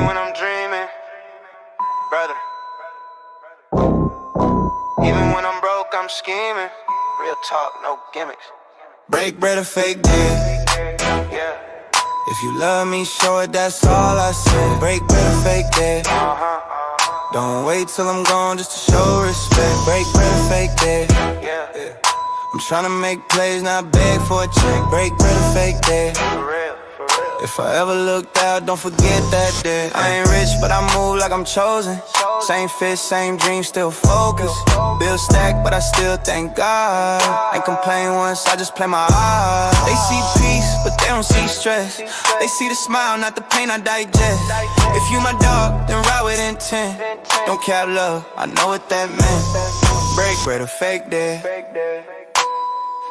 when I'm dreaming, brother. Even when I'm broke, I'm scheming. Real talk, no gimmicks. Break bread or fake deal. Yeah. If you love me, show it, that's all I say. Break bread or fake deal. Don't wait till I'm gone just to show respect. Break bread or fake deal. Yeah. I'm tryna make plays, not beg for a check. Break bread or fake deal. For real, for real. If I ever looked out, don't forget that day. I ain't rich, but I move like I'm chosen. Same fit, same dream, still focused. Bill stacked, but I still thank God. Ain't complain once, I just play my odds. They see peace, but they don't see stress. They see the smile, not the pain I digest. If you my dog, then ride with intent. Don't cap love, I know what that meant. Break bread or fake dead.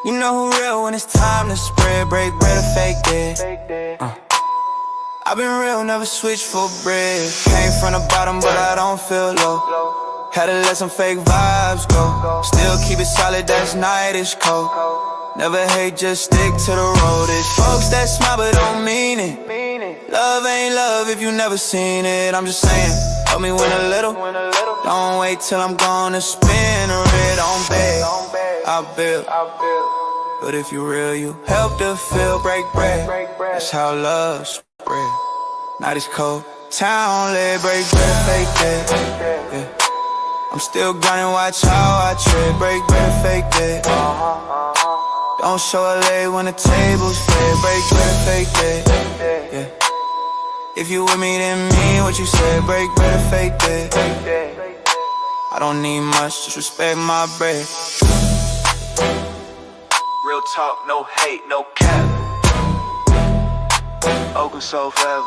You know who real when it's time to spread. Break bread or fake dead. I've been real, never switch for bread. Came from the bottom, but I don't feel low. Had to let some fake vibes go. Still keep it solid, that's night-ish cold. Never hate, just stick to the road. It's folks that smile but don't mean it. Love ain't love if you never seen it. I'm just saying, help me win a little. Don't wait till I'm gone to spin a red on beg. I build. But if you real, you help to feel. Break bread, that's how love spread. Now this cold town, let break bread, fake that. Yeah. I'm still grinding, watch how I tread. Break bread, fake that. Don't show a leg when the table's fed. Break bread, fake that. Yeah. If you with me, then mean what you said. Break bread, fake that. I don't need much, just respect my bread. Real talk, no hate, no cap. Open soul forever.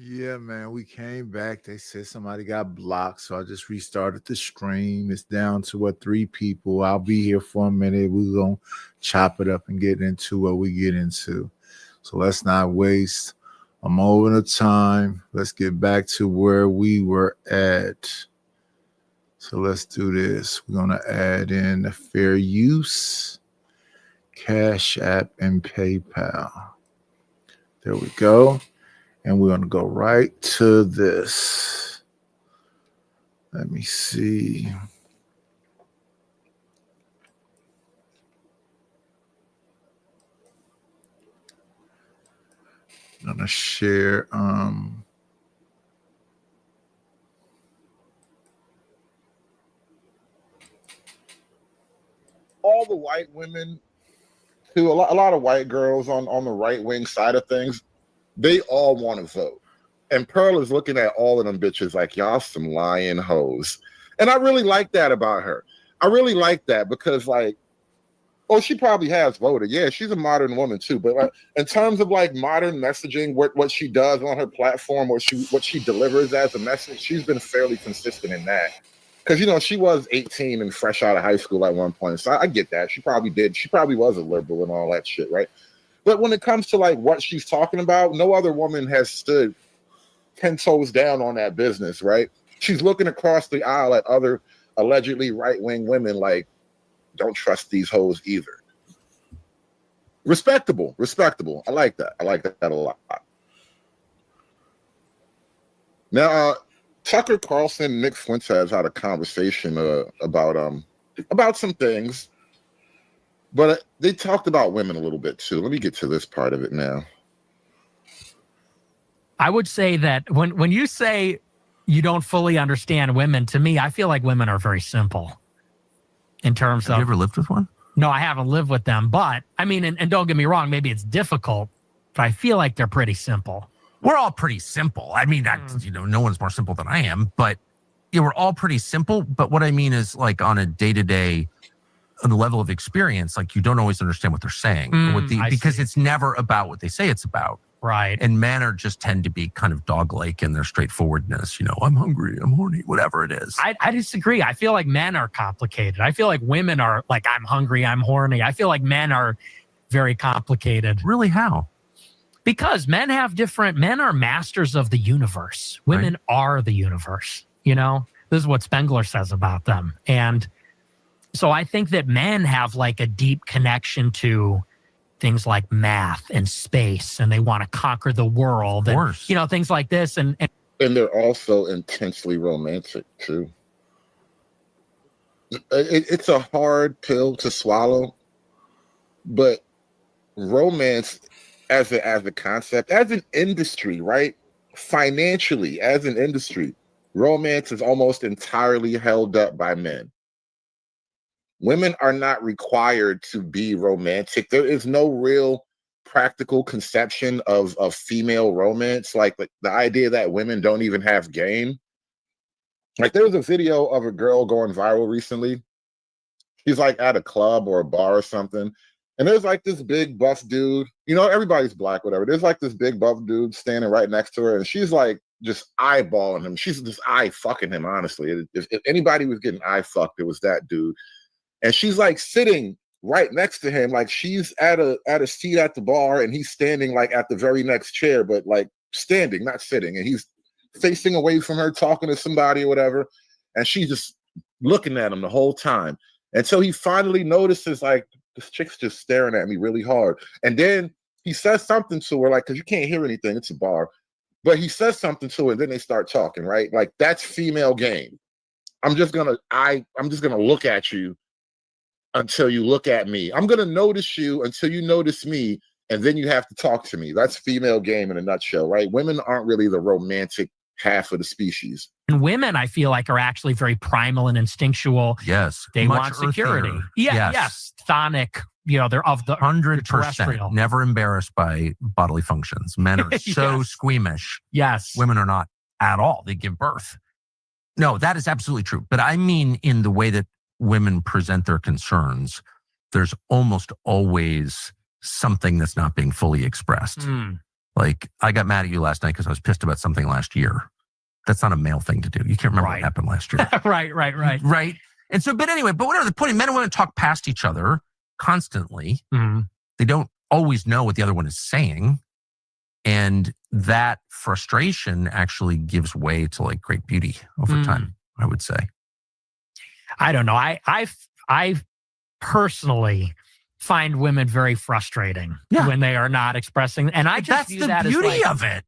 Yeah, man, we came back. They said somebody got blocked, so I just restarted the stream. It's down to 3 people. I'll be here for a minute. We're gonna chop it up and get into what we get into. So let's not waste a moment of time. Let's get back to where we were at. So let's do this. We're gonna add in the fair use, Cash App, and PayPal. There we go. And we're going to go right to this. Let me see. I'm going to share. All the white women, too, a lot of white girls on the right wing side of things, they all want to vote. And Pearl is looking at all of them bitches like, y'all some lying hoes. And I really like that about her. I really like that because, like, oh, she probably has voted. Yeah, she's a modern woman too. But like, in terms of like modern messaging, what she does on her platform, what she delivers as a message, she's been fairly consistent in that. Because, you know, she was 18 and fresh out of high school at one point. So I get that. She probably was a liberal and all that shit, right? But when it comes to like what she's talking about, no other woman has stood 10 toes down on that business, right? She's looking across the aisle at other allegedly right-wing women like, don't trust these hoes either. Respectable. I like that. I like that a lot. Now, Tucker Carlson and Nick Fuentes had a conversation about some things. But they talked about women a little bit too. Let me get to this part of it now. I would say that when you say you don't fully understand women, to me, I feel like women are very simple in terms of... Have you ever lived with one? No, I haven't lived with them. But, I mean, and don't get me wrong, maybe it's difficult, but I feel like they're pretty simple. We're all pretty simple. I mean, no one's more simple than I am, but we're all pretty simple. But what I mean is, like, on a day-to-day... on the level of experience, like you don't always understand what they're saying because it's never about what they say it's about. Right. And men are just tend to be kind of dog-like in their straightforwardness. You know, I'm hungry, I'm horny, whatever it is. I disagree. I feel like men are complicated. I feel like women are like, I'm hungry, I'm horny. I feel like men are very complicated. Really? How? Because men are masters of the universe. Women are the universe. You know, this is what Spengler says about them. And so I think that men have like a deep connection to things like math and space, and they want to conquer the world. Of course. And, you know, things like this. And they're also intensely romantic too. It's a hard pill to swallow, but romance as a concept, as an industry, right? Financially, as an industry, romance is almost entirely held up by men. Women are not required to be romantic. There is no real practical conception of female romance. Like the idea that women don't even have game. Like there was a video of a girl going viral recently. She's like at a club or a bar or something. And there's like this big buff dude, you know, everybody's black, whatever. There's like this big buff dude standing right next to her. And she's like just eyeballing him. She's just eye fucking him, honestly. If anybody was getting eye fucked, it was that dude. And she's like sitting right next to him, like she's at a seat at the bar, and he's standing like at the very next chair, but like standing, not sitting. And he's facing away from her, talking to somebody or whatever. And she's just looking at him the whole time. And so he finally notices, like, this chick's just staring at me really hard. And then he says something to her, like, because you can't hear anything, it's a bar. But he says something to her, and then they start talking, right? Like, that's female game. I'm just gonna look at you until you look at me. I'm going to notice you until you notice me, and then you have to talk to me. That's female game in a nutshell, right? Women aren't really the romantic half of the species. And women, I feel like, are actually very primal and instinctual. Yes. They want security. Yeah, yes. Chthonic, you know, they're of the 100%. Never embarrassed by bodily functions. Men are so squeamish. Yes. Women are not at all. They give birth. No, that is absolutely true. But I mean, in the way that women present their concerns, there's almost always something that's not being fully expressed. Like, I got mad at you last night because I was pissed about something last year. That's not a male thing to do. You can't remember what happened last year. Right. And so, but anyway, but whatever the point, men and women talk past each other constantly. Mm-hmm. They don't always know what the other one is saying. And that frustration actually gives way to like great beauty over time, I would say. I don't know. I personally find women very frustrating when they are not expressing, and I just that's view the that beauty as like, of it.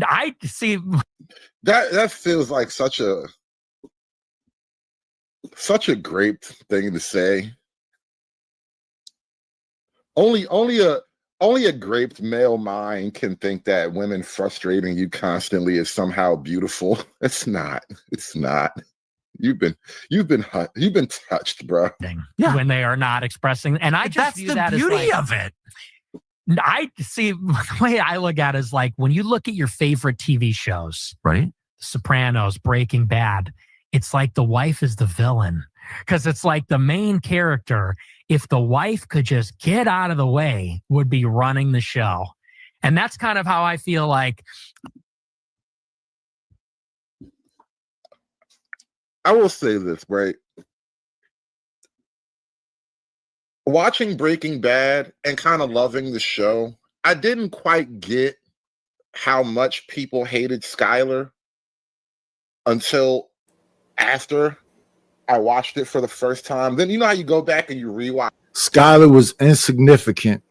I see That feels like such a great thing to say. Only a graped male mind can think that women frustrating you constantly is somehow beautiful. It's not. You've been touched, bro. when they are not expressing, and I just that's view the that beauty as like, of it. I see the way I look at it is like when you look at your favorite TV shows, right? Sopranos, Breaking Bad, it's like the wife is the villain because it's like the main character, if the wife could just get out of the way, would be running the show. And that's kind of how I feel like. I will say this, right? Watching Breaking Bad and kind of loving the show, I didn't quite get how much people hated Skyler until after I watched it for the first time. Then you know how you go back and you rewatch. Skyler was insignificant.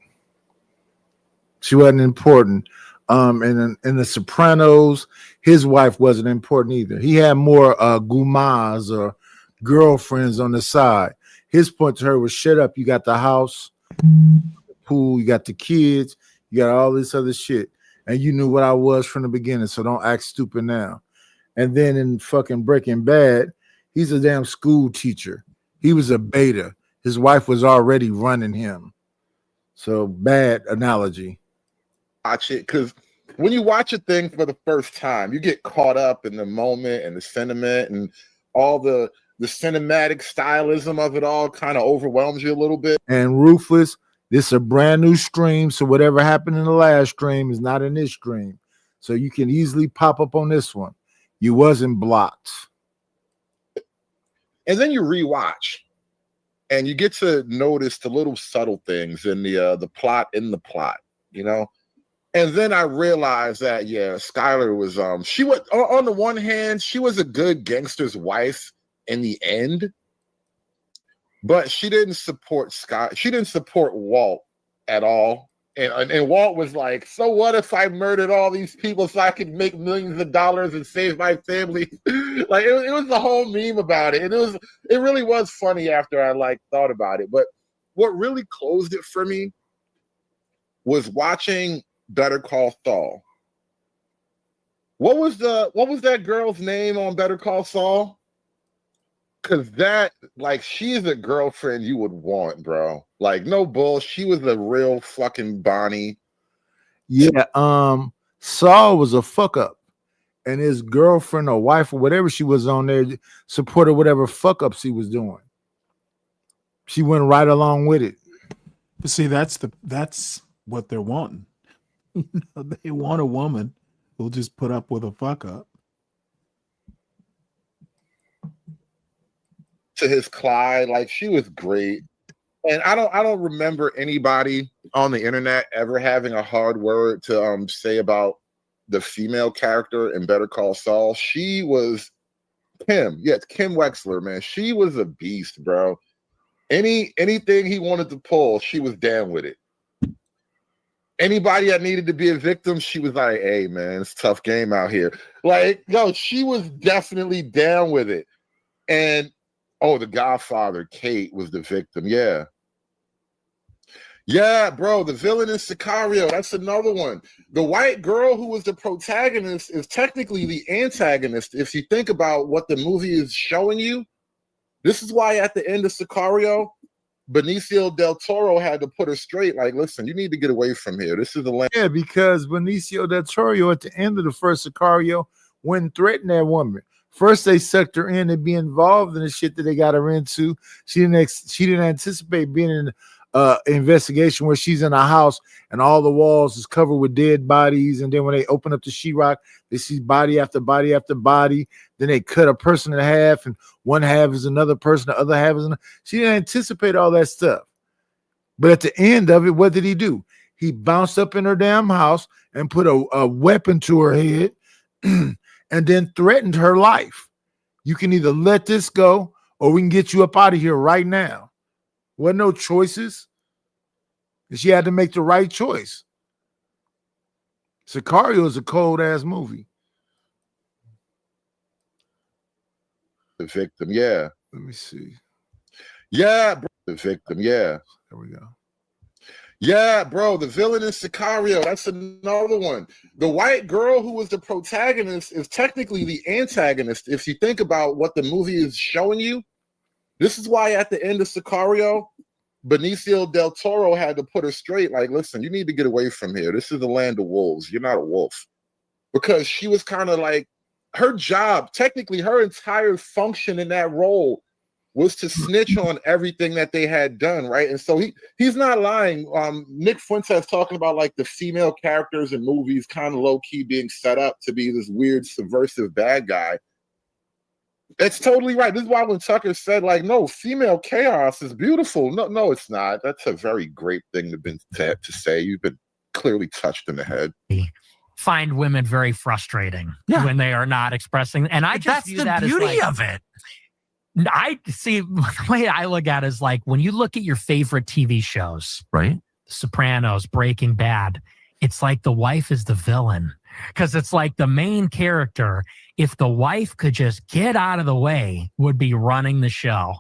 She wasn't important. And in the Sopranos, his wife wasn't important either. He had more gumas or girlfriends on the side. His point to her was, shut up. You got the house, the pool, you got the kids, you got all this other shit. And you knew what I was from the beginning, so don't act stupid now. And then in fucking Breaking Bad, he's a damn school teacher. He was a beta. His wife was already running him. So bad analogy. Watch it, because when you watch a thing for the first time, you get caught up in the moment and the sentiment and all the cinematic stylism of it all kind of overwhelms you a little bit. And Ruthless, this is a brand new stream, so whatever happened in the last stream is not in this stream. So you can easily pop up on this one. You wasn't blocked. And then you rewatch and you get to notice the little subtle things in the plot in the plot, you know? And then I realized that, Skyler was, she was, on the one hand, she was a good gangster's wife in the end, but she didn't support she didn't support Walt at all. And Walt was like, so what if I murdered all these people so I could make millions of dollars and save my family? Like it was the whole meme about it. And it really was funny after I thought about it. But what really closed it for me was watching Better Call Saul. What was that girl's name on Better Call Saul? Because that, she's a girlfriend you would want, bro. Like, no bull. She was a real fucking Bonnie. Yeah, Saul was a fuck up. And his girlfriend or wife or whatever she was on there supported whatever fuck ups he was doing. She went right along with it. But see, that's what they're wanting. They want a woman who'll just put up with a fuck up. To his Clyde, she was great. And I don't remember anybody on the internet ever having a hard word to say about the female character in Better Call Saul. She was Kim. Yes, Kim Wexler, man. She was a beast, bro. Anything he wanted to pull, she was down with it. Anybody that needed to be a victim, she was like, hey, man, it's a tough game out here. She was definitely down with it. And the Godfather, Kate, was the victim. Yeah. Yeah, bro, the villain in Sicario, that's another one. The white girl who was the protagonist is technically the antagonist if you think about what the movie is showing you. This is why at the end of Sicario, Benicio del Toro had to put her straight. Listen, you need to get away from here. This is the land. Yeah, because Benicio del Toro at the end of the first Sicario wouldn't threaten that woman. First, they sucked her in and be involved in the shit that they got her into. She didn't anticipate being in investigation where she's in a house and all the walls is covered with dead bodies, and then when they open up the sheetrock, they see body after body after body. Then they cut a person in half, and one half is another person, the other half is another. She didn't anticipate all that stuff. But at the end of it, what did he do? He bounced up in her damn house and put a weapon to her head and then threatened her life. You can either let this go or we can get you up out of here right now. Wasn't no choices. She had to make the right choice. Sicario is a cold ass movie. The victim, yeah. Let me see. Yeah, bro. The victim, yeah. There we go. Yeah, bro, the villain in Sicario. That's another one. The white girl who was the protagonist is technically the antagonist. If you think about what the movie is showing you, this is why at the end of Sicario, Benicio del Toro had to put her straight. Like, listen, you need to get away from here. This is the land of wolves. You're not a wolf. Because she was kind of like, her job, technically her entire function in that role was to snitch on everything that they had done, right? And so he's not lying. Nick Fuentes talking about like the female characters in movies kind of low-key being set up to be this weird subversive bad guy. That's totally right. This is why when Tucker said, like, no, female chaos is beautiful. No, it's not. That's a very great thing to say. You've been clearly touched in the head. Find women very frustrating when they are not expressing. And I just that's view the that beauty as like, of it. I see the way I look at it is like when you look at your favorite TV shows, Right. Sopranos, Breaking Bad, it's like the wife is the villain because it's like the main character. If the wife could just get out of the way, would be running the show.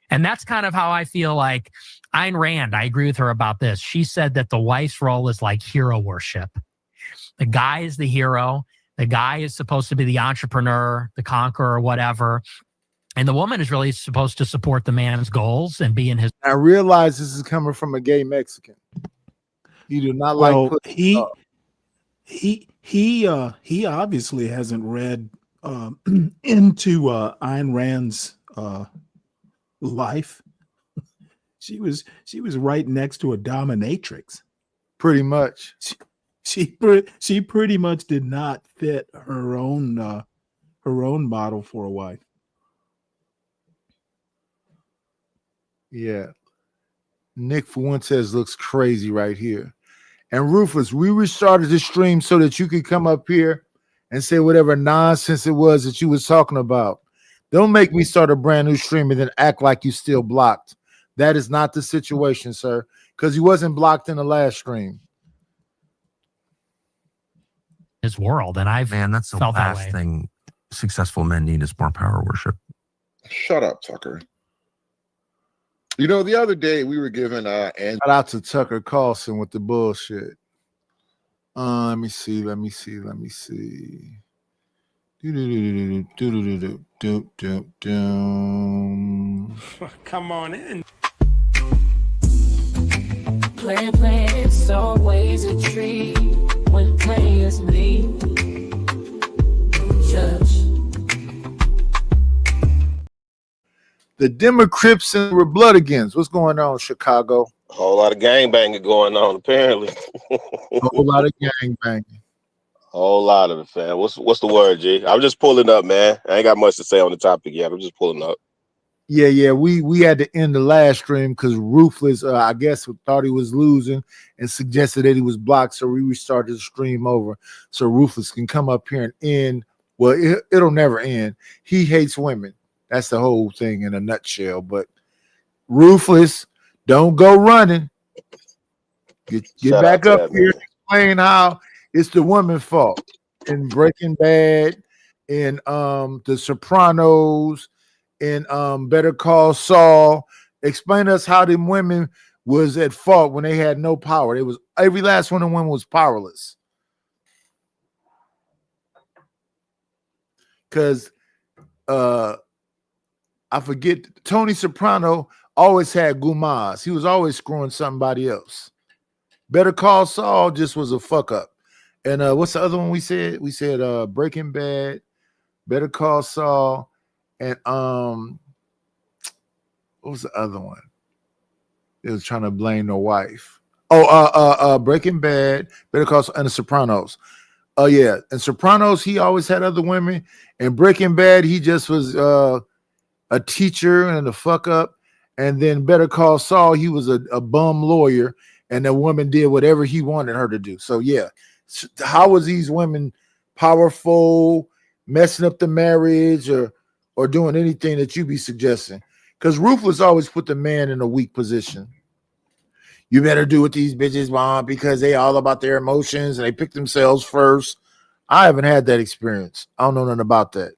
And that's kind of how I feel like Ayn Rand. I agree with her about this. She said that the wife's role is like hero worship. The guy is the hero. The guy is supposed to be the entrepreneur, the conqueror, whatever. And the woman is really supposed to support the man's goals and be in his. I realize this is coming from a gay Mexican. You do not Well, like he obviously hasn't read into Ayn Rand's life. She was right next to a dominatrix. pretty much. She pretty much did not fit her own model for a wife. Yeah. Nick Fuentes looks crazy right here. And Rufus, we restarted the stream so that you could come up here and say whatever nonsense it was that you was talking about. Don't make me start a brand new stream and then act like you still blocked. That is not the situation, sir, because you wasn't blocked in the last stream. His world, and I've that's the felt that last way. thing successful men need is more power worship. Shut up, Tucker. You know, the other day we were given Shout out to Tucker Carlson with the bullshit. Let me see. Come on in. Plan, it's always a treat when players meet. Judge. The Democrats and Republicans. What's going on, Chicago? A whole lot of gangbanging going on, apparently. A whole lot of gangbanging. A whole lot of it, fam. What's the word, G? I'm just pulling up, man. I ain't got much to say on the topic yet. I'm just pulling up. Yeah. We had to end the last stream because Ruthless, I guess, thought he was losing and suggested that he was blocked. So we restarted the stream over so Ruthless can come up here and end. Well, it'll never end. He hates women. That's the whole thing in a nutshell. But Ruthless, don't go running. Get back up here and explain how it's the woman's fault in Breaking Bad, in The Sopranos, in Better Call Saul. Explain us how them women was at fault when they had no power. It was every last one of them women was powerless. Because I forget, Tony Soprano always had gumas. He was always screwing somebody else. Better Call Saul just was a fuck up. And what's the other one we said? We said Breaking Bad, Better Call Saul, and what was the other one? They was trying to blame the wife. Breaking Bad, Better Call Saul, and The Sopranos. Oh yeah, in Sopranos he always had other women. In Breaking Bad he just was a teacher and a fuck up. And then Better Call Saul he was a bum lawyer, and the woman did whatever he wanted her to do. So yeah, how was these women powerful, messing up the marriage, or doing anything that you be suggesting? Because Ruthless always put the man in a weak position. You better do what these bitches want because they all about their emotions and they pick themselves first. I haven't had that experience. I don't know nothing about that.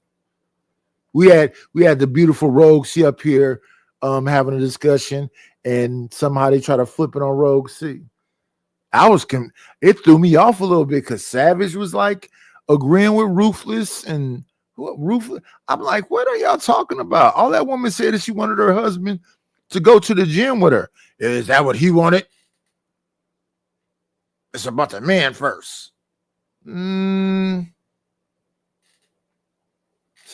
We had the beautiful Rogue C up here having a discussion, and somehow they try to flip it on Rogue C. It threw me off a little bit because Savage was like agreeing with Ruthless and Ruthless. I'm like, what are y'all talking about? All that woman said is she wanted her husband to go to the gym with her. Is that what he wanted? It's about the man first. So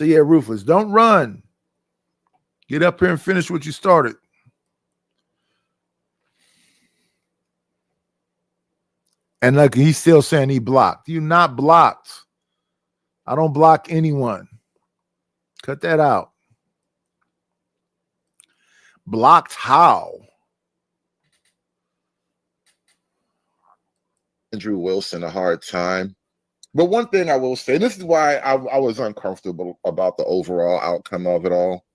yeah, Ruthless, don't run. Get up here and finish what you started. And look, he's still saying he blocked. You're not blocked. I don't block anyone. Cut that out. Blocked how? Andrew Wilson a hard time. But one thing I will say, this is why I was uncomfortable about the overall outcome of it all.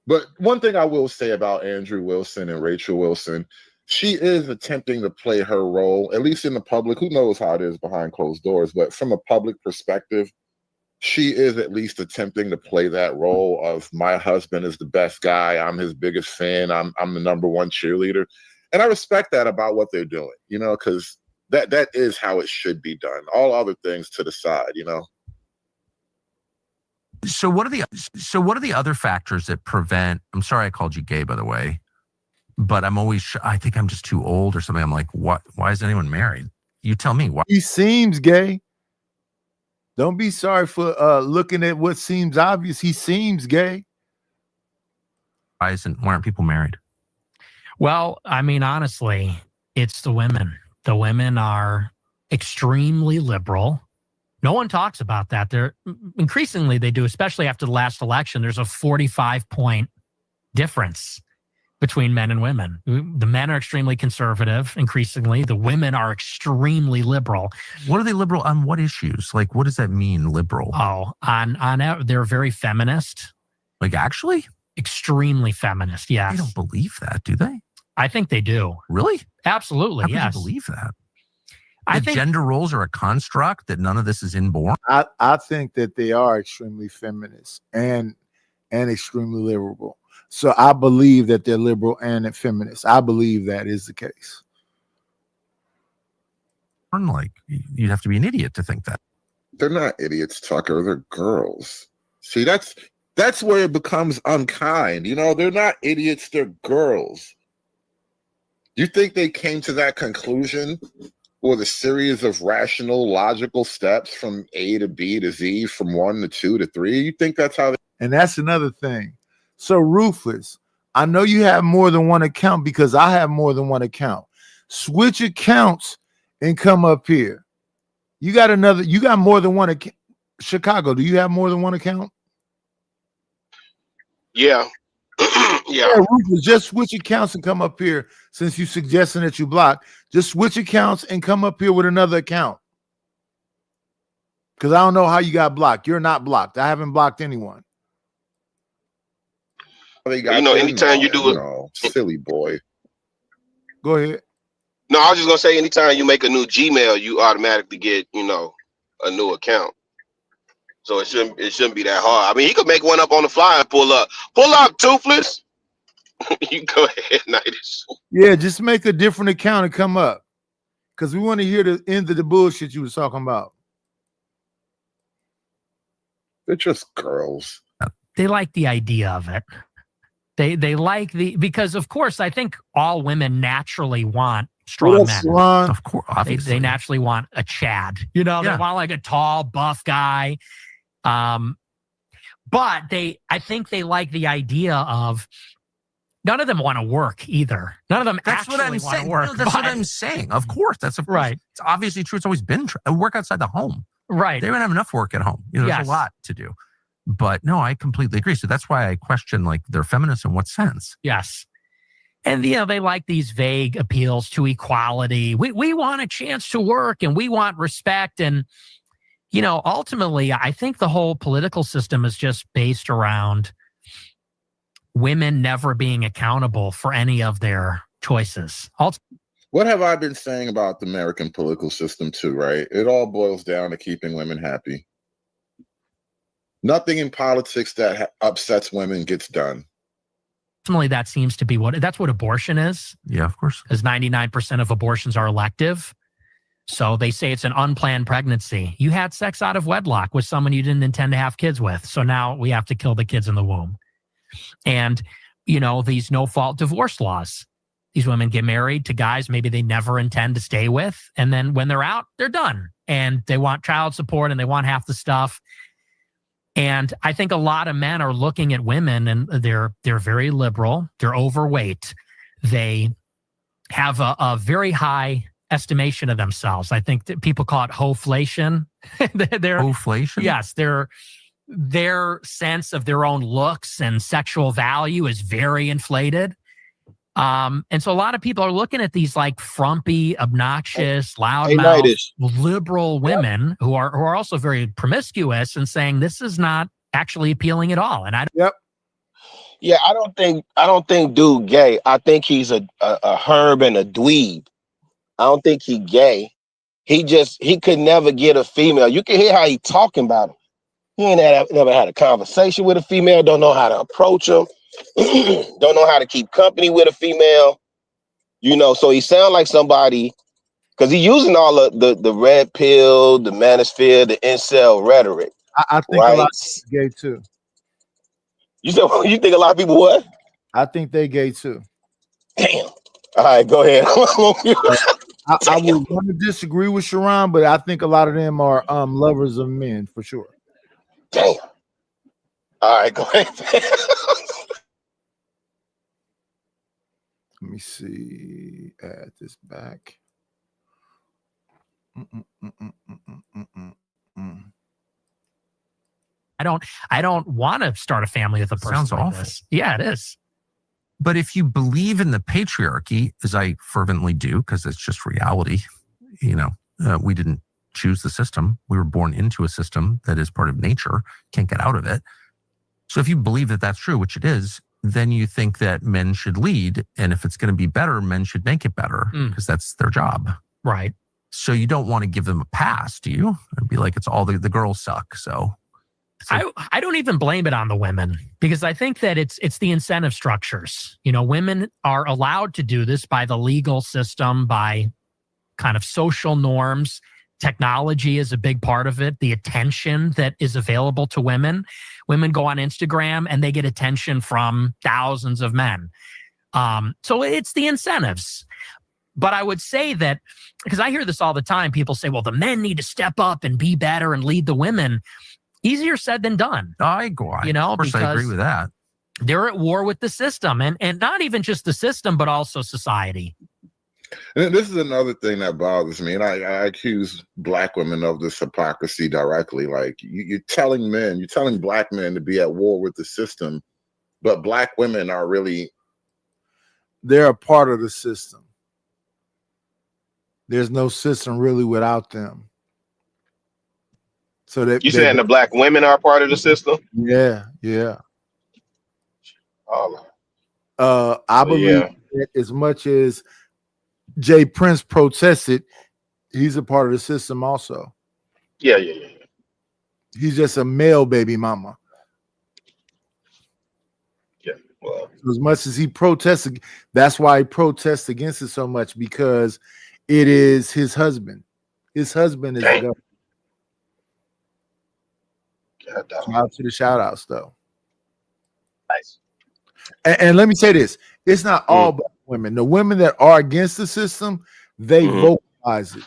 But one thing I will say about Andrew Wilson and Rachel Wilson, she is attempting to play her role, at least in the public. Who knows how it is behind closed doors, but from a public perspective, she is at least attempting to play that role of my husband is the best guy. I'm his biggest fan. I'm the number one cheerleader. And I respect that about what they're doing, because that is how it should be done. All other things to the side, So what are the other factors that prevent? I'm sorry I called you gay, by the way, but I think I'm just too old or something. I'm like, what? Why is anyone married? You tell me. Why? He seems gay. Don't be sorry for looking at what seems obvious. He seems gay. Why aren't people married? Well, I mean, honestly, it's the women. The women are extremely liberal. No one talks about that. They're increasingly they do, especially after the last election. There's a 45-point difference between men and women. The men are extremely conservative. Increasingly, the women are extremely liberal. What are they liberal on? What issues? Like, what does that mean, liberal? Oh, they're very feminist. Like, actually, extremely feminist. Yes. They don't believe that, do they? I think they do. Really? Absolutely. How yes. Can you believe that? I think gender roles are a construct, that none of this is inborn. I think that they are extremely feminist and extremely liberal. So I believe that they're liberal and feminist. I believe that is the case. Like, you'd have to be an idiot to think that. They're not idiots, Tucker. They're girls. See, that's where it becomes unkind. They're not idiots. They're girls. You think they came to that conclusion with a series of rational, logical steps from A to B to Z, from 1 to 2 to 3? You think that's how And that's another thing. So Ruthless, I know you have more than one account because I have more than one account. Switch accounts and come up here. You got more than one account. Chicago, do you have more than one account? Yeah. Yeah. Ruthless, just switch accounts and come up here. Since you suggesting that you block, just switch accounts and come up here with another account. Because I don't know how you got blocked. You're not blocked. I haven't blocked anyone. Anytime you do it, silly boy. Go ahead. No, I was just gonna say, anytime you make a new Gmail, you automatically get, a new account. So it shouldn't be that hard. I mean, he could make one up on the fly and pull up, Toothless. You go ahead, Nightis. Yeah, just make a different account and come up, because we want to hear the end of the bullshit you was talking about. They're just girls. They like the idea of it. They like because of course I think all women naturally want strong men. Of course, obviously. They naturally want a Chad. They want like a tall, buff guy. But I think they like the idea of none of them want to work either. None of them That's what I'm actually want saying. to work. No, that's what I'm saying. Of course, right. It's obviously true. It's always been true. I work outside the home. Right. They don't have enough work at home. There's Yes. a lot to do. But no, I completely agree. So that's why I question like they're feminists in what sense? Yes. And they like these vague appeals to equality. We want a chance to work and we want respect. And ultimately, I think the whole political system is just based around women never being accountable for any of their choices. What have I been saying about the American political system too, right? It all boils down to keeping women happy. Nothing in politics that upsets women gets done. Ultimately, that seems to be that's what abortion is. Yeah, of course. Because 99% of abortions are elective. So they say it's an unplanned pregnancy. You had sex out of wedlock with someone you didn't intend to have kids with. So now we have to kill the kids in the womb. And, these no-fault divorce laws. These women get married to guys maybe they never intend to stay with. And then when they're out, they're done. And they want child support and they want half the stuff. And I think a lot of men are looking at women and they're very liberal. They're overweight. They have a very high estimation of themselves. I think that people call it hoflation. Hoflation? Yes. Their sense of their own looks and sexual value is very inflated. And so a lot of people are looking at these like frumpy, obnoxious, loudmouth, liberal women who are also very promiscuous and saying this is not actually appealing at all. And Yeah, I don't think dude gay. I think he's a herb and a dweeb. I don't think he gay. He could never get a female. You can hear how he talking about him. He ain't never had a conversation with a female. Don't know how to approach them. Don't know how to keep company with a female. So he sound like somebody because he's using all of the red pill, the manosphere, the incel rhetoric. I think right? a lot of gay too. You said you think a lot of people what? I think they gay too. Damn. All right, go ahead. I would want to disagree with Sharon, but I think a lot of them are lovers of men for sure. Damn. All right, go ahead. Let me see. Add this back. I don't want to start a family with a person. Sounds like awful. this. Yeah, it is. But if you believe in the patriarchy, as I fervently do, because it's just reality, we didn't choose the system. We were born into a system that is part of nature, can't get out of it. So if you believe that that's true, which it is, then you think that men should lead. And if it's going to be better, men should make it better because that's their job. Right. So you don't want to give them a pass, do you? It'd be like, it's all the girls suck. So I don't even blame it on the women because I think that it's the incentive structures. Women are allowed to do this by the legal system, by kind of social norms. Technology is a big part of it. The attention that is available to women. Women go on Instagram and they get attention from thousands of men. So it's the incentives. But I would say that, because I hear this all the time, people say, well, the men need to step up and be better and lead the women. Easier said than done. I agree with that. They're at war with the system and not even just the system, but also society. And this is another thing that bothers me. And I accuse Black women of this hypocrisy directly. Like you're telling Black men to be at war with the system, but Black women are really. They're a part of the system. There's no system really without them. So that you saying the Black women are part of the system? Yeah. I believe that as much as Jay Prince protested, he's a part of the system also. Yeah. He's just a male baby mama. Yeah. Well, so as much as he protested, that's why he protests against it so much, because it is his husband. His husband is the government. Shout out to the shout outs though. Nice. And let me say this: it's not all Black women. The women that are against the system, they vocalize it.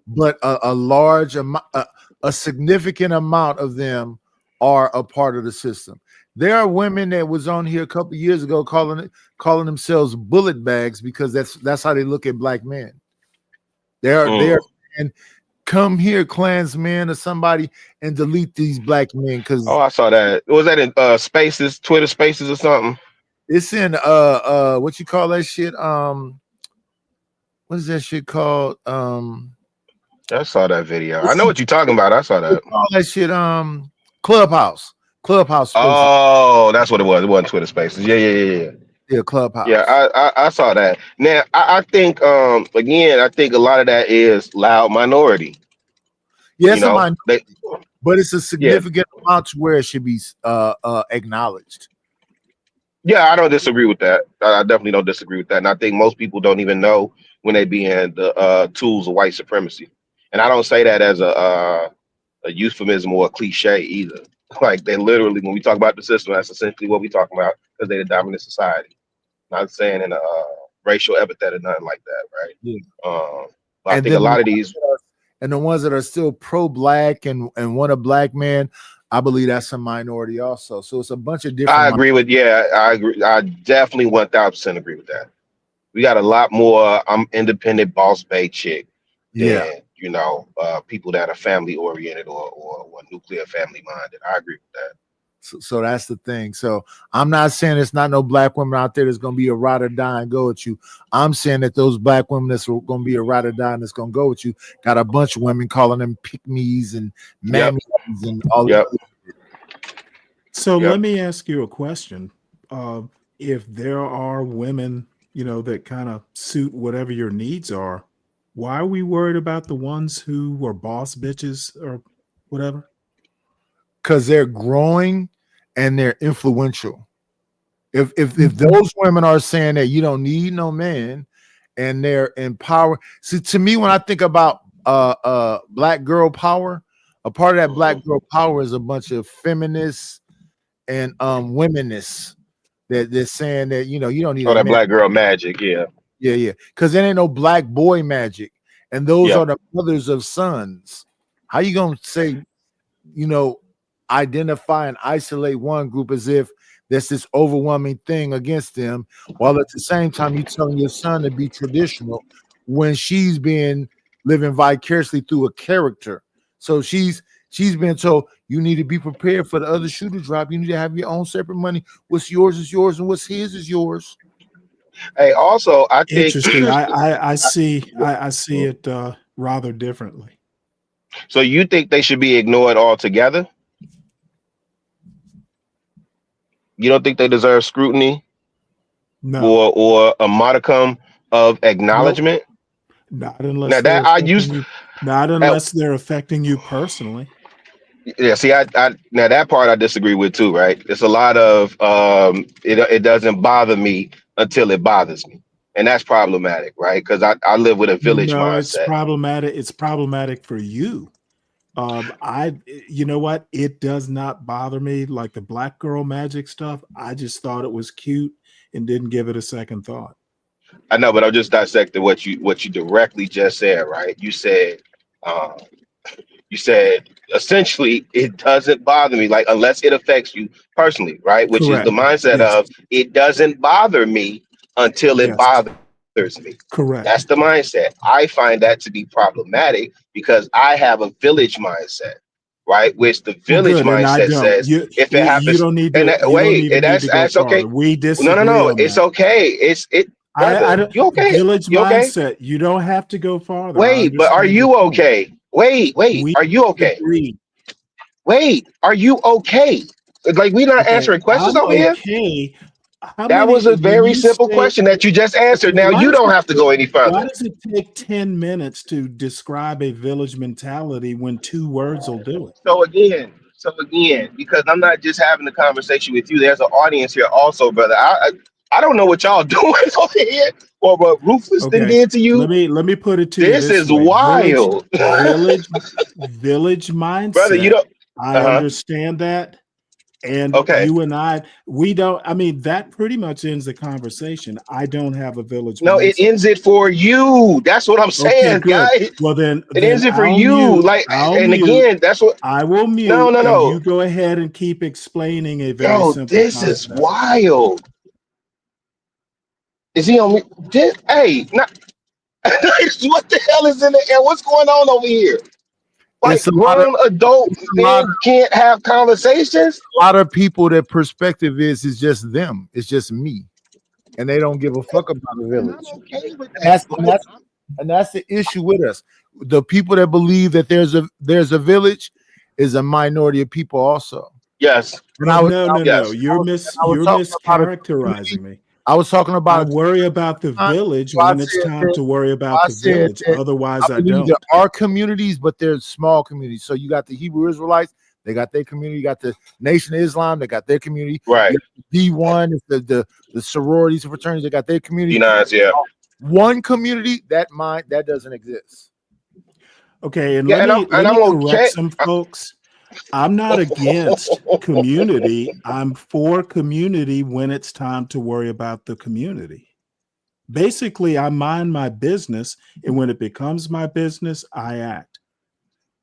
But a large amount, a significant amount of them are a part of the system. There are women that was on here a couple of years ago calling themselves bullet bags because that's how they look at black men. They're and come here, Klansmen or somebody, and delete these black men because I saw that. Was that in Spaces, Twitter Spaces or something? it's in what you call that shit? What is that shit called? I saw that video. I know what you're talking about. I saw that. All that shit. Clubhouse. Spaces. Oh, that's what it was. It wasn't Twitter Spaces. Yeah, Clubhouse. Yeah, I saw that. Now I think again, I think a lot of that is loud minority. Yes, but it's a significant amount to where it should be acknowledged. Yeah, I don't disagree with that. I definitely don't disagree with that. And I think most people don't even know when they be in the tools of white supremacy. And I don't say that as a euphemism or a cliche either. Like they literally, when we talk about the system, that's essentially what we talk about because they're the dominant society. Not saying in a racial epithet or nothing like that, right? Yeah. I think a lot of these and the ones that are still pro-black and want a black man, I believe that's a minority also. So it's a bunch of different. I agree. I definitely 1000% agree with that. We got a lot more independent boss babe chick than people that are family oriented or nuclear family minded. I agree with that. So that's the thing. So I'm not saying there's not no black women out there that's going to be a ride or die and go with you. I'm saying that those black women that's going to be a ride or die and that's going to go with you got a bunch of women calling them pick-me's and mammies and all that. So let me ask you a question. If there are women, that kind of suit whatever your needs are, why are we worried about the ones who are boss bitches or whatever? Because they're growing and they're influential. If those women are saying that you don't need no man and they're empowered. See, to me, when I think about black girl power, a part of that black girl power is a bunch of feminists and womenists that they're saying that you don't need that black girl magic. Because there ain't no black boy magic, and those are the mothers of sons. How you gonna say identify and isolate one group as if there's this overwhelming thing against them, while at the same time you're telling your son to be traditional when she's been living vicariously through a character? So she's been told you need to be prepared for the other shoe to drop. You need to have your own separate money. What's yours is yours, and what's his is yours. Hey, also, I think interesting. I see it rather differently. So you think they should be ignored altogether? You don't think they deserve scrutiny? No. Or a modicum of acknowledgement? Nope. Not unless they're affecting you personally. Yeah, see, I now that part I disagree with too, right? It's a lot of it doesn't bother me until it bothers me. And that's problematic, right? Because I live with a village mindset. It's problematic. It's problematic for you. You know what? It does not bother me like the black girl magic stuff. I just thought it was cute and didn't give it a second thought. I know, but I'm just dissecting what you directly just said, right? You said essentially it doesn't bother me, like unless it affects you personally, right? Which Correct. is the mindset of it doesn't bother me until it bothers me. Correct. That's the mindset. I find that to be problematic because I have a village mindset, right? Which the village mindset says if it happens, you don't need to, that's okay. We disagree. No, it's okay. You okay? Village you okay? mindset. You don't have to go farther. Wait, but are you okay? Wait, are you okay? Wait, are you okay? Like we're not answering questions over here. That was a very simple question that you just answered. Now you don't have to go any further. Why does it take 10 minutes to describe a village mentality when 2 words will do it? So again, because I'm not just having a conversation with you, there's an audience here also, brother. I don't know what y'all doing over here or what Ruthless thing did to you. Let me put it to you. This is wild. Village mindset. Brother, you don't I understand that. And Okay. you and I, we don't, I mean, that pretty much ends the conversation. I don't have a village No, it mindset. ends it for you. That's what I'm Okay, saying, good. guy. Well, then It ends it for I'll you. mute. Like, I'll and mute. again, that's what. I will mute. No, no, And you no. go ahead and keep explaining a very Yo, simple this is concept. wild. Is he on me? Hey, not, what the hell is in the air? What's going on over here? Like It's a grown adult lot men can't have conversations. of people that perspective is just them. It's just me, and they don't give a fuck about the I'm village. okay with And that's that. and that's the issue with us. The people that believe that there's a village is a minority of people also. Yes. And I was No. Yes. You're talking about a mischaracterizing me. I was talking I about worry about the village so I when it's said time that- to worry about I the said village. that Otherwise, I believe don't. there are communities, but they're small communities. So you got the Hebrew Israelites, they got their community. You got the Nation of Islam, they got their community. Right. You got the D1, the sororities and fraternities, they got their community. D9s, yeah. One community that doesn't exist. Okay, and Yeah, let me I'm correct okay. some folks. I'm not against community. I'm for community when it's time to worry about the community. Basically, I mind my business, and when it becomes my business, I act.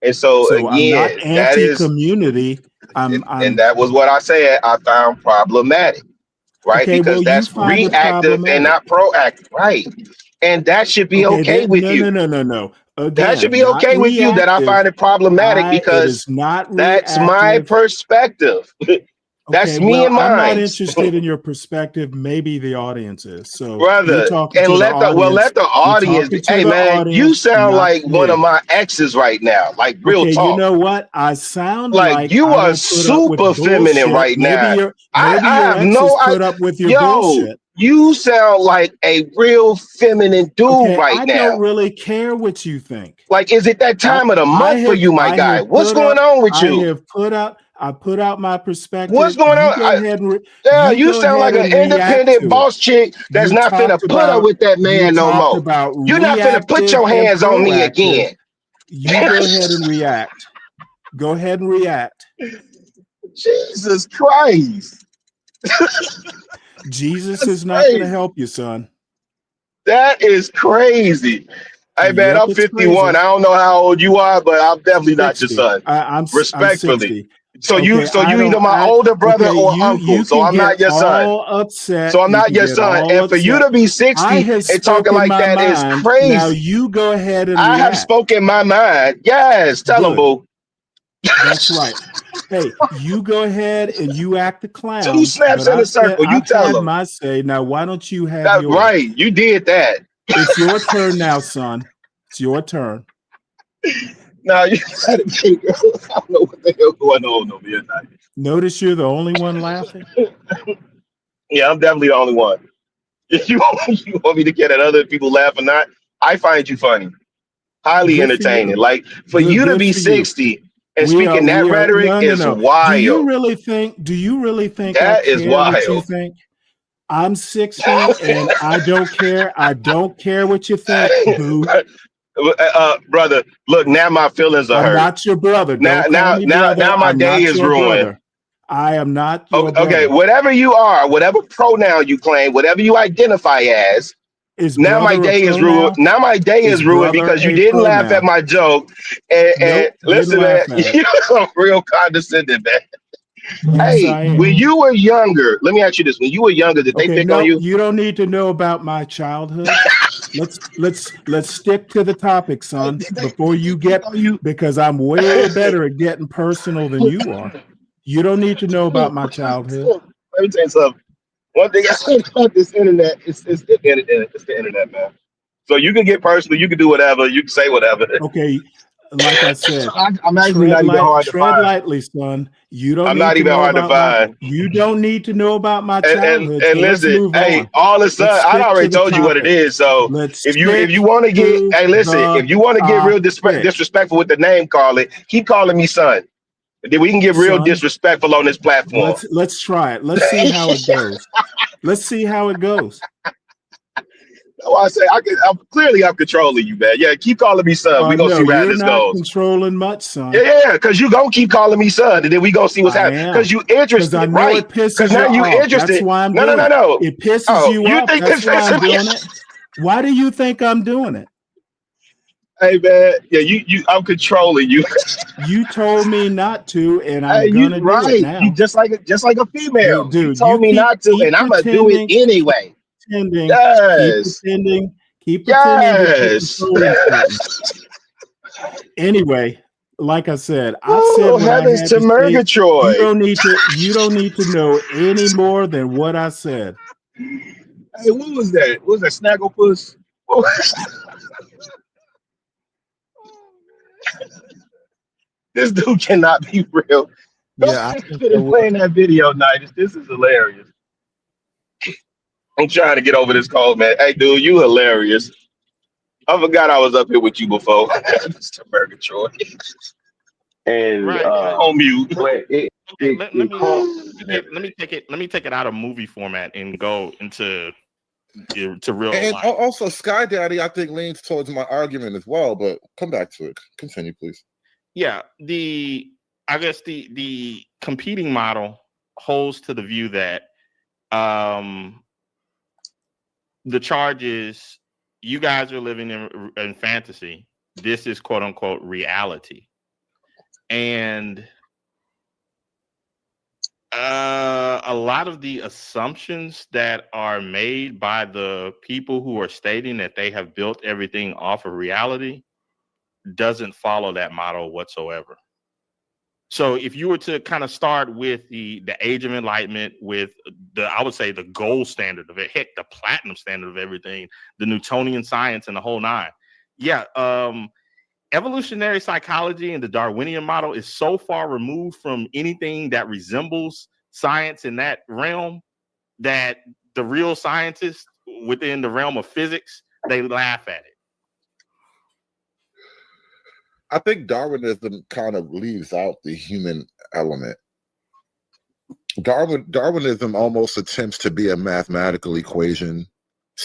And so So I'm not again, that is, anti-community. and I'm that was what I said. I found problematic, right? okay. Because Well, you that's find it reactive and problematic. not proactive, right? And that should be Okay, okay with you. no. That should Again, be not okay with you. That I reactive. find it problematic It because is not that's my reactive. perspective. That's Okay, me well, and I'm not mine, interested in your perspective. Maybe the audience is. So you're brother. talking And to the let audience. the You're audience be. talking to Hey, the man, you audience, sound not like to one of me. my exes right now. Like real Okay, you talk. know what? I sound Like like you I are don't put up with super feminine bullshit. right now. Maybe I your have exes no. put up with your Yo, bullshit. you sound like a real feminine dude Okay, right I now. don't really care what you think. Like, is it that time of the month for you, my guy? What's going on with you? I put out my What's perspective. going You on? go ahead and You sound like an react independent to it. boss chick that's You not finna talked put up about with that man no more. You're not finna put reactive your and hands on me proactive. again. You go ahead and react. Go ahead and react. Jesus Christ. Jesus is not going to help you, son. That is crazy. Hey, man, Yep, I'm it's 51. crazy. I don't know how old you are, but I'm definitely not your 60. son. I'm Respectfully. 60. So Okay, you either my older brother okay, or uncle. you So can I'm not get your son. all upset. So I'm You not can your get son. all And for you upset. to be I 60 have and talking spoken like my that is mind. crazy. Now you go ahead and I have react. spoken my mind. Yes, tell him, Good. boo. That's right. Hey, you go ahead and you act the clown. 2 snaps But in a circle. You I've tell had him. my say. Now, why don't you have That's yours? right. You did that. It's your turn now, son. It's your turn. No, you had a big girl. I don't know what the hell going on over here tonight. Notice you're the only one laughing. Yeah, I'm definitely the only one. If you want me to get at other people laugh or not, I find you funny. Highly Good for entertaining. you. Like for you to Good be for you. 60 and speaking that We are rhetoric is no. wild. Do you really think I That is care what you wild. think? I'm 60 and I don't care. I don't care what you think, boo. Brother, look, now my feelings are I'm hurt. not your brother. Don't call me brother. Now my I'm day not is your ruined. brother. I am not your brother. Okay, whatever you are, whatever pronoun you claim, whatever you identify as, Is now my brother a day is ruined. pronoun? Now my day is ruined brother because you a didn't laugh at pronoun? my joke. And Nope, listen, didn't man, laugh at it. you're real condescending, man. Yes, I Hey, am. when you were younger, let me ask you this: when you were younger, did they Okay, pick no, on you? you don't need to know about my childhood. Let's stick to the topic, son. Before you get, because I'm way better at getting personal than you are. You don't need to know about my childhood. Let me tell you something. One thing I say about this internet is it's the internet, man. So you can get personal, you can do whatever, you can say whatever. Okay, like I said, I'm actually not even hard to tread find. lightly, son. You don't I'm need not to even know hard to about my. find. You don't need to know about my childhood. And So let's listen, move hey, on. all of a sudden, Let's I stick already to the told you what it topic. is. So Let's if you want to get, hey, listen, if you want to get real disrespectful with the name, call it. Keep calling me son. Then we can get real Son, disrespectful on this platform. Let's try it. Let's see how it goes. Let's see how it goes. Oh, I say I'm controlling you, man. Yeah, keep calling me son. We gonna No, see where you're this not goes. controlling much, son. Yeah, because you gonna keep calling me son, and then we gonna see what's I happening. am. Because you Because I interested, know right? it Because pisses you now you off. That's interested. why I'm No. doing it. It pisses Oh, you you off. think That's this why I'm pisses me doing it. Why do you think I'm doing it? Hey man, yeah, you I'm controlling you. You told me not to, and Hey, I'm you gonna do it right. You now. just like a female. You Dude, you told me not to, and I'm gonna do it pretending, anyway. pretending, Yes. keep pretending that you're Yes. controlling something. Anyway, like I said, I've said Oh, what I heavens had to to say. You Murgatroyd. don't need to know any more than what I said. Hey, what was that? What was that Snagglepuss? What was- This dude cannot be real. Go Yeah, I back think to that the was. playing that video, Nighters. This is hilarious. I'm trying to get over this cold, man. Hey, dude, you hilarious. I forgot I was up here with you before. Mr. Murgatroyd. And On mute. but Okay, it caught let me take it out of movie format and go into to real And life. also, Sky Daddy, I think, leans towards my argument as well. But come back to it. Continue, please. Yeah, I guess the competing model holds to the view that the charge is you guys are living in fantasy. This is quote unquote reality. And a lot of the assumptions that are made by the people who are stating that they have built everything off of reality doesn't follow that model whatsoever. So if you were to kind of start with the Age of Enlightenment, with I would say the gold standard of it, heck, the platinum standard of everything, the Newtonian science and the whole nine. Yeah, evolutionary psychology and the Darwinian model is so far removed from anything that resembles science in that realm that the real scientists within the realm of physics, they laugh at it. I think Darwinism kind of leaves out the human element. Darwinism almost attempts to be a mathematical equation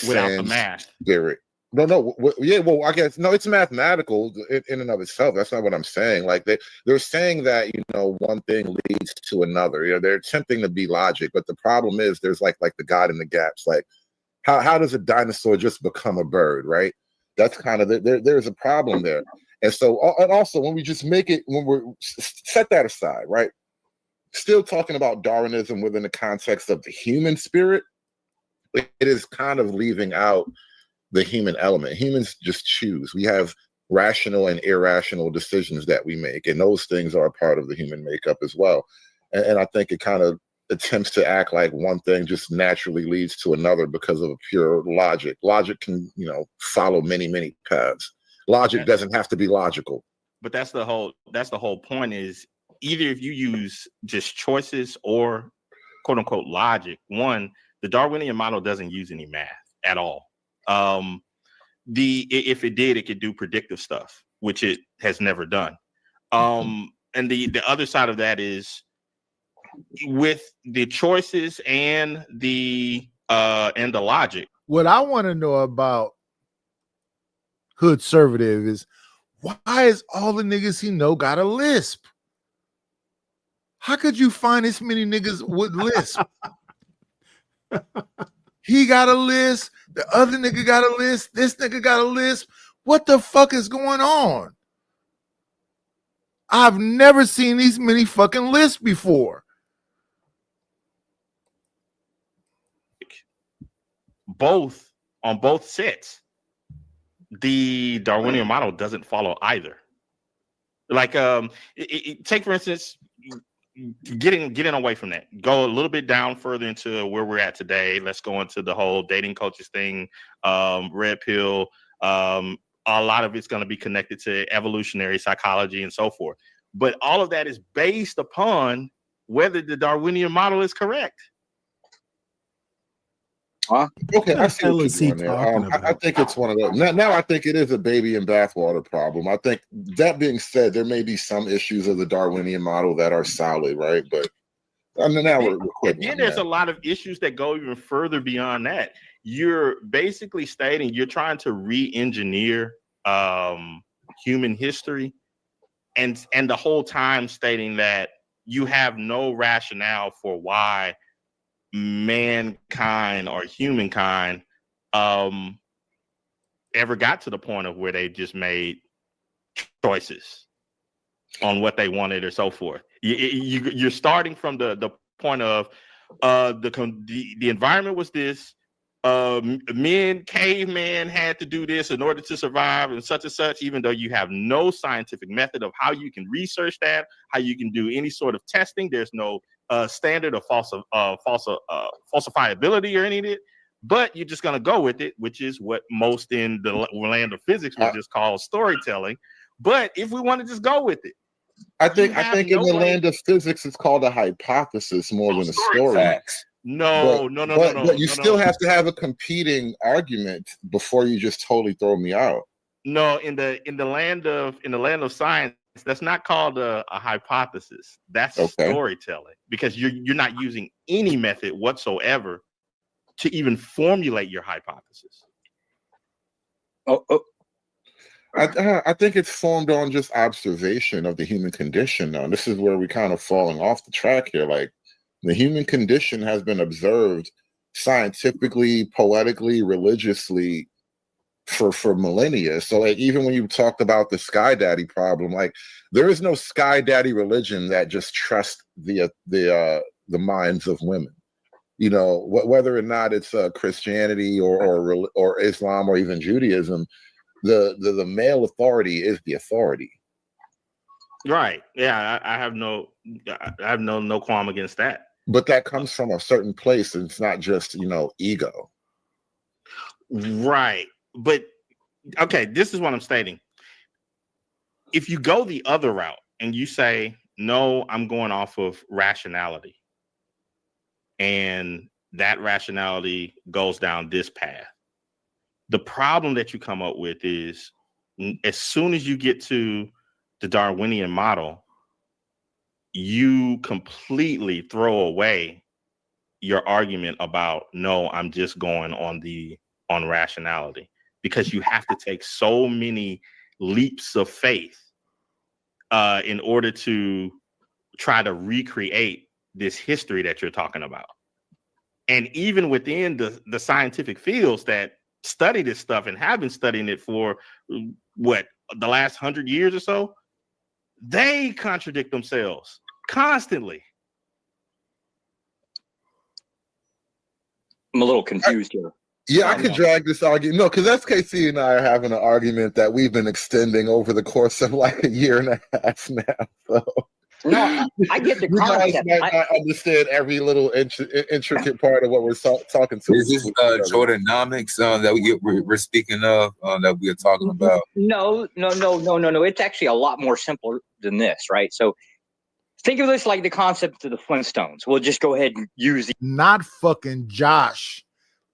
Without the math. spirit. No, yeah. Well, I guess no. It's mathematical in and of itself. That's not what I'm saying. Like they're saying that one thing leads to another. They're attempting to be logic, but the problem is there's like the God in the gaps. Like how does a dinosaur just become a bird? Right. That's kind of there's a problem there. And so, and also when we just make it, when we're set that aside, right? Still talking about Darwinism within the context of the human spirit, it is kind of leaving out the human element. Humans just choose. We have rational and irrational decisions that we make, and those things are a part of the human makeup as well. And I think it kind of attempts to act like one thing just naturally leads to another because of pure logic. Logic can, follow many, many paths. Logic doesn't have to be logical. But that's the whole point is either if you use just choices or quote unquote logic, one, the Darwinian model doesn't use any math at all. If it did, it could do predictive stuff, which it has never done. And the other side of that is with the choices and the logic. What I want to know about Hood Conservative is why is all the niggas he know got a lisp? How could you find this many niggas with lisp? He got a list. The other nigga got a list. This nigga got a list. What the fuck is going on? I've never seen these many fucking lists before. On both sets, the Darwinian model doesn't follow either. Like, take for instance, getting away from that, go a little bit down further into where we're at today. Let's go into the whole dating coaches thing, red pill. A lot of it's going to be connected to evolutionary psychology and so forth. But all of that is based upon whether the Darwinian model is correct. Okay, I see what you're doing there. I think it's one of those. Now I think it is a baby in bathwater problem. I think that being said, there may be some issues of the Darwinian model that are solid, right? But And then now we're And quitting. then there's a lot of issues that go even further beyond that. You're basically stating you're trying to re-engineer human history, and the whole time stating that you have no rationale for why mankind or humankind ever got to the point of where they just made choices on what they wanted or so forth. You're starting from the point of the environment was this. Caveman had to do this in order to survive and such, even though you have no scientific method of how you can research that, how you can do any sort of testing. There's no standard of falsifiability or any of it, but you're just going to go with it, which is what most in the land of physics would just call storytelling. But if we want to just go with it, I think in the land of physics, it's called a hypothesis more than a story. No. But you still have to have a competing argument before you just totally throw me out. No, in the land of science, that's not called a hypothesis. That's storytelling, because you're not using any method whatsoever to even formulate your hypothesis. I think it's formed on just observation of the human condition. Now, this is where we're kind of falling off the track here. Like, the human condition has been observed scientifically, poetically, religiously for millennia. So, like, even when you talked about the sky daddy problem, like, there is no sky daddy religion that just trusts the minds of women. You know, whether or not it's Christianity or Islam or even Judaism, the male authority is the authority. Right. Yeah, I have no qualm against that. But that comes from a certain place, and it's not just, ego. Right. But okay, this is what I'm stating. If you go the other route and you say, no, I'm going off of rationality, and that rationality goes down this path, the problem that you come up with is, as soon as you get to the Darwinian model, you completely throw away your argument about, no, I'm just going on rationality, because you have to take so many leaps of faith in order to try to recreate this history that you're talking about. And even within the scientific fields that study this stuff and have been studying it for the last 100 years or so, they contradict themselves constantly. I'm a little confused here. Yeah, I could drag this argument. No, because SKC and I are having an argument that we've been extending over the course of like a year and a half now. So. No, I get the concept. You guys might not understand every little intricate part of what we're talking to. Is this Jordanomics that we're speaking of, that we are talking about? No. It's actually a lot more simple than this, right? So think of this like the concept of the Flintstones. We'll just go ahead and use not fucking Josh.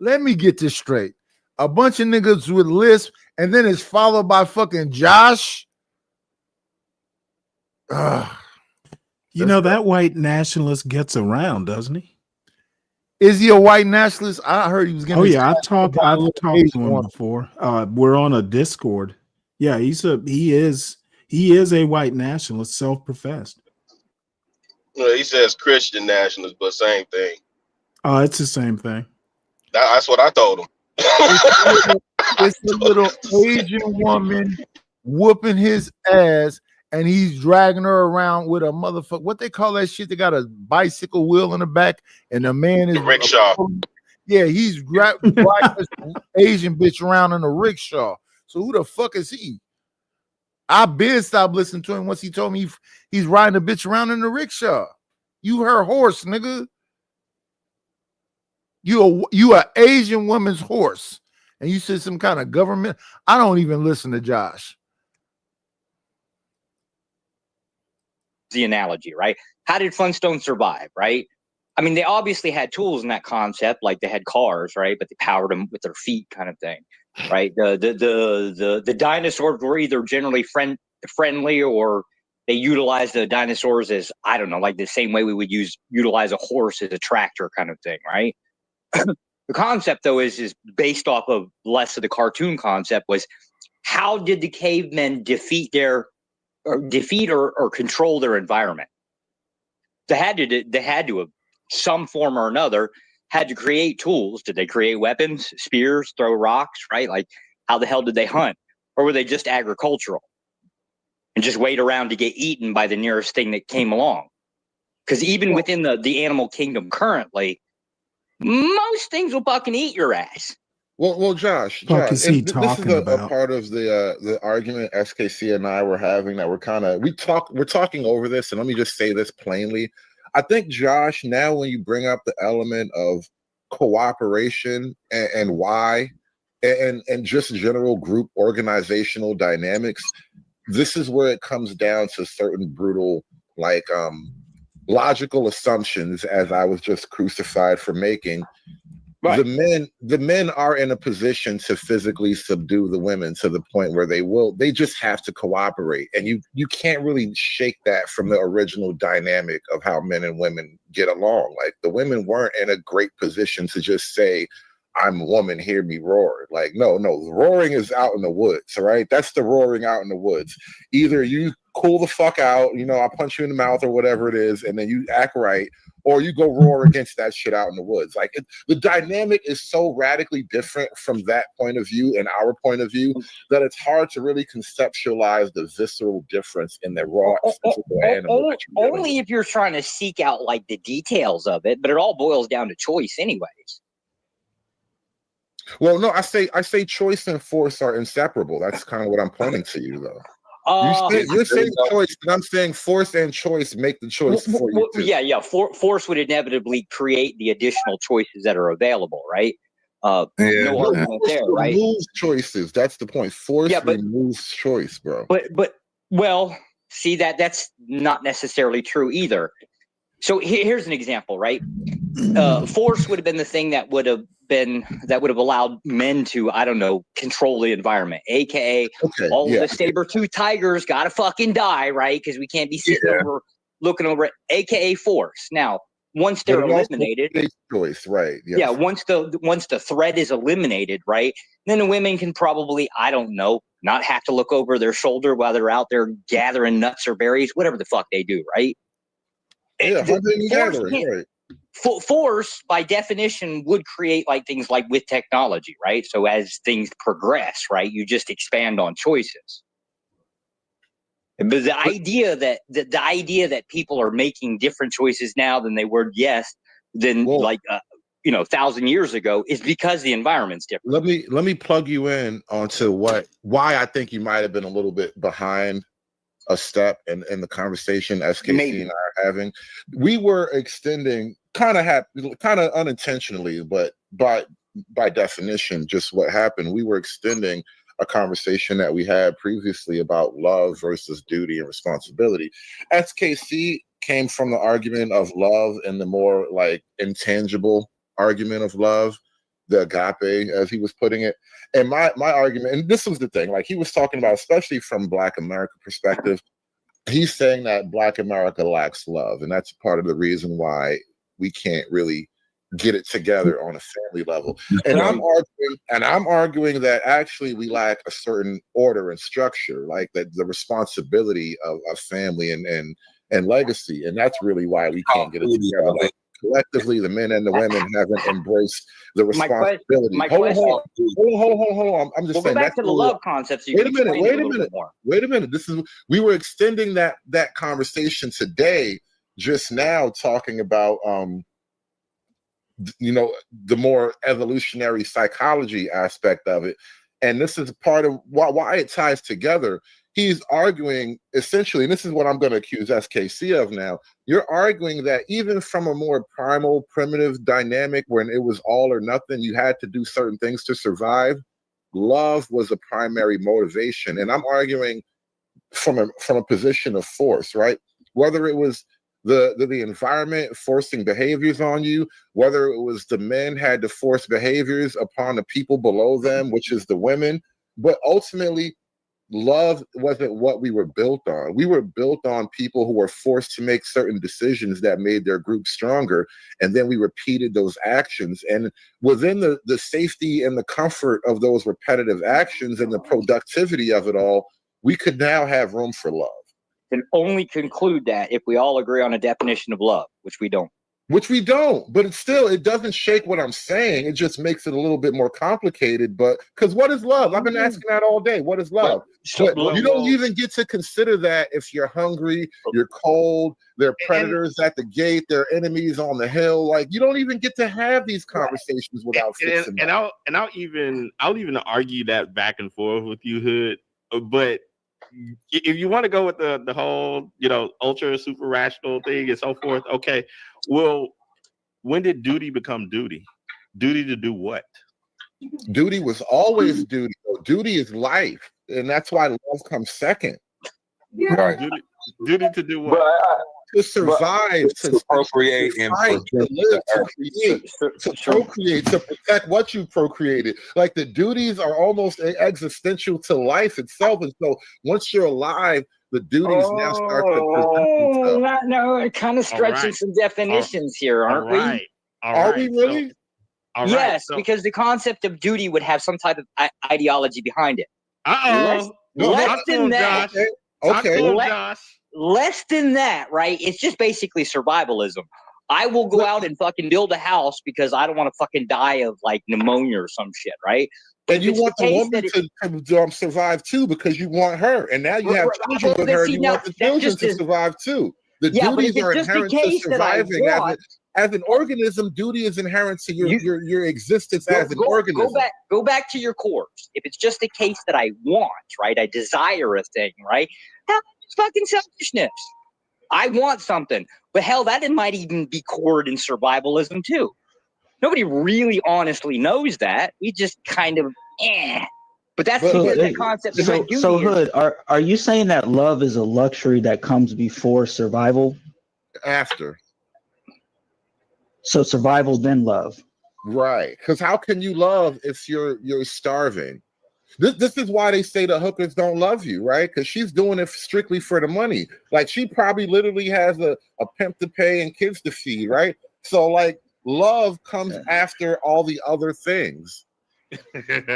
Let me get this straight. A bunch of niggas with lisp, and then it's followed by fucking Josh. You know, that white nationalist gets around, doesn't he? Is he a white nationalist? I heard he was getting. Oh yeah, I've talked to him before. We're on a Discord. Yeah, he is a white nationalist, self-professed. Well, he says Christian nationalist, but same thing. It's the same thing. That's what I told him. It's a little Asian woman whooping his ass, and he's dragging her around with a motherfucker. What they call that shit? They got a bicycle wheel in the back, and the man is the rickshaw. Yeah, he's dragging this Asian bitch around in a rickshaw. So who the fuck is he? I been stopped listening to him once he told me he's riding a bitch around in the rickshaw. You her horse, nigga. You a Asian woman's horse, and you said some kind of government. I don't even listen to Josh. the analogy, right? How did Flintstones survive, right? I mean, they obviously had tools in that concept, like they had cars, right? But they powered them with their feet, kind of thing, right? The dinosaurs were either generally friendly or They utilized the dinosaurs as, I don't know, like the same way we would utilize a horse as a tractor kind of thing, right? The concept, though, is based off of less of the cartoon concept. Was how did the cavemen defeat or control their environment? They had to have some form or another had to create tools. Did they create weapons, spears, throw rocks, right? Like, how the hell did they hunt? Or were they just agricultural and just wait around to get eaten by the nearest thing that came along? Because even within the animal kingdom currently, most things will fucking eat your ass. Well, Josh, Fuck is he this is talking a about? part of the argument SKC and I were having that we're talking over this, and let me just say this plainly. I think, Josh, now when you bring up the element of cooperation and why and just general group organizational dynamics, this is where it comes down to certain brutal, like logical assumptions, as I was just crucified for making. Right. The men are in a position to physically subdue the women to the point where they just have to cooperate. And you can't really shake that from the original dynamic of how men and women get along. Like, the women weren't in a great position to just say, I'm a woman, hear me roar. Like, no, the roaring is out in the woods, all right? That's the roaring out in the woods. Either you cool the fuck out, I'll punch you in the mouth or whatever it is, and then you act right, or you go roar against that shit out in the woods. Like, the dynamic is so radically different from that point of view and our point of view that it's hard to really conceptualize the visceral difference in the raw physical animal. Only if you're trying to seek out like the details of it, but it all boils down to choice anyways. Well, no, I say choice and force are inseparable. That's kind of what I'm pointing to you, though. You're saying choice, and I'm saying force and choice make the choice for you too. Yeah. Force would inevitably create the additional choices that are available, right? No argument there, right? Removes choices. That's the point. Force removes choice, bro. But see that's not necessarily true either. So here's an example, right? Force would have been the thing that would have allowed men to, I don't know, control the environment, aka all the saber-tooth tigers gotta fucking die, right? Because we can't be sitting over looking over it, aka force. Now, once they're eliminated, choice, right? Yes. Yeah, once the threat is eliminated, right? Then the women can probably, I don't know, not have to look over their shoulder while they're out there gathering nuts or berries, whatever the fuck they do, right? Yeah, hunting and gathering, right? Force, by definition, would create like things like with technology, right? So as things progress, right, you just expand on choices. But the idea that people are making different choices now than they were, 1,000 years ago, is because the environment's different. Let me plug you in onto why I think you might have been a little bit behind a step in the conversation SKC and I are having. We were extending kind of unintentionally, but by definition, just what happened. We were extending a conversation that we had previously about love versus duty and responsibility. SKC came from the argument of love and the more like intangible argument of love, the agape, as he was putting it. And my argument, and this was the thing, like he was talking about, especially from Black America perspective, he's saying that Black America lacks love. And that's part of the reason why we can't really get it together on a family level. And I'm arguing that actually we lack a certain order and structure, like that the responsibility of family and legacy. And that's really why we can't get it together. Like, collectively, the men and the women haven't embraced the responsibility. Hold on. I'm just saying. Go back to the love concepts. Wait a minute. We were extending that conversation today, just now, talking about the more evolutionary psychology aspect of it, and this is part of why it ties together. He's arguing essentially, and this is what I'm going to accuse SKC of now. You're arguing that even from a more primal, primitive dynamic, when it was all or nothing, you had to do certain things to survive. Love was a primary motivation, and I'm arguing from a position of force, right? Whether it was the environment forcing behaviors on you, whether it was the men had to force behaviors upon the people below them, which is the women, but ultimately, love wasn't what we were built on. We were built on people who were forced to make certain decisions that made their group stronger. And then we repeated those actions. And within the safety and the comfort of those repetitive actions and the productivity of it all, we could now have room for love. Can only conclude that if we all agree on a definition of love, which we don't. But it doesn't shake what I'm saying. It just makes it a little bit more complicated. But because what is love? I've been asking that all day. What is love? But you don't even get to consider that if you're hungry, you're cold, there are predators at the gate, there are enemies on the hill. Like, you don't even get to have these conversations without fixing and I'll even argue that back and forth with you, Hood. But if you want to go with the whole, ultra super rational thing and so forth, okay. Well, when did duty become duty? Duty to do what? Duty was always duty. Duty is life, and that's why love comes second. Right. Duty to do what? To survive, to procreate, and live, to create, to procreate, to protect what you procreated. Like, the duties are almost existential to life itself. And so once you're alive, the duties now start to present themselves. No, kind of stretching some definitions here, aren't we? Are we really? Yes, because the concept of duty would have some type of ideology behind it. Less than that. Okay. Less than that, right? It's just basically survivalism. I will go out and fucking build a house because I don't want to fucking die of like pneumonia or some shit, right? And you want the woman to survive too because you want her, and now you have children with her, and you want the children to survive too. The duties are inherent to surviving. As an organism, duty is inherent to your existence as an organism. Go back to your cores. If it's just a case that I want, right? I desire a thing, right? Hell, it's fucking selfishness. I want something, but hell, that might even be cored in survivalism too. Nobody really honestly knows that. We just kind of, But that's the concept behind duty. So, Hood, are you saying that love is a luxury that comes before survival? After. So survival, then love. Right. Because how can you love if you're starving? This is why they say the hookers don't love you, right? Because she's doing it strictly for the money. Like, she probably literally has a pimp to pay and kids to feed, right? So, like, love comes after all the other things.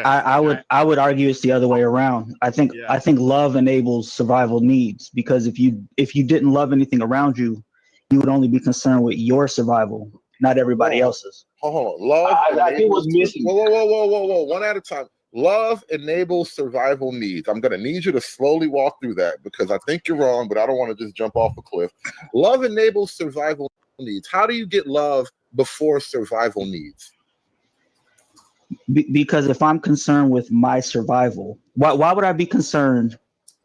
I would argue it's the other way around. I think love enables survival needs, because if you didn't love anything around you, you would only be concerned with your survival, not everybody else's. Hold on. Love. I think was missing. Whoa. One at a time. Love enables survival needs. I'm going to need you to slowly walk through that because I think you're wrong, but I don't want to just jump off a cliff. Love enables survival needs. How do you get love before survival needs? Because if I'm concerned with my survival, why would I be concerned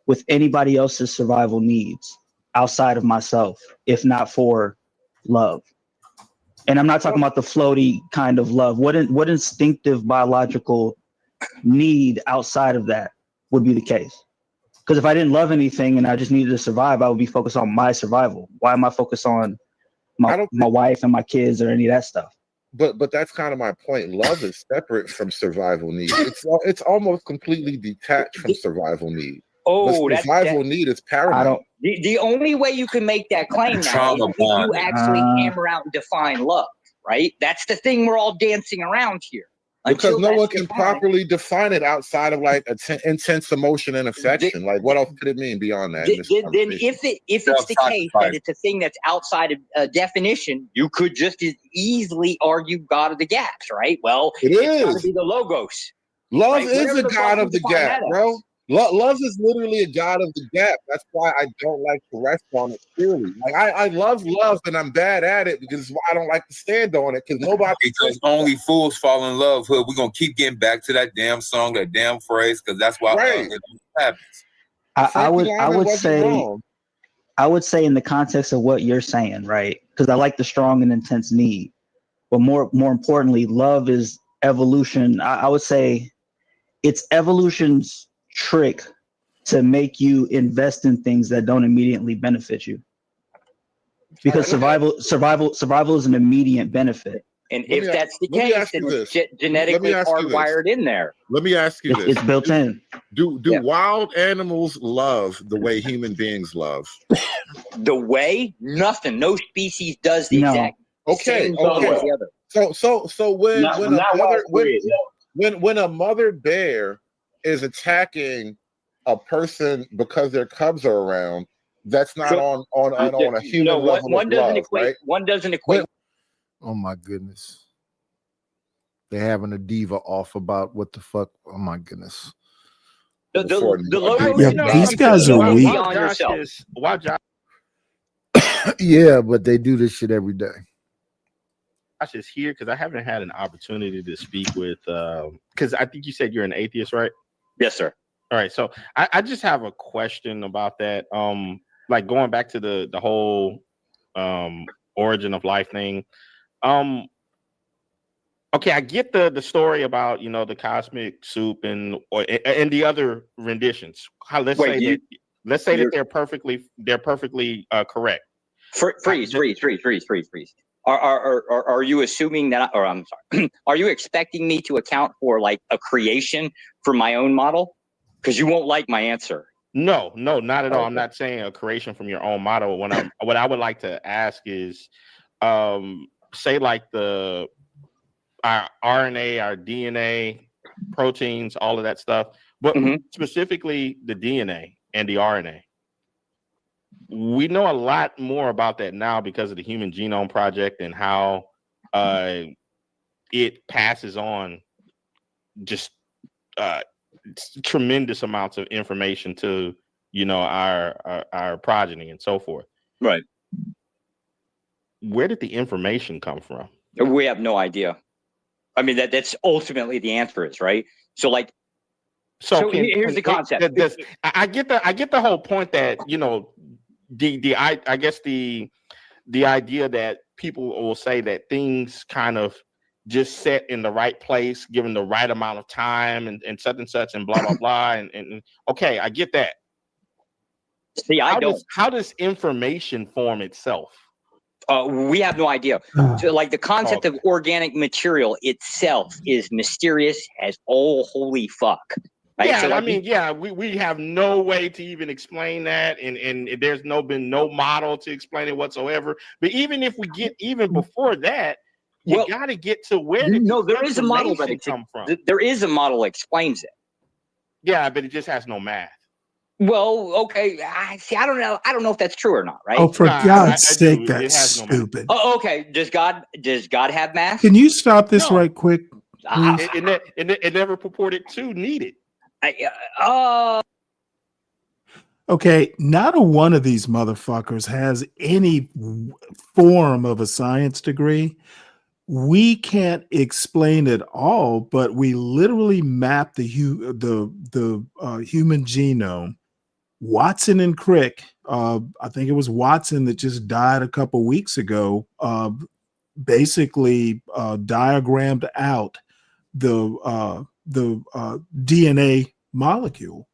with anybody else's survival needs outside of myself, if not for love? And I'm not talking about the floaty kind of love. What instinctive biological need outside of that would be the case? Because if I didn't love anything and I just needed to survive, I would be focused on my survival. Why am I focused on my wife and my kids or any of that stuff? But that's kind of my point. Love is separate from survival need. It's almost completely detached from survival need. The survival need is paramount. The only way you can make that claim now is if you actually hammer out and define love, right? That's the thing we're all dancing around here. Because no one can properly define it outside of like intense emotion and affection. Like, what else could it mean beyond that? Then if it's the case that it's a thing that's outside of definition, you could just as easily argue God of the gaps, right? Well, it's got to be the logos. Love is a God of the gap, bro. Love is literally a God of the gap. That's why I don't like to rest on it purely. Like, I love love, and I'm bad at it because it's why I don't like to stand on it, because nobody. Because only fools fall in love. We're gonna keep getting back to that damn song, that damn phrase, because that's why it happens. I would say in the context of what you're saying, right? Because I like the strong and intense need, but more importantly, love is evolution. I would say it's evolution's trick to make you invest in things that don't immediately benefit you, because survival is an immediate benefit, And if that's the case, then it's genetically hardwired in there. Let me ask you this. It's built in. Do wild animals love the way human beings love? The way? Nothing. No species does the exact same thing as the other. So when a mother bear is attacking a person because their cubs are around, that's not on a human level one of doesn't love, equate. right? One doesn't equate. Oh my goodness. They're having a diva off about what the fuck. Oh my goodness. The logo. These guys are weak. While Josh Yeah, but they do this shit every day. is here, because I haven't had an opportunity to speak with, because I think you said you're an atheist, right? Yes, sir. All right. So I just have a question about that. Like going back to the whole origin of life thing. Okay, I get the story about the cosmic soup and the other renditions. Let's say that they're perfectly correct. Freeze. Are you assuming that? Or I'm sorry. Are you expecting me to account for like a creation for my own model? Because you won't like my answer. No, not at all. I'm not saying a creation from your own model. What I would like to ask is, say like our RNA, our DNA, proteins, all of that stuff, but specifically the DNA and the RNA. We know a lot more about that now because of the Human Genome Project and how it passes on just tremendous amounts of information to our progeny and so forth. Right. Where did the information come from? We have no idea. I mean, that's ultimately the answer is, right? So like, here's the concept. I get the whole point that I guess the idea that people will say that things kind of just set in the right place given the right amount of time and such and blah blah blah and okay, I get that. See, how does information form itself? We have no idea. So like the concept of organic material itself is mysterious as all holy fuck. Right? Yeah, so like, we have no way to even explain that, and there's been no model to explain it whatsoever. But even if we get even before that, you got to get to where there is a model that come from. There is a model that explains it. Yeah, but it just has no math. Well, okay. I don't know. I don't know if that's true or not. Right? Oh, for God's sake, that's stupid. Oh, okay. Does God have math? Can you stop this right quick? Please? It never purported to need it. Okay, not a one of these motherfuckers has any form of a science degree. We can't explain it all, but we literally map the human genome. Watson and Crick, I think it was Watson that just died a couple weeks ago, basically diagrammed out the DNA molecule.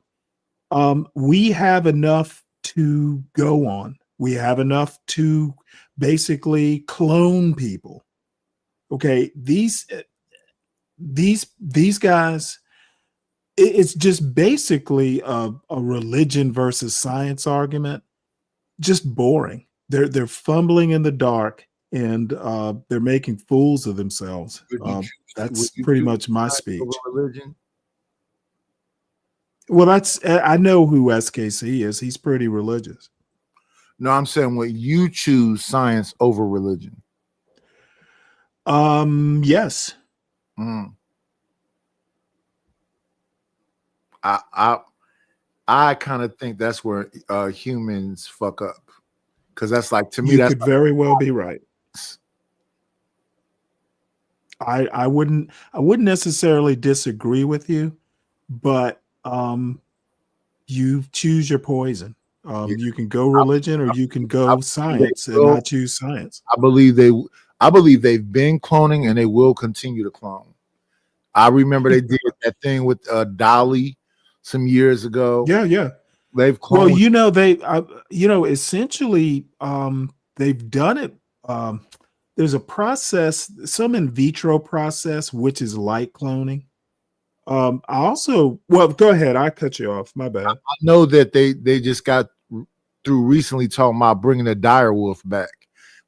We have enough to go on. We have enough to basically clone people. Okay, these guys, it's just basically a religion versus science argument. Just boring. They're fumbling in the dark and they're making fools of themselves. That's pretty much my speech. Religion? Well, I know who SKC is. He's pretty religious. No, I'm saying what you choose science over religion. Yes. I kind of think that's where humans fuck up, because that's like, to me, you that's could very well be right. I wouldn't necessarily disagree with you, but you choose your poison. You can go religion or you can go science, and I choose science. I believe they've been cloning and they will continue to clone. I remember they did that thing with Dolly some years ago. Yeah. They've cloned. Well, essentially, they've done it. there's a process, some in vitro process, which is like cloning. I also, well, go ahead. I cut you off. My bad. I know that they just got through recently talking about bringing the dire wolf back.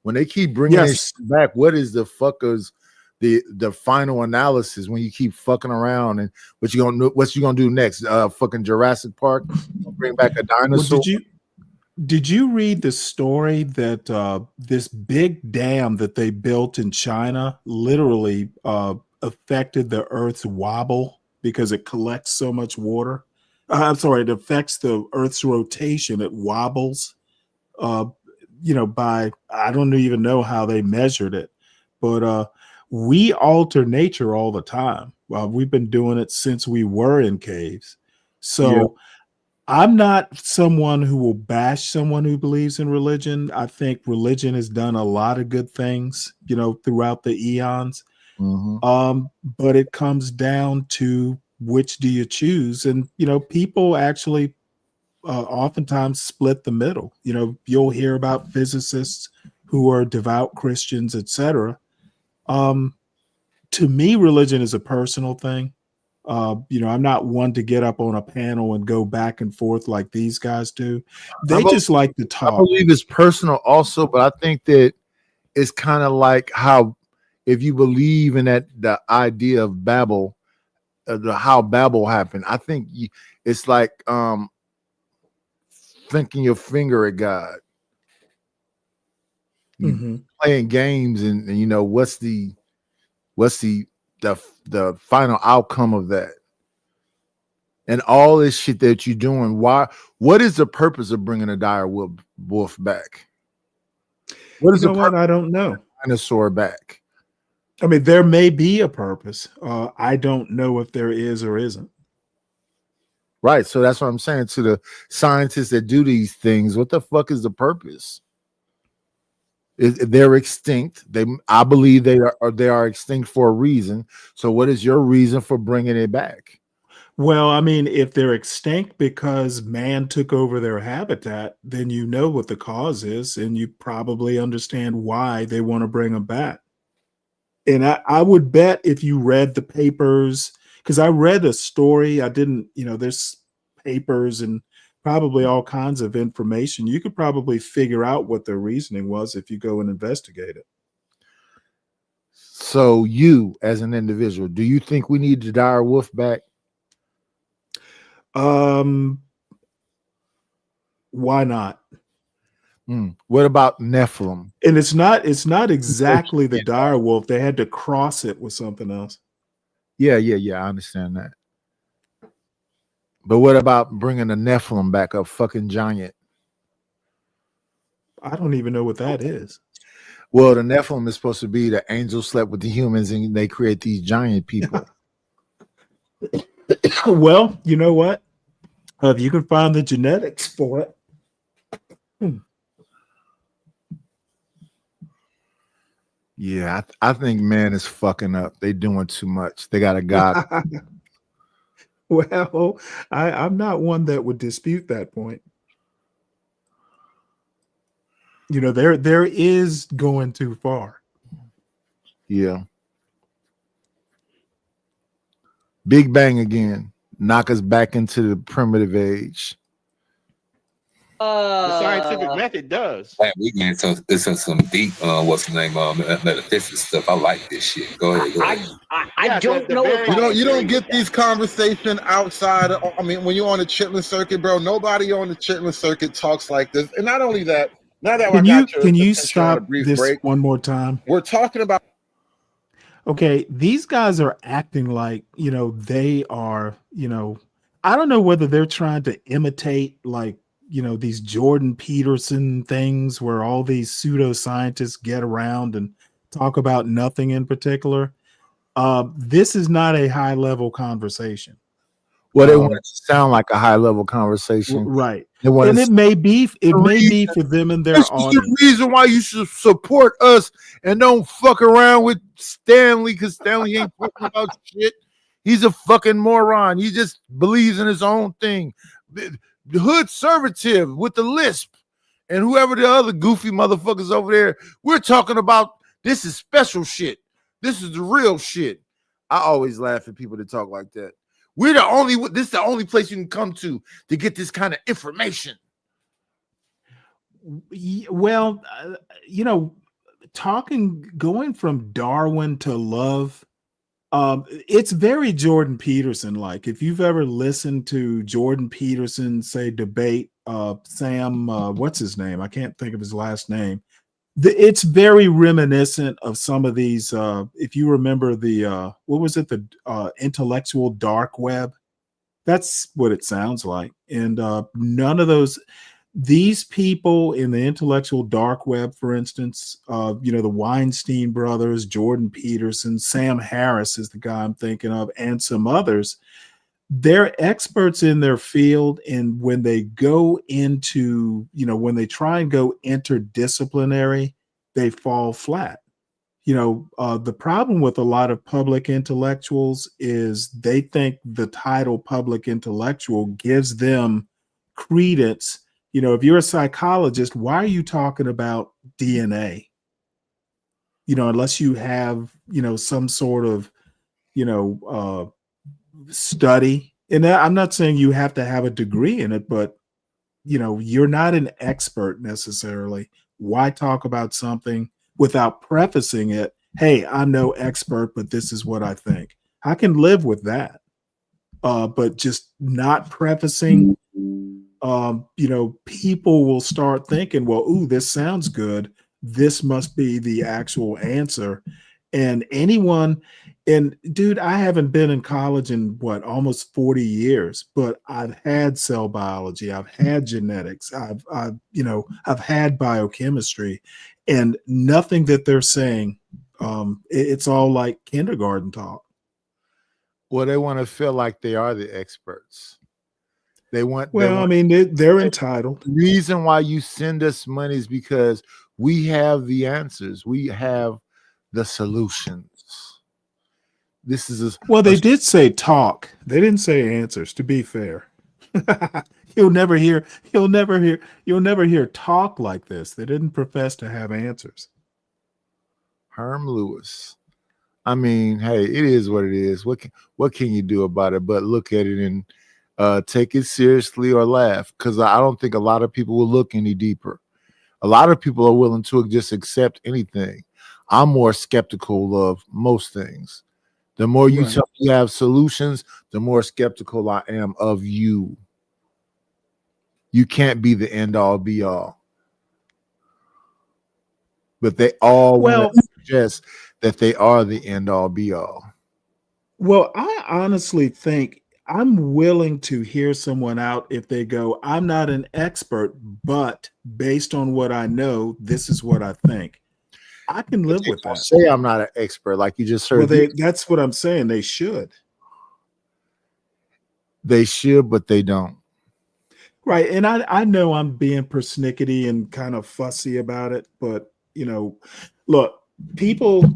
When they keep bringing this back, what is the fuckers the final analysis when you keep fucking around and what you gonna do next? Fucking Jurassic Park, bring back a dinosaur. Well, did you read the story that this big dam that they built in China literally affected the Earth's wobble because it collects so much water? I'm sorry, it affects the Earth's rotation. It wobbles. By I don't even know how they measured it, but we alter nature all the time. We've been doing it since we were in caves. So Yeah. I'm not someone who will bash someone who believes in religion. I think religion has done a lot of good things, throughout the eons. But it comes down to which do you choose? And, people actually oftentimes split the middle. You'll hear about physicists who are devout Christians, etc. To me, religion is a personal thing. I'm not one to get up on a panel and go back and forth like these guys do. They just like to talk. I believe it's personal also, but I think that it's kind of like how if you believe in the idea of Babel, how Babel happened. I think it's like thinking your finger at God. Playing games and what's the final outcome of that, and all this shit that you're doing. What is the purpose of bringing a dire wolf back? What is I don't know. Dinosaur back. I mean, there may be a purpose. I don't know if there is or isn't. Right. So that's what I'm saying to the scientists that do these things. What the fuck is the purpose? They're extinct. I believe they are extinct for a reason. So what is your reason for bringing it back? Well, I mean, if they're extinct because man took over their habitat, then you know what the cause is, and you probably understand why they want to bring them back. And I would bet if you read the papers, because I read a story, I didn't, there's papers and probably all kinds of information. You could probably figure out what their reasoning was if you go and investigate it. So you, as an individual, do you think we need the dire wolf back? Why not? What about Nephilim? And it's not exactly the dire wolf. They had to cross it with something else. Yeah. I understand that. But what about bringing a Nephilim back, a fucking giant? I don't even know what that is. Well, the Nephilim is supposed to be the angels slept with the humans and they create these giant people. Well, you know what? If you can find the genetics for it. Yeah, I think man is fucking up. They doing too much. They got a god. Well, I'm not one that would dispute that point. There is going too far. Yeah. Big Bang again. Knock us back into the primitive age. The scientific method does. Man, we get into some deep, what's the name, metaphysics stuff. I like this shit. Go ahead. I don't know. You don't get these conversations outside. When you're on the Chitlin circuit, bro, nobody on the Chitlin circuit talks like this. And not only that, now that can you stop this one more time? We're talking about. Okay, these guys are acting like they are. I don't know whether they're trying to imitate these Jordan Peterson things where all these pseudoscientists get around and talk about nothing in particular. This is not a high level conversation. Well, they want it to sound like a high level conversation, right? And it may be for them and their audience. The reason why you should support us and don't fuck around with Stanley, because Stanley ain't talking about shit. He's a fucking moron. He just believes in his own thing. The hood conservative with the lisp and whoever the other goofy motherfuckers over there. We're talking about This is special shit. This is the real shit. I always laugh at people that talk like that. This is the only place you can come to get this kind of information. Well, going from Darwin to love, it's very Jordan Peterson like. If you've ever listened to Jordan Peterson say debate Sam, what's his name? I can't think of his last name. It's very reminiscent of some of these. If you remember the what was it, the intellectual dark web? That's what it sounds like. And none of these people in the intellectual dark web, for instance, the Weinstein brothers, Jordan Peterson, Sam Harris is the guy I'm thinking of, and some others. They're experts in their field. And when they go into, when they try and go interdisciplinary, they fall flat. The problem with a lot of public intellectuals is they think the title public intellectual gives them credence. If you're a psychologist, why are you talking about DNA? Unless you have, some sort of, study. And I'm not saying you have to have a degree in it, but, you're not an expert necessarily. Why talk about something without prefacing it? Hey, I'm no expert, but this is what I think. I can live with that. But just not prefacing, people will start thinking, well, ooh, this sounds good. This must be the actual answer. And dude, I haven't been in college in almost 40 years, but I've had cell biology, I've had genetics, I've had biochemistry, and nothing that they're saying, it's all like kindergarten talk. Well, they want to feel like they are the experts. They're entitled. The reason why you send us money is because we have the answers. We have the solutions. They did say talk. They didn't say answers, to be fair. You'll never hear talk like this. They didn't profess to have answers. Herm Lewis. I mean, hey, it is what it is. What can you do about it but look at it and take it seriously or laugh? Because I don't think a lot of people will look any deeper. A lot of people are willing to just accept anything. I'm more skeptical of most things. The more you tell me you have solutions, the more skeptical I am of you. You can't be the end all be all. But they all want to suggest that they are the end all be all. Well, I honestly think I'm willing to hear someone out if they go, I'm not an expert, but based on what I know, this is what I think. I can live with that. Say I'm not an expert, like you just heard. Well, that's what I'm saying. They should. They should, but they don't. Right. And I know I'm being persnickety and kind of fussy about it, but look, people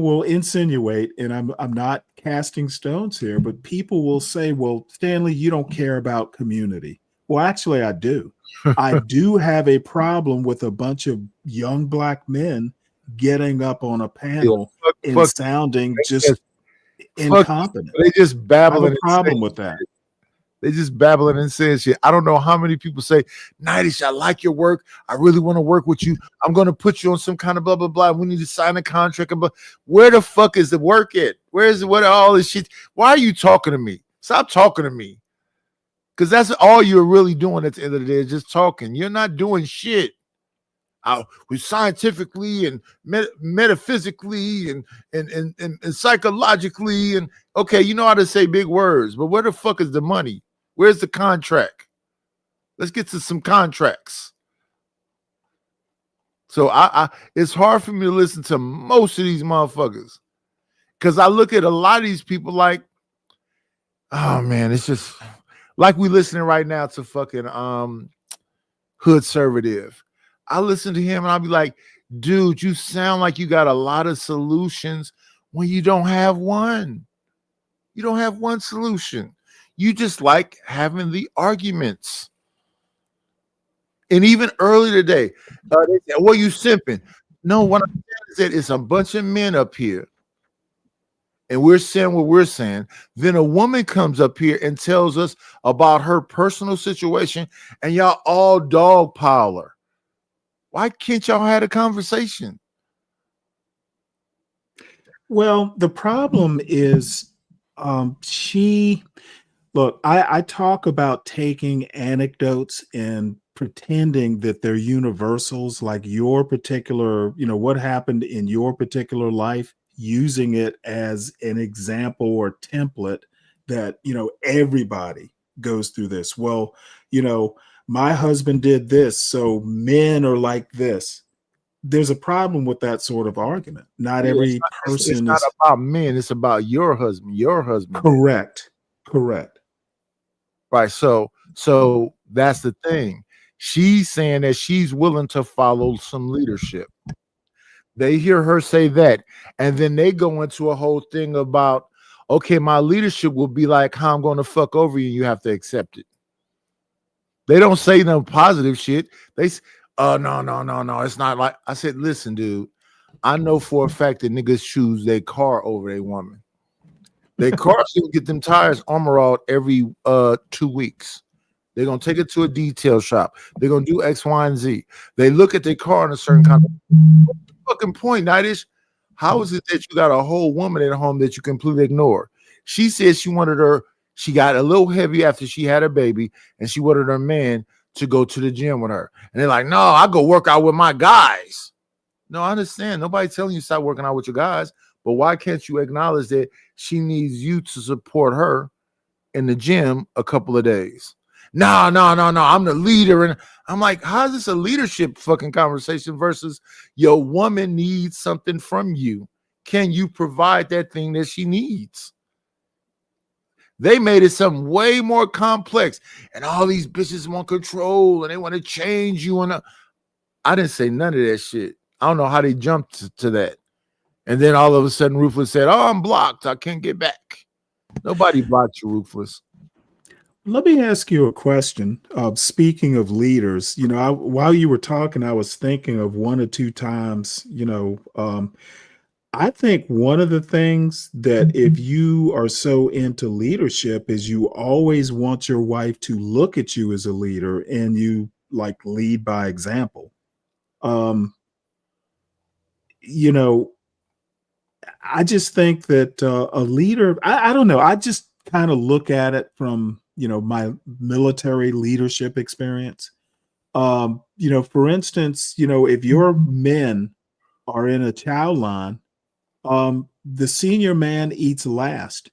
will insinuate, and I'm not casting stones here, but people will say, well, Stanley, you don't care about community. Well, actually, I do. I do have a problem with a bunch of young black men getting up on a panel and sounding just incompetent. They just babbling. I have a problem with that. They just babbling and saying shit. I don't know how many people say, Nightish, I like your work. I really want to work with you. I'm going to put you on some kind of blah, blah, blah. We need to sign a contract. Where the fuck is the work at? What all this shit? Why are you talking to me? Stop talking to me. Because that's all you're really doing at the end of the day is just talking. You're not doing shit. We scientifically and metaphysically and psychologically and okay, you know how to say big words, but where the fuck is the money? Where's the contract? Let's get to some contracts. So it's hard for me to listen to most of these motherfuckers because I look at a lot of these people like, oh man, it's just like we listening right now to fucking Hood Servative. I listen to him and I'll be like, dude, you sound like you got a lot of solutions when you don't have one. You don't have one solution. You just like having the arguments. And even earlier today, they said, well, you simping. No, what I'm saying is that it's a bunch of men up here, and we're saying what we're saying. Then a woman comes up here and tells us about her personal situation, and y'all all dogpile her. Why can't y'all have a conversation? Well, the problem is she look, I talk about taking anecdotes and pretending that they're universals, like your particular, what happened in your particular life, using it as an example or template that, everybody goes through this. Well, my husband did this, so men are like this. There's a problem with that sort of argument. Not Yeah, every it's person not is about men, it's about your husband. Your husband. correct. Correct. Right. So that's the thing. She's saying that she's willing to follow some leadership. They hear her say that, and then they go into a whole thing about, okay, my leadership will be like how I'm going to fuck over you. You have to accept it. They don't say no positive shit. Oh, no. It's not like I said, listen, dude. I know for a fact that niggas choose their car over their woman. Their cars will get them tires armor out every 2 weeks. They're gonna take it to a detail shop. They're gonna do X, Y, and Z. They look at their car in a certain kind of fucking point. Nightish, how is it that you got a whole woman at home that you completely ignore? She said she wanted her, she got a little heavy after she had a baby, and she wanted her man to go to the gym with her. And they're like, no, I go work out with my guys. No, I understand. Nobody's telling you stop working out with your guys, but why can't you acknowledge that she needs you to support her in the gym a couple of days? No. I'm the leader. And I'm like, how is this a leadership fucking conversation versus your woman needs something from you? Can you provide that thing that she needs? They made it something way more complex. And all these bitches want control and they want to change you. I didn't say none of that shit. I don't know how they jumped to that. And then all of a sudden, Ruthless said, oh, I'm blocked. I can't get back. Nobody blocked you, Ruthless. Let me ask you a question. Speaking of leaders, while you were talking, I was thinking of one or two times, I think one of the things that if you are so into leadership is you always want your wife to look at you as a leader and you like lead by example. Um, you know, I just think that a leader, I don't know, I just kind of look at it from, my military leadership experience. For instance, if your men are in a chow line, the senior man eats last.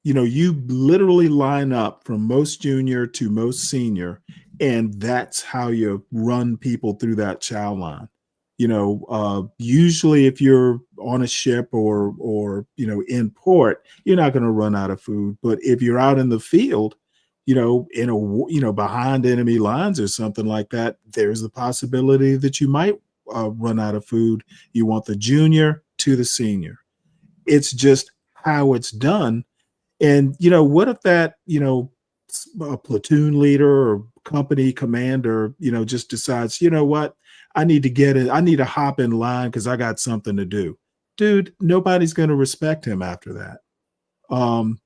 You literally line up from most junior to most senior, and that's how you run people through that chow line. Usually if you're on a ship or in port, you're not going to run out of food. But if you're out in the field, behind enemy lines or something like that, there's the possibility that you might run out of food. You want the junior to the senior. It's just how it's done. And what if that a platoon leader or company commander just decides, what, I need to get it, I need to hop in line because I got something to do. Dude, nobody's going to respect him after that.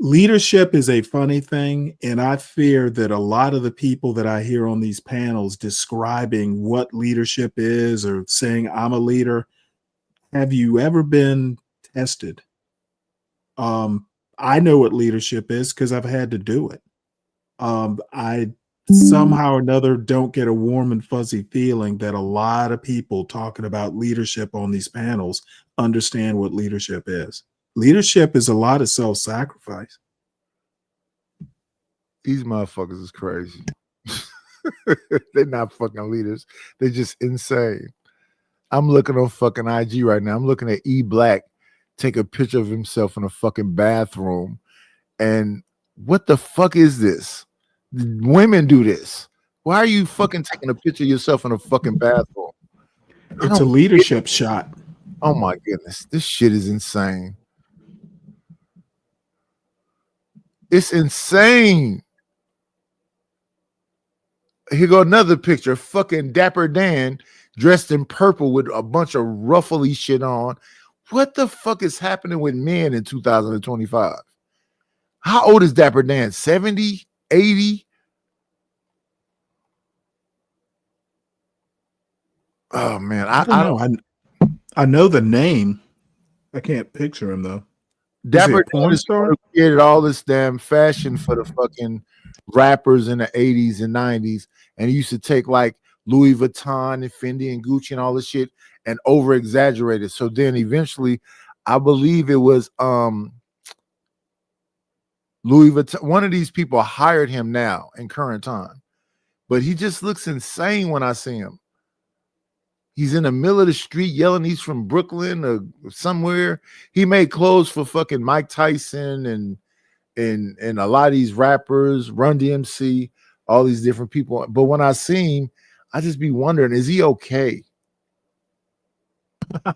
Leadership is a funny thing, and I fear that a lot of the people that I hear on these panels describing what leadership is or saying I'm a leader, have you ever been tested? I know what leadership is because I've had to do it. I somehow or another don't get a warm and fuzzy feeling that a lot of people talking about leadership on these panels understand what leadership is. Leadership is a lot of self-sacrifice. These motherfuckers is crazy. They're not fucking leaders. They're just insane. I'm looking on fucking IG right now. I'm looking at E Black take a picture of himself in a fucking bathroom. And what the fuck is this? Women do this. Why are you fucking taking a picture of yourself in a fucking bathroom? It's a leadership shot. Oh my goodness. This shit is insane. It's insane. Here go another picture. Fucking Dapper Dan dressed in purple with a bunch of ruffly shit on. What the fuck is happening with men in 2025? How old is Dapper Dan? 70, 80? Oh man, I don't know. I know the name. I can't picture him though. Is he a Dapper Dan porn is the one star? who created all this damn fashion for the fucking rappers in the 80s and 90s. And he used to take like Louis Vuitton and Fendi and Gucci and all this shit and over exaggerate it. So then eventually, I believe it was Louis Vuitton. One of these people hired him now in current time, but he just looks insane when I see him. He's in the middle of the street yelling he's from Brooklyn or somewhere. He made clothes for fucking Mike Tyson and a lot of these rappers, Run DMC, all these different people. But when I see him, I just be wondering, is he okay? A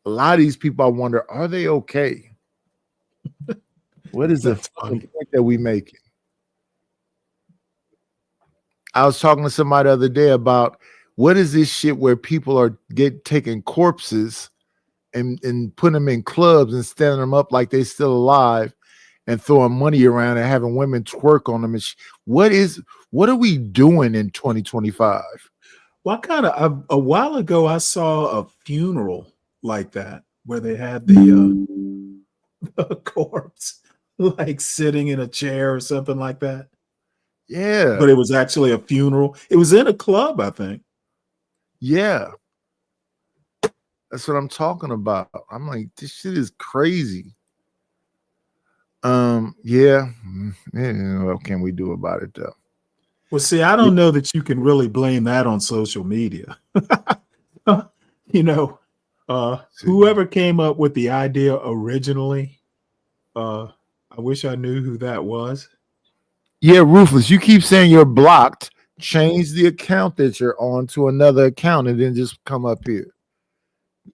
lot of these people, I wonder, are they okay? What is the fucking point that we making? I was talking to somebody the other day about what is this shit where people are taking corpses and putting them in clubs and standing them up like they still alive and throwing money around and having women twerk on them. And what are we doing in 2025? Well, a while ago I saw a funeral like that where they had the corpse like sitting in a chair or something like that. Yeah. But it was actually a funeral. It was in a club, I think. Yeah. That's what I'm talking about. I'm like, this shit is crazy. Yeah. What can we do about it though? Well, see, I don't know that you can really blame that on social media. Whoever came up with the idea originally, I wish I knew who that was. Yeah, Ruthless, you keep saying you're blocked. Change the account that you're on to another account and then just come up here.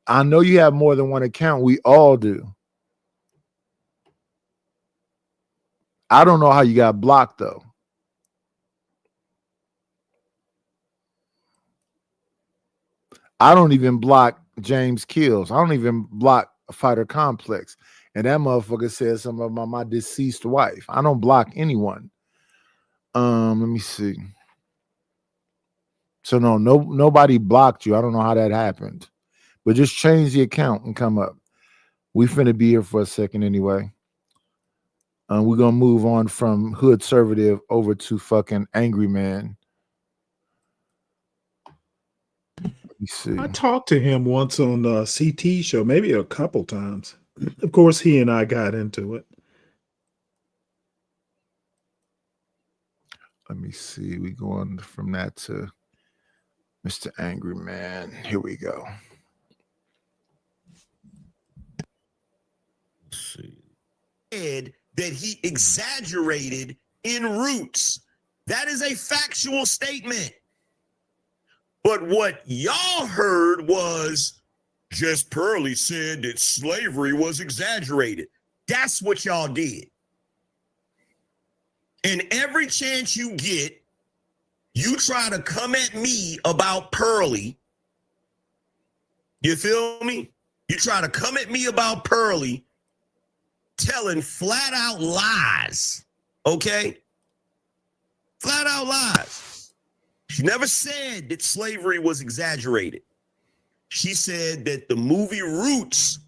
I know you have more than one account. We all do. I don't know how you got blocked, though. I don't even block James Kills. I don't even block Fighter Complex. And that motherfucker says something about my deceased wife. I don't block anyone. Let me see. So nobody blocked you. I don't know how that happened. But just change the account and come up. We finna be here for a second anyway. We're gonna move on from Hood Conservative over to fucking Angry Man. Let me see. I talked to him once on the CT show, maybe a couple times. Of course, he and I got into it. Let me see. We going from that to Mr. Angry Man. Here we go. Let's see. That he exaggerated in Roots. That is a factual statement. But what y'all heard was just Pearly said that slavery was exaggerated. That's what y'all did. And every chance you get, you try to come at me about Pearly. You feel me? You try to come at me about Pearly, telling flat out lies. Okay? Flat out lies. She never said that slavery was exaggerated. She said that the movie Roots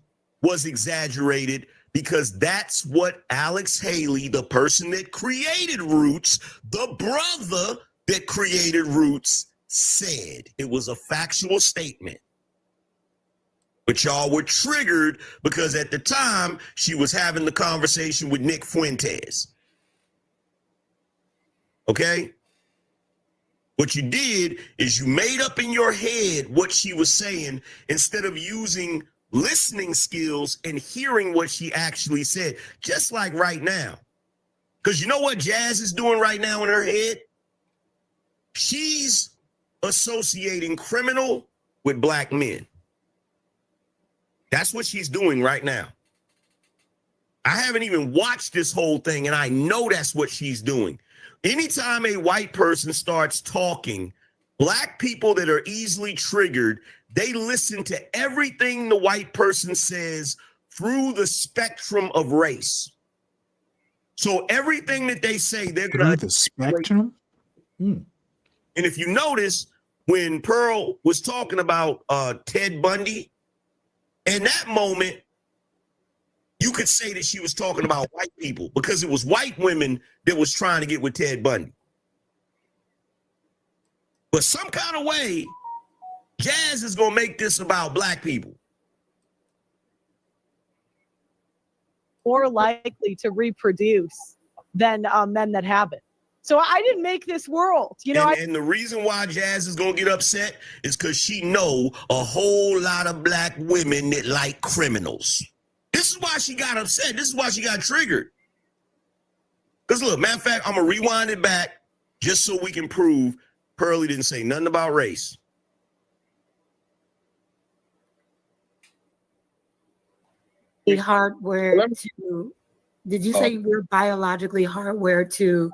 was exaggerated because that's what Alex Haley, the person that created Roots, the brother that created Roots, said. It was a factual statement. But y'all were triggered because at the time she was having the conversation with Nick Fuentes. Okay? What you did is you made up in your head what she was saying instead of using listening skills and hearing what she actually said, just like right now. Because you know what Jazz is doing right now in her head? She's associating criminal with black men. That's what she's doing right now. I haven't even watched this whole thing, and I know that's what she's doing. Anytime a white person starts talking, black people that are easily triggered, they listen to everything the white person says through the spectrum of race. So everything that they say, they're Through the spectrum? And if you notice, when Pearl was talking about Ted Bundy, in that moment, you could say that she was talking about white people because it was white women that was trying to get with Ted Bundy. But some kind of way, Jazz is going to make this about black people. More likely to reproduce than men that haven't. So I didn't make this world, you know. And the reason why Jazz is gonna get upset is because she know a whole lot of black women that like criminals. This is why she got upset. This is why she got triggered. Because look, matter of fact, I'm gonna rewind it back just so we can prove Pearlie didn't say nothing about race. Hardwired to, did you say we're biologically hardwired to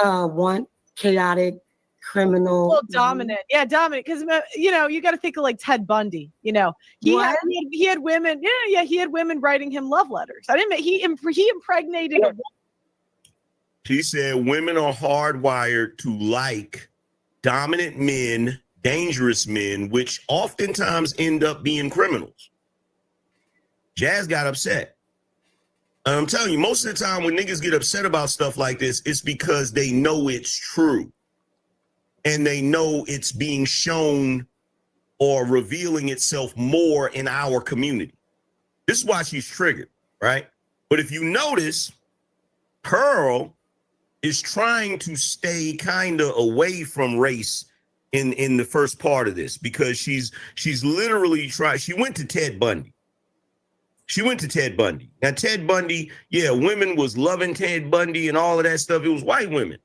want chaotic criminal? Well, dominant. Yeah, dominant. Because, you know, you got to think of like Ted Bundy. You know, he had women. Yeah, he had women writing him love letters. I didn't. He impregnated a woman. She said women are hardwired to like dominant men, dangerous men, which oftentimes end up being criminals. Jazz got upset. I'm telling you, most of the time when niggas get upset about stuff like this, it's because they know it's true. And they know it's being shown or revealing itself more in our community. This is why she's triggered, right? But if you notice, Pearl is trying to stay kind of away from race in the first part of this because she's literally she went to Ted Bundy. She went to Ted Bundy. Now, Ted Bundy, yeah, women was loving Ted Bundy and all of that stuff. It was white women.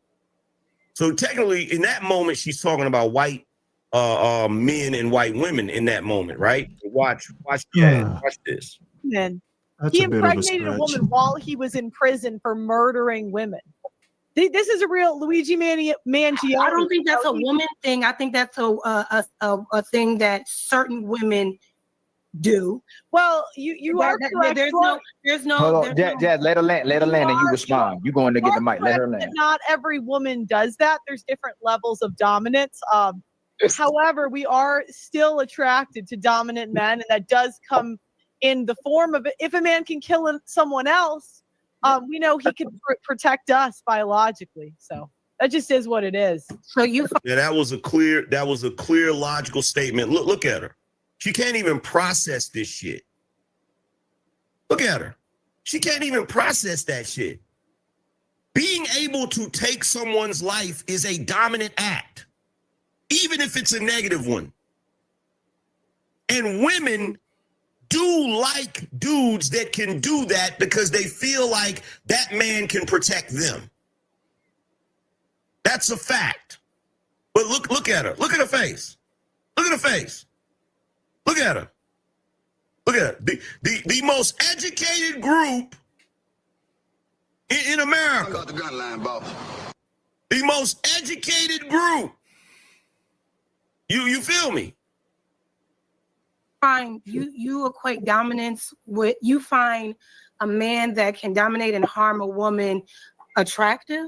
So technically, in that moment, she's talking about white men and white women in that moment, right? Watch this. Men. That's He a bit of a impregnated a stretch. woman while he was in prison for murdering women. This is a real Luigi Mangione. I don't think that's a woman thing. I think that's a thing that certain women do. Well, you are correct. There's no. Hold on, Jazz, let her land, and you respond. You going to get the mic? Let her land. Not every woman does that. There's different levels of dominance. However, we are still attracted to dominant men, and that does come in the form of if a man can kill someone else, we know he can protect us biologically. So that just is what it is. So you. Yeah, that was a clear logical statement. Look at her. She can't even process this shit. Look at her. She can't even process that shit. Being able to take someone's life is a dominant act, even if it's a negative one. And women do like dudes that can do that because they feel like that man can protect them. That's a fact. But look at her. Look at her face. Look at her face. Look at her. Look at her. The most educated group in America. I got the gun line, boss. The most educated group. You feel me? Find you equate dominance with you find a man that can dominate and harm a woman attractive?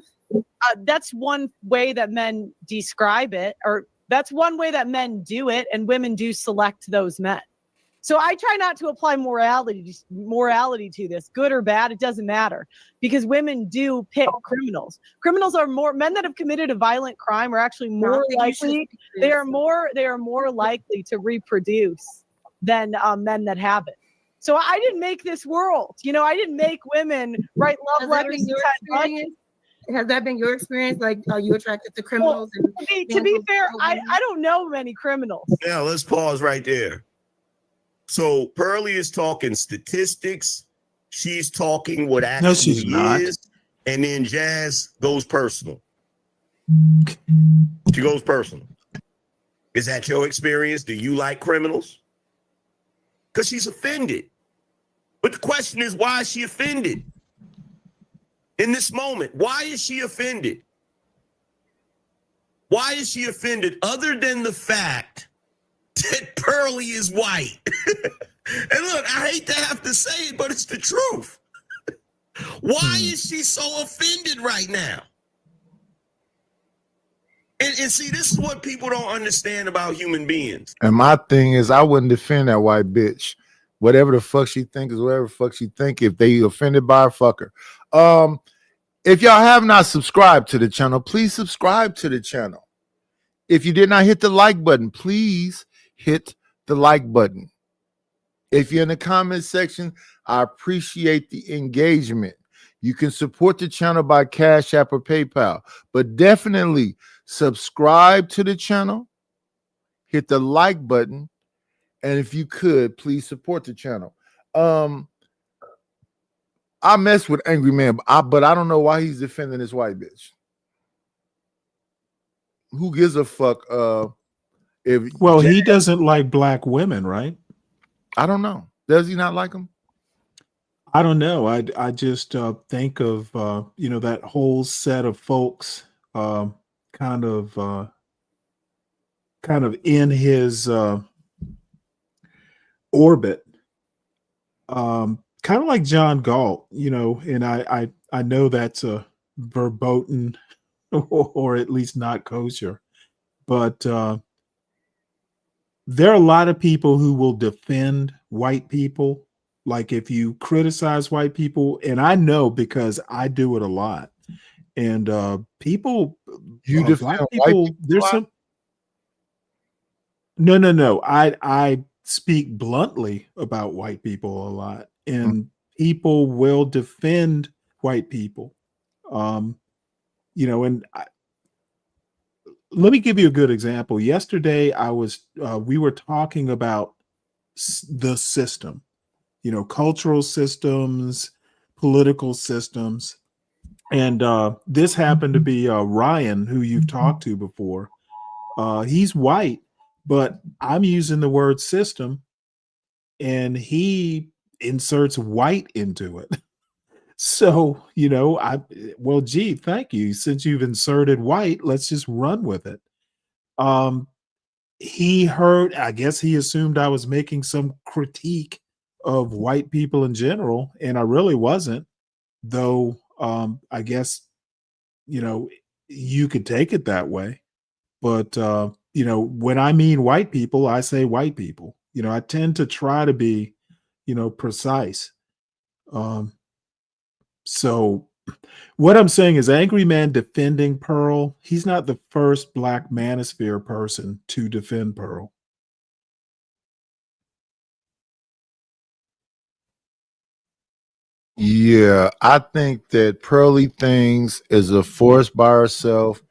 That's one way that men describe it, or that's one way that men do it, and women do select those men. So I try not to apply morality to this, good or bad, it doesn't matter, because women do pick criminals. Criminals are men that have committed a violent crime are actually more likely. They are more likely to reproduce than men that haven't. So I didn't make this world. You know, I didn't make women write love letters. Has that been your experience? Like, are you attracted to criminals? Well, to be fair, I don't know many criminals. Now, let's pause right there. So, Pearlie is talking statistics. She's talking what actually she's not. is. And then Jazz goes personal. She goes personal. Is that your experience? Do you like criminals? Because she's offended. But the question is, why is she offended in this moment? Why is she offended? Why is she offended other than the fact that Pearly is white? And look, I hate to have to say it, but it's the truth. Why is she so offended right now? And see, this is what people don't understand about human beings. And my thing is, I wouldn't defend that white bitch. Whatever the fuck she think is whatever the fuck she think. If they offended by her, fuck her. If y'all have not subscribed to the channel, please subscribe to the channel. If you did not hit the like button, please hit the like button. If you're in the comment section, I appreciate the engagement. You can support the channel by Cash App or PayPal, but definitely subscribe to the channel, hit the like button, and if you could, please support the channel. I mess with Angry Man, but I don't know why he's defending this white bitch. Who gives a fuck? Well, he doesn't like black women, right? I don't know. Does he not like them? I don't know. I just think of that whole set of folks kind of in his orbit, kind of like John Galt, and I know that's a verboten or at least not kosher, but there are a lot of people who will defend white people. Like if you criticize white people, and I know because I do it a lot, and people, you defend black white people, there's some. No. I speak bluntly about white people a lot, and people will defend white people. And let me give you a good example. Yesterday, we were talking about the system, cultural systems, political systems. And this happened to be Ryan, who you've talked to before. He's white, but I'm using the word system, and he inserts white into it. So, gee, thank you. Since you've inserted white, let's just run with it. He heard, I guess he assumed I was making some critique of white people in general, and I really wasn't, though I guess, you could take it that way. But, when I mean white people, I say white people. I tend to try to be, precise. So what I'm saying is Angry Man defending Pearl, he's not the first Black Manosphere person to defend Pearl. Yeah, I think that Pearly Things is a force by herself,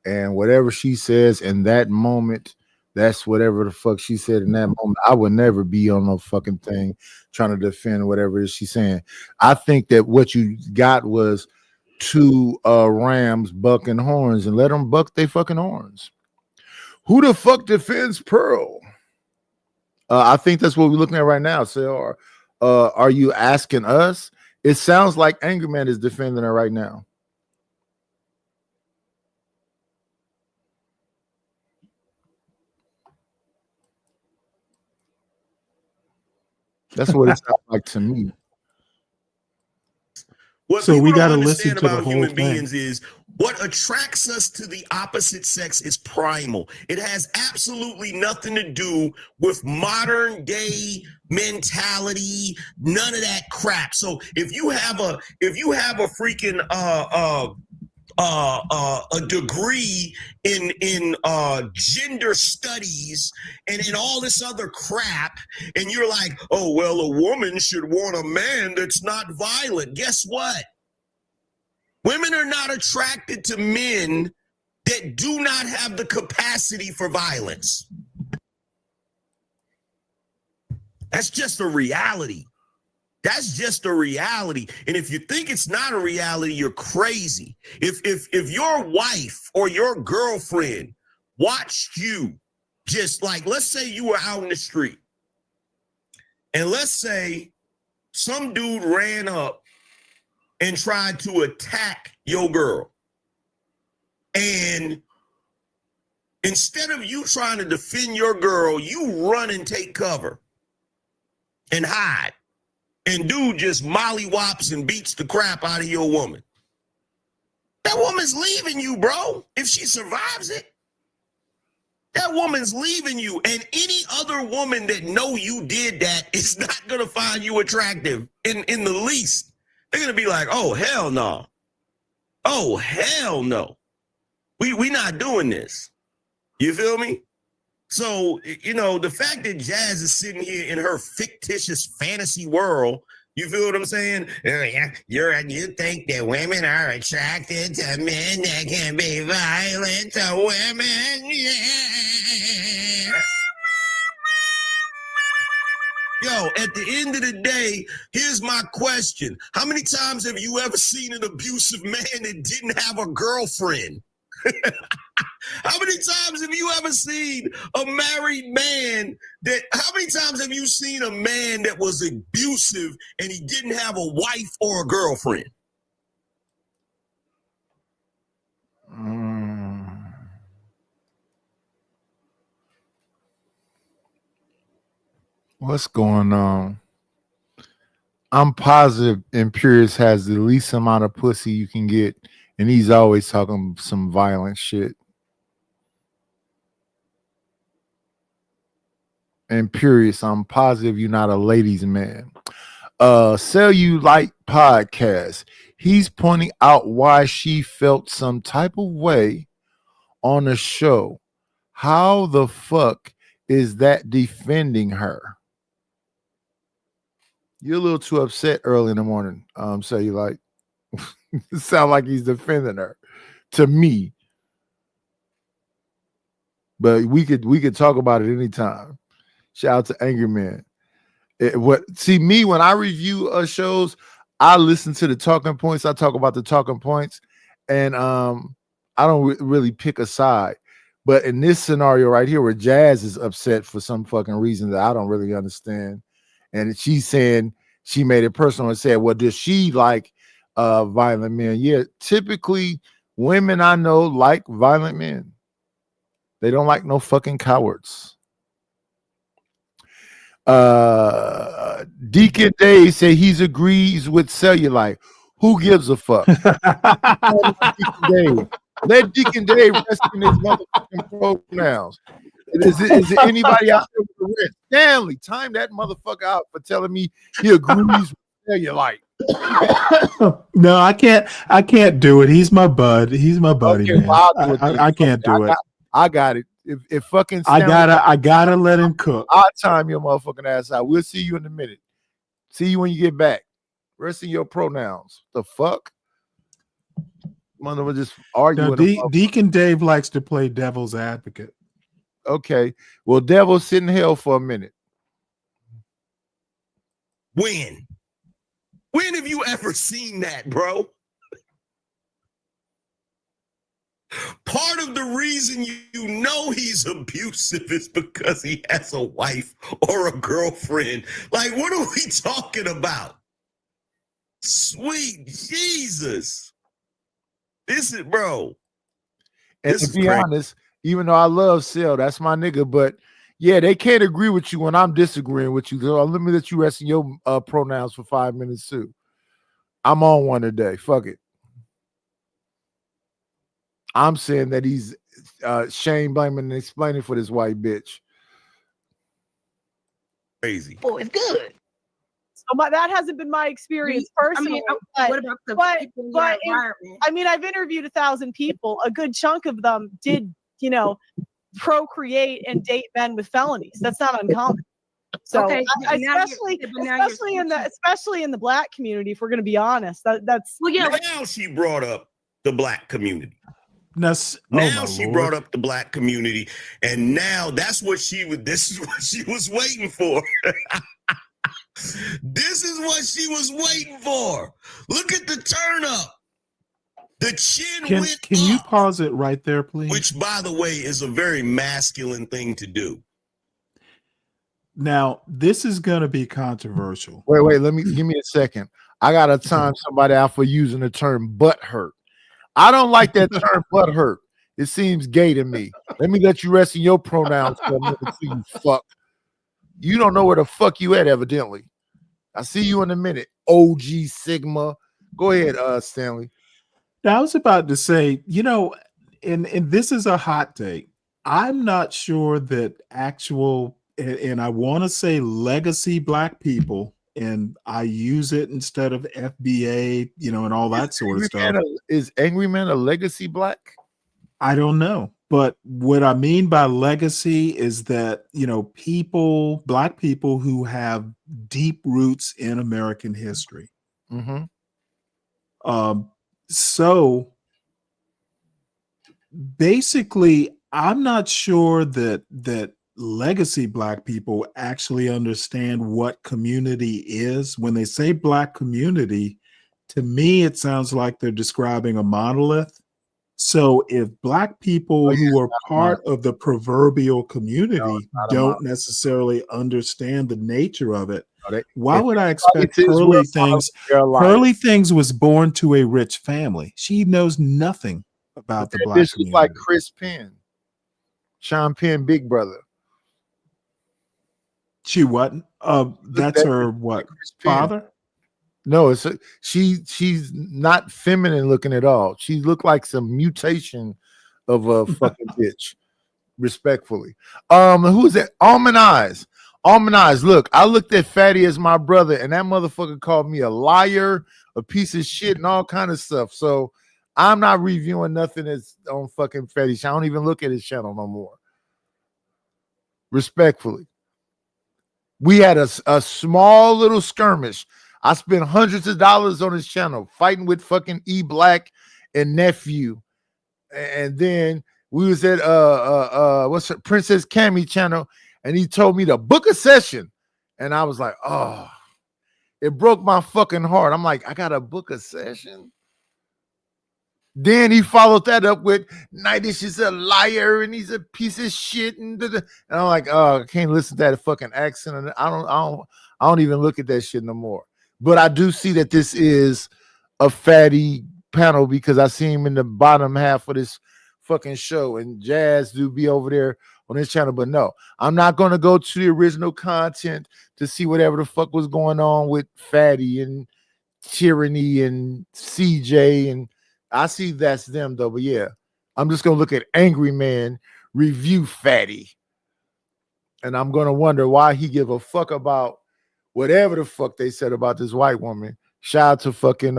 and whatever she says in that moment, that's whatever the fuck she said in that moment. I would never be on no fucking thing trying to defend whatever it is she's saying. I think that what you got was two rams bucking horns, and let them buck their fucking horns. Who the fuck defends Pearl? I think that's what we're looking at right now. So are you asking us? It sounds like Angry Man is defending her right now. That's what it sounds like to me. What so people we don't got to listen understand to the about whole human thing. beings is what attracts us to the opposite sex is primal. It has absolutely nothing to do with modern day mentality, none of that crap. So if you have a freaking a degree in gender studies and in all this other crap, and you're like, oh well, a woman should want a man that's not violent. Guess what? Women are not attracted to men that do not have the capacity for violence. That's just a reality. That's just a reality. And if you think it's not a reality, you're crazy. If your wife or your girlfriend watched you, just like, let's say you were out in the street, and let's say some dude ran up and tried to attack your girl. And instead of you trying to defend your girl, you run and take cover and hide. And dude just mollywops and beats the crap out of your woman. That woman's leaving you, bro, if she survives it. That woman's leaving you, and any other woman that know you did that is not going to find you attractive in the least. They're going to be like, oh, hell no. Oh, hell no. We not doing this. You feel me? So, you know, the fact that Jazz is sitting here in her fictitious fantasy world, you feel what I'm saying? You think that women are attracted to men that can be violent to women? Yeah. Yo, at the end of the day, here's my question. How many times have you ever seen an abusive man that didn't have a girlfriend? How many times have you ever seen a married man how many times have you seen a man that was abusive and he didn't have a wife or a girlfriend? What's going on? I'm positive Imperius has the least amount of pussy you can get, and he's always talking some violent shit. Imperius, I'm positive you're not a ladies' man. Cellulite Podcast. He's pointing out why she felt some type of way on the show. How the fuck is that defending her? You're a little too upset early in the morning. Cellulite. It sounds like he's defending her to me. But we could talk about it anytime. Shout out to Angry Man. Me when I review shows, I listen to the talking points. I talk about the talking points, and I don't really pick a side. But in this scenario right here, where Jazz is upset for some fucking reason that I don't really understand, and she's saying she made it personal and said, "Well, does she like violent men?" Yeah, typically women I know like violent men. They don't like no fucking cowards. Deacon Dave say he's agrees with Cellulite. Who gives a fuck? Deacon Dave. Let Deacon Dave rest in his motherfucking pronouns. Is it anybody out there with the rest? Stanley, time that motherfucker out for telling me he agrees with Cellulite. No, I can't do it. He's my bud. He's my buddy. Okay, Man. well, I can't do it. I got it. If fucking Stanley, I gotta let him cook. I'll time your motherfucking ass out. We'll see you in a minute. See you when you get back. Rest of your pronouns. The fuck? Mother was just arguing. No, Deacon Dave likes to play devil's advocate. Okay. Well, devil, sit in hell for a minute. When have you ever seen that, bro? Part of the reason you know he's abusive is because he has a wife or a girlfriend. Like, what are we talking about? Sweet Jesus. This is, bro. And to be honest, even though I love Cell, that's my nigga, but yeah, they can't agree with you when I'm disagreeing with you. So let me let you rest in your pronouns for 5 minutes too. I'm on one today. Fuck it. I'm saying that he's shame blaming and explaining for this white bitch. Crazy. Oh, it's good. So that hasn't been my experience personally. What about the people in your environment? I mean, I've interviewed 1,000 people. A good chunk of them did, procreate and date men with felonies. That's not uncommon. So, Okay, especially in the Black community, if we're going to be honest, that's Now she brought up the Black community. Now she brought up the Black community, and now this is what she was waiting for. This is what she was waiting for. Look at the turn up. The chin went up. Can you pause it right there, please? Which, by the way, is a very masculine thing to do. Now, this is going to be controversial. Wait, give me a second. I gotta time somebody out for using the term butt hurt. I don't like that term butt hurt. It seems gay to me. Let me let you rest in your pronouns for a minute too, you fuck. You don't know where the fuck you at, evidently. I see you in a minute. OG Sigma. Go ahead, Stanley. Now, I was about to say, and this is a hot take. I'm not sure that actual, and I want to say legacy Black people, and I use it instead of FBA, and all that sort of stuff. Is Angry Man a legacy Black? I don't know. But what I mean by legacy is that, Black people who have deep roots in American history. Mm-hmm. So basically, I'm not sure that legacy Black people actually understand what community is. When they say Black community, to me, it sounds like they're describing a monolith. So if Black people who are part of the proverbial community don't necessarily understand the nature of it, why would I expect Pearly Things? Pearly Things was born to a rich family. She knows nothing about the Black community. Like Chris Penn, Sean Penn, big brother. She what? That's her what? Father? No, she's not feminine looking at all. She looked like some mutation of a fucking bitch. Respectfully. Who's that? Almond Eyes. Almond Eyes. Look, I looked at Fatty as my brother, and that motherfucker called me a liar, a piece of shit, and all kind of stuff. So I'm not reviewing nothing that's on fucking Fatty. I don't even look at his channel no more. Respectfully. We had a small little skirmish. I spent hundreds of dollars on his channel fighting with fucking E Black and Nephew. And then we was at what's it, Princess Cammy channel, and he told me to book a session. And I was like, oh, it broke my fucking heart. I'm like, I gotta book a session. Then he followed that up with Nightish is a liar and he's a piece of shit. And I'm like, oh, I can't listen to that fucking accent. And I don't even look at that shit no more. But I do see that this is a Fatty panel because I see him in the bottom half of this fucking show, and Jazz do be over there on his channel. But no, I'm not going to go to the original content to see whatever the fuck was going on with Fatty and Tyranny and CJ. And I see that's them though. But yeah, I'm just going to look at Angry Man review Fatty. And I'm going to wonder why he give a fuck about whatever the fuck they said about this white woman. Shout out to fucking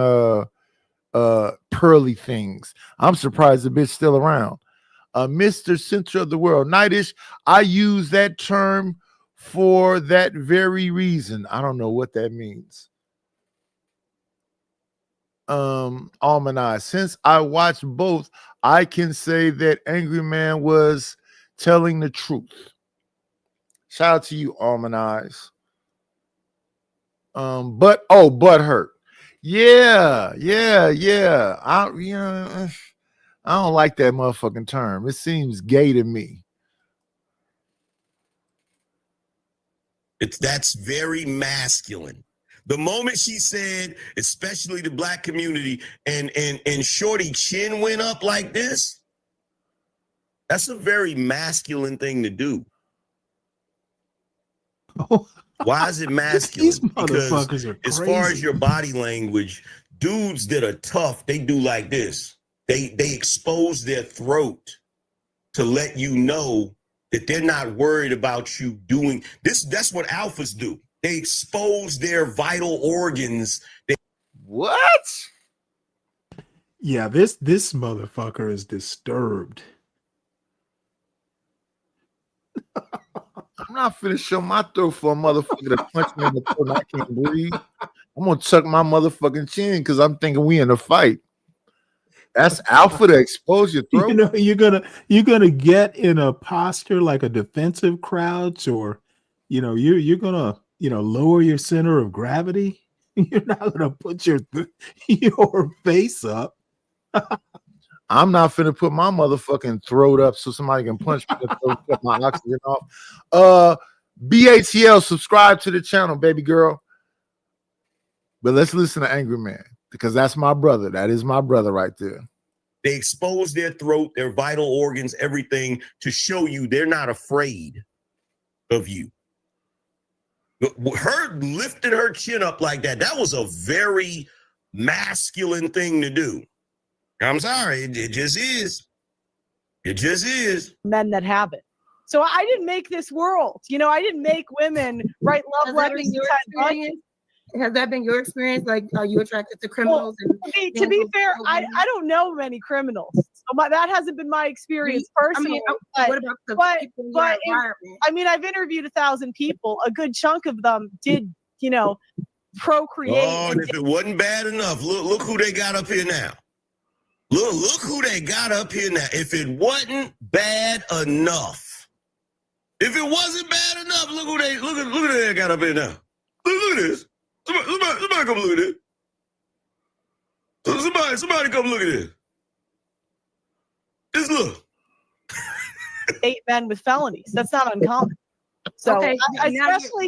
Pearly Things. I'm surprised the bitch still around. Mr. Center of the World. Nightish, I use that term for that very reason. I don't know what that means. Almond Eye. Since I watched both, I can say that Angry Man was telling the truth. Shout out to you, Almond Eyes. Butt hurt. Yeah. I don't like that motherfucking term. It seems gay to me. That's very masculine. The moment she said, especially the Black community, and Shorty chin went up like this, that's a very masculine thing to do. Why is it masculine? These motherfuckers because are as crazy. far as your body language, dudes that are tough, they do like this. They expose their throat to let you know that they're not worried about you doing this. That's what alphas do. They expose their vital organs. What? Yeah, this motherfucker is disturbed. I'm not finna show my throat for a motherfucker to punch me in the throat and I can't breathe. I'm gonna tuck my motherfucking chin because I'm thinking we in a fight. That's alpha to expose your throat. You're gonna get in a posture like a defensive crouch, or you're gonna lower your center of gravity. You're not gonna put your face up. I'm not finna put my motherfucking throat up so somebody can punch me in the throat, cut my oxygen off. BATL, subscribe to the channel, baby girl. But let's listen to Angry Man because that's my brother. That is my brother right there. They expose their throat, their vital organs, everything to show you they're not afraid of you. Her lifting her chin up like that, that was a very masculine thing to do. I'm sorry, it just is. It just is. Men that have it. So I didn't make this world. You know, I didn't make women write love letters. Has that been your experience? Like, are you attracted to criminals? Well, to be fair, I don't know many criminals. So that hasn't been my experience personally. What about the people in your environment? I mean, I've interviewed 1,000 people. A good chunk of them did, you know, procreate. Oh, and if it wasn't bad enough, look who they got up here now. Look who they got up here now. If it wasn't bad enough, if it wasn't bad enough, look who they got up here now. Look at this. Somebody come look at this. Somebody come look at this. Just look. 8 men with felonies. That's not uncommon. So Okay, especially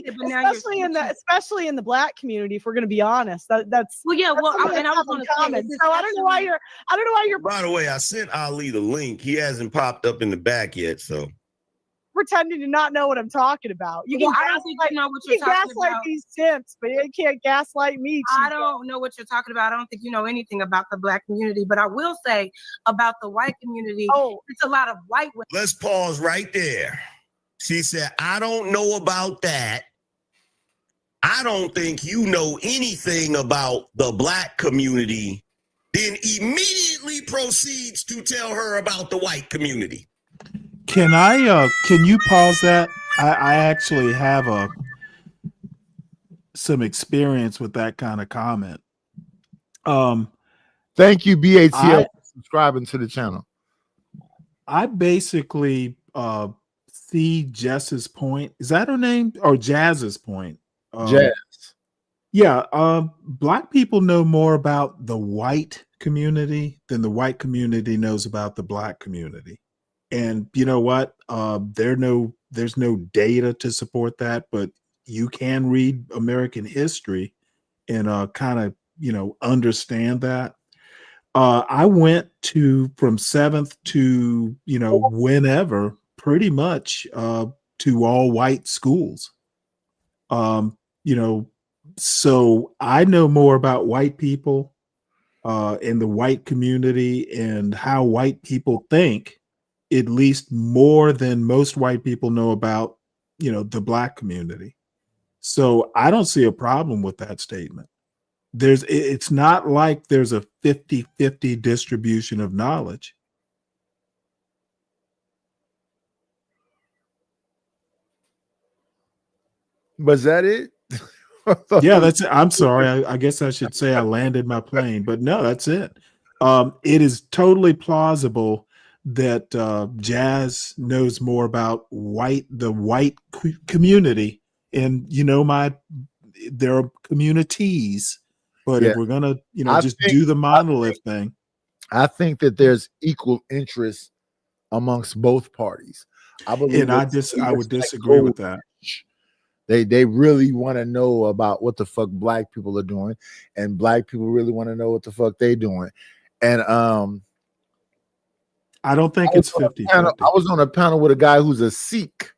in the Black community, if we're going to be honest, that's well, yeah. Well, and I was going to comment. So I don't know why you're By the way, I sent Ali the link. He hasn't popped up in the back yet, so. pretending to not know what I'm talking about. You can I don't think you know what you're talking gaslight about. these simps, but you can't gaslight me. I don't know what you're talking about. I don't think you know anything about the Black community, but I will say about the white community, it's a lot of white women. Let's pause right there. She said, I don't know about that. I don't think you know anything about the Black community. Then immediately proceeds to tell her about the white community. Can you pause that? I actually have some experience with that kind of comment. Thank you, BATL, for subscribing to the channel. I basically see Jess's point. Is that her name? Or Jazz's point? Jazz. Yeah. Black people know more about the white community than the white community knows about the Black community. And you know what? There's no data to support that, but you can read American history and kind of, understand that. I went from 7th to, whenever, pretty much to all white schools. So I know more about white people in the white community and how white people think, at least more than most white people know about, the Black community. So I don't see a problem with that statement. It's not like there's a 50-50 distribution of knowledge. Was that it? Yeah, that's it. I'm sorry. I guess I should say I landed my plane, but no, that's it. It is totally plausible that Jazz knows more about the white community, and there are communities, but if we're gonna do the monolith thing, I think that there's equal interest amongst both parties. I believe, and I would disagree with that. They really want to know about what the fuck Black people are doing, and Black people really want to know what the fuck they doing. And I don't think it's 50. I was on a panel with a guy who's a Sikh,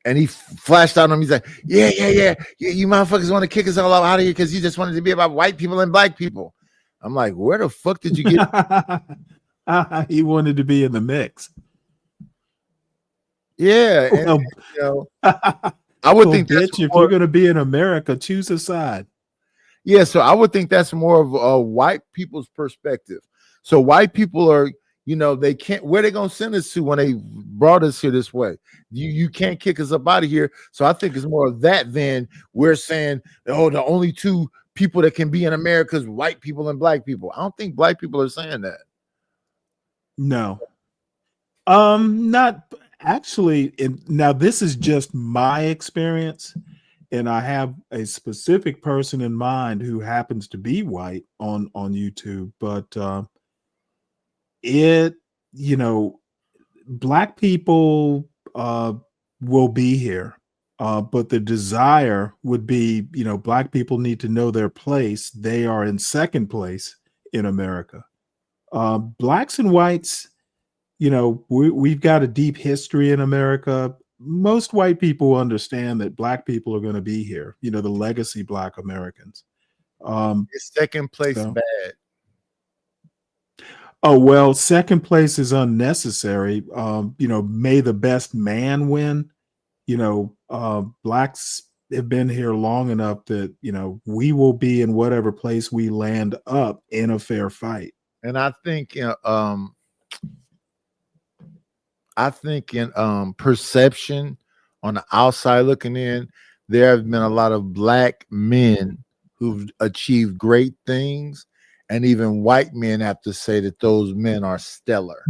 and he flashed out on me. He's like, yeah, you motherfuckers want to kick us all out of here because you just wanted to be about white people and Black people. I'm like, where the fuck did you get? He wanted to be in the mix. Yeah, and, I would think that's if you're going to be in America, choose a side. Yeah, so I would think that's more of a white people's perspective. So white people are, they can't. Where they gonna send us to when they brought us here this way? You can't kick us up out of here. So I think it's more of that than we're saying, oh, the only two people that can be in America is white people and Black people. I don't think Black people are saying that. No, not actually. Now this is just my experience, and I have a specific person in mind who happens to be white on YouTube, but Black people will be here. But the desire would be, black people need to know their place. They are in second place in America. Blacks and whites, we've got a deep history in America. Most white people understand that black people are going to be here, the legacy black Americans. Is second place so- bad? Oh, well, second place is unnecessary. May the best man win. Blacks have been here long enough that, we will be in whatever place we land up in a fair fight. And I think, in perception on the outside looking in, there have been a lot of black men who've achieved great things, and even white men have to say that those men are stellar.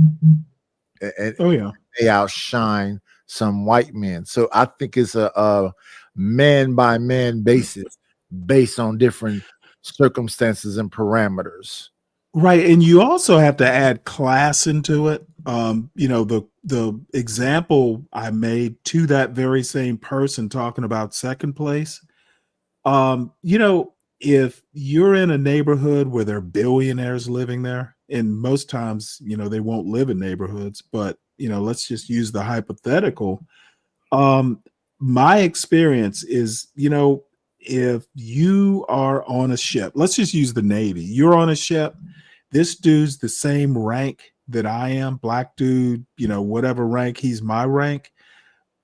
And Oh yeah, they outshine some white men. So I think it's a man by man basis, based on different circumstances and parameters. right. And you also have to add class into it. The example I made to that very same person talking about second place. If you're in a neighborhood where there are billionaires living there, and most times, they won't live in neighborhoods, but let's just use the hypothetical. My experience is, if you are on a ship, let's just use the Navy. You're on a ship. This dude's the same rank that I am, black dude, whatever rank, he's my rank.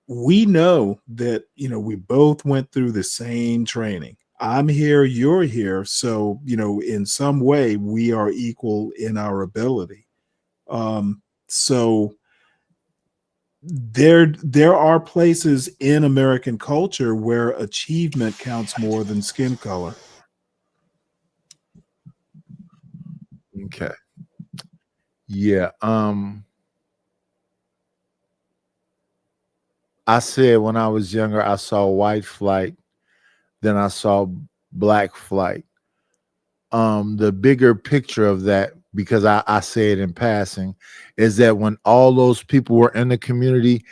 We know that, we both went through the same training. I'm here, you're here. So, in some way we are equal in our ability. So there are places in American culture where achievement counts more than skin color. Okay. Yeah. I said when I was younger, I saw white flight, then I saw black flight. The bigger picture of that, because I say it in passing, is that when all those people were in the community,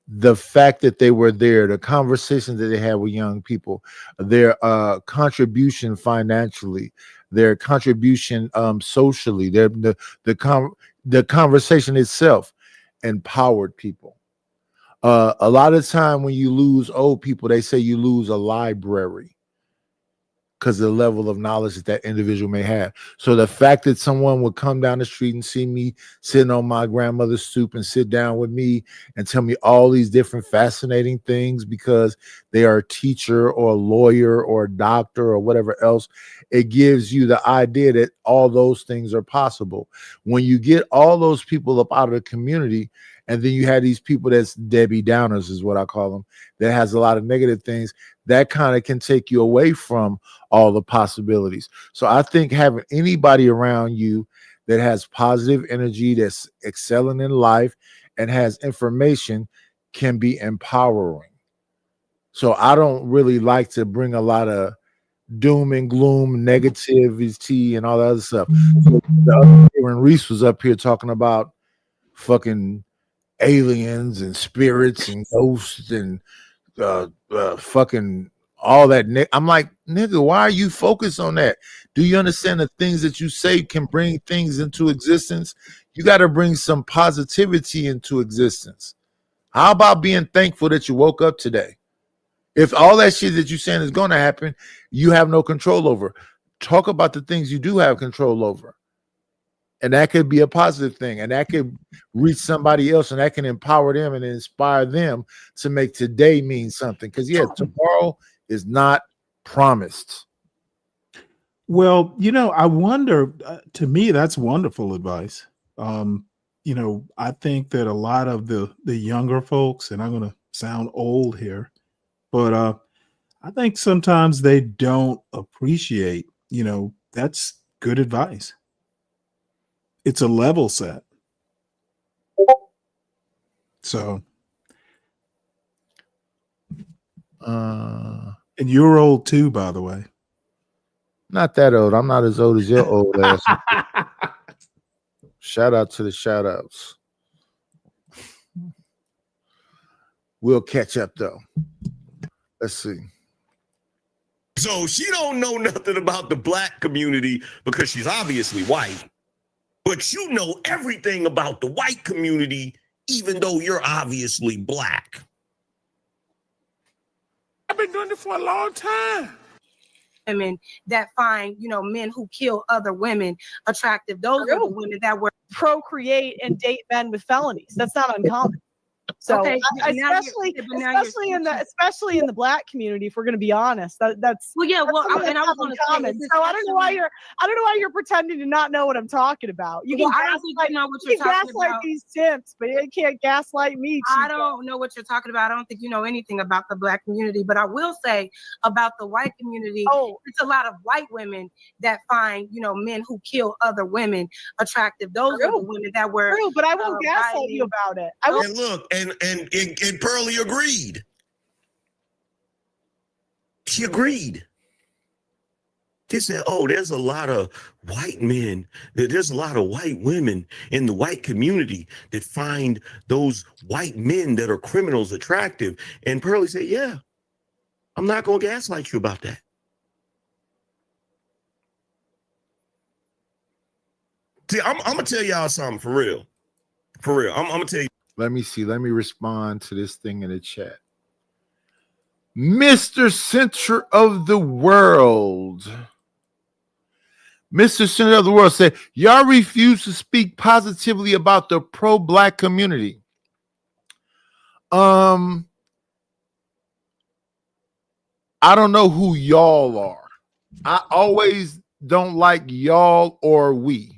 the fact that they were there, the conversations that they had with young people, their contribution financially, their contribution socially, the conversation itself empowered people. A lot of time when you lose old people, they say you lose a library because of the level of knowledge that individual may have. So the fact that someone would come down the street and see me sitting on my grandmother's stoop and sit down with me and tell me all these different fascinating things because they are a teacher or a lawyer or a doctor or whatever else, it gives you the idea that all those things are possible. When you get all those people up out of the community, and then you have these people that's Debbie Downers is what I call them, that has a lot of negative things, that kind of can take you away from all the possibilities. So I think having anybody around you that has positive energy, that's excelling in life and has information can be empowering. So I don't really like to bring a lot of doom and gloom, negativity, and all that other stuff. So the other day when Reese was up here talking about fucking aliens and spirits and ghosts and fucking all that. I'm like, nigga, why are you focused on that? Do you understand the things that you say can bring things into existence? You got to bring some positivity into existence. How about being thankful that you woke up today? If all that shit that you're saying is going to happen, you have no control over. Talk about the things you do have control over. And that could be a positive thing, and that could reach somebody else, and that can empower them and inspire them to make today mean something. Because tomorrow is not promised. Well, I wonder, to me, that's wonderful advice. I think that a lot of the younger folks, and I'm going to sound old here, but I think sometimes they don't appreciate, that's good advice. It's a level set. So, and you're old too, by the way. Not that old. I'm not as old as your old ass. Shout out to the shout outs. We'll catch up though. Let's see. So she don't know nothing about the black community because she's obviously white, but you know everything about the white community, even though you're obviously black. I've been doing it for a long time. Women that find, men who kill other women attractive. Those are the women that were procreate and date men with felonies. That's not uncommon. So okay, especially in the black community, if we're going to be honest, that's well, yeah. Well, that's not uncommon. So I don't know why you're pretending to not know what I'm talking about. You can gaslight these simps, but you can't gaslight me. I don't know what you're talking about. I don't think you know anything about the black community, but I will say about the white community, it's a lot of white women that find, men who kill other women attractive. Those are the women that were. True, but I won't gaslight you about it. I will. And look, and Pearlie agreed. She agreed. She said, "Oh, there's a lot of white men. There's a lot of white women in the white community that find those white men that are criminals attractive." And Pearlie said, "Yeah, I'm not going to gaslight you about that." See, I'm going to tell y'all something for real. For real. I'm going to tell you. Let me see. Let me respond to this thing in the chat. Mr. Center of the World. Mr. Center of the World said, y'all refuse to speak positively about the pro-black community. I don't know who y'all are. I always don't like y'all or we.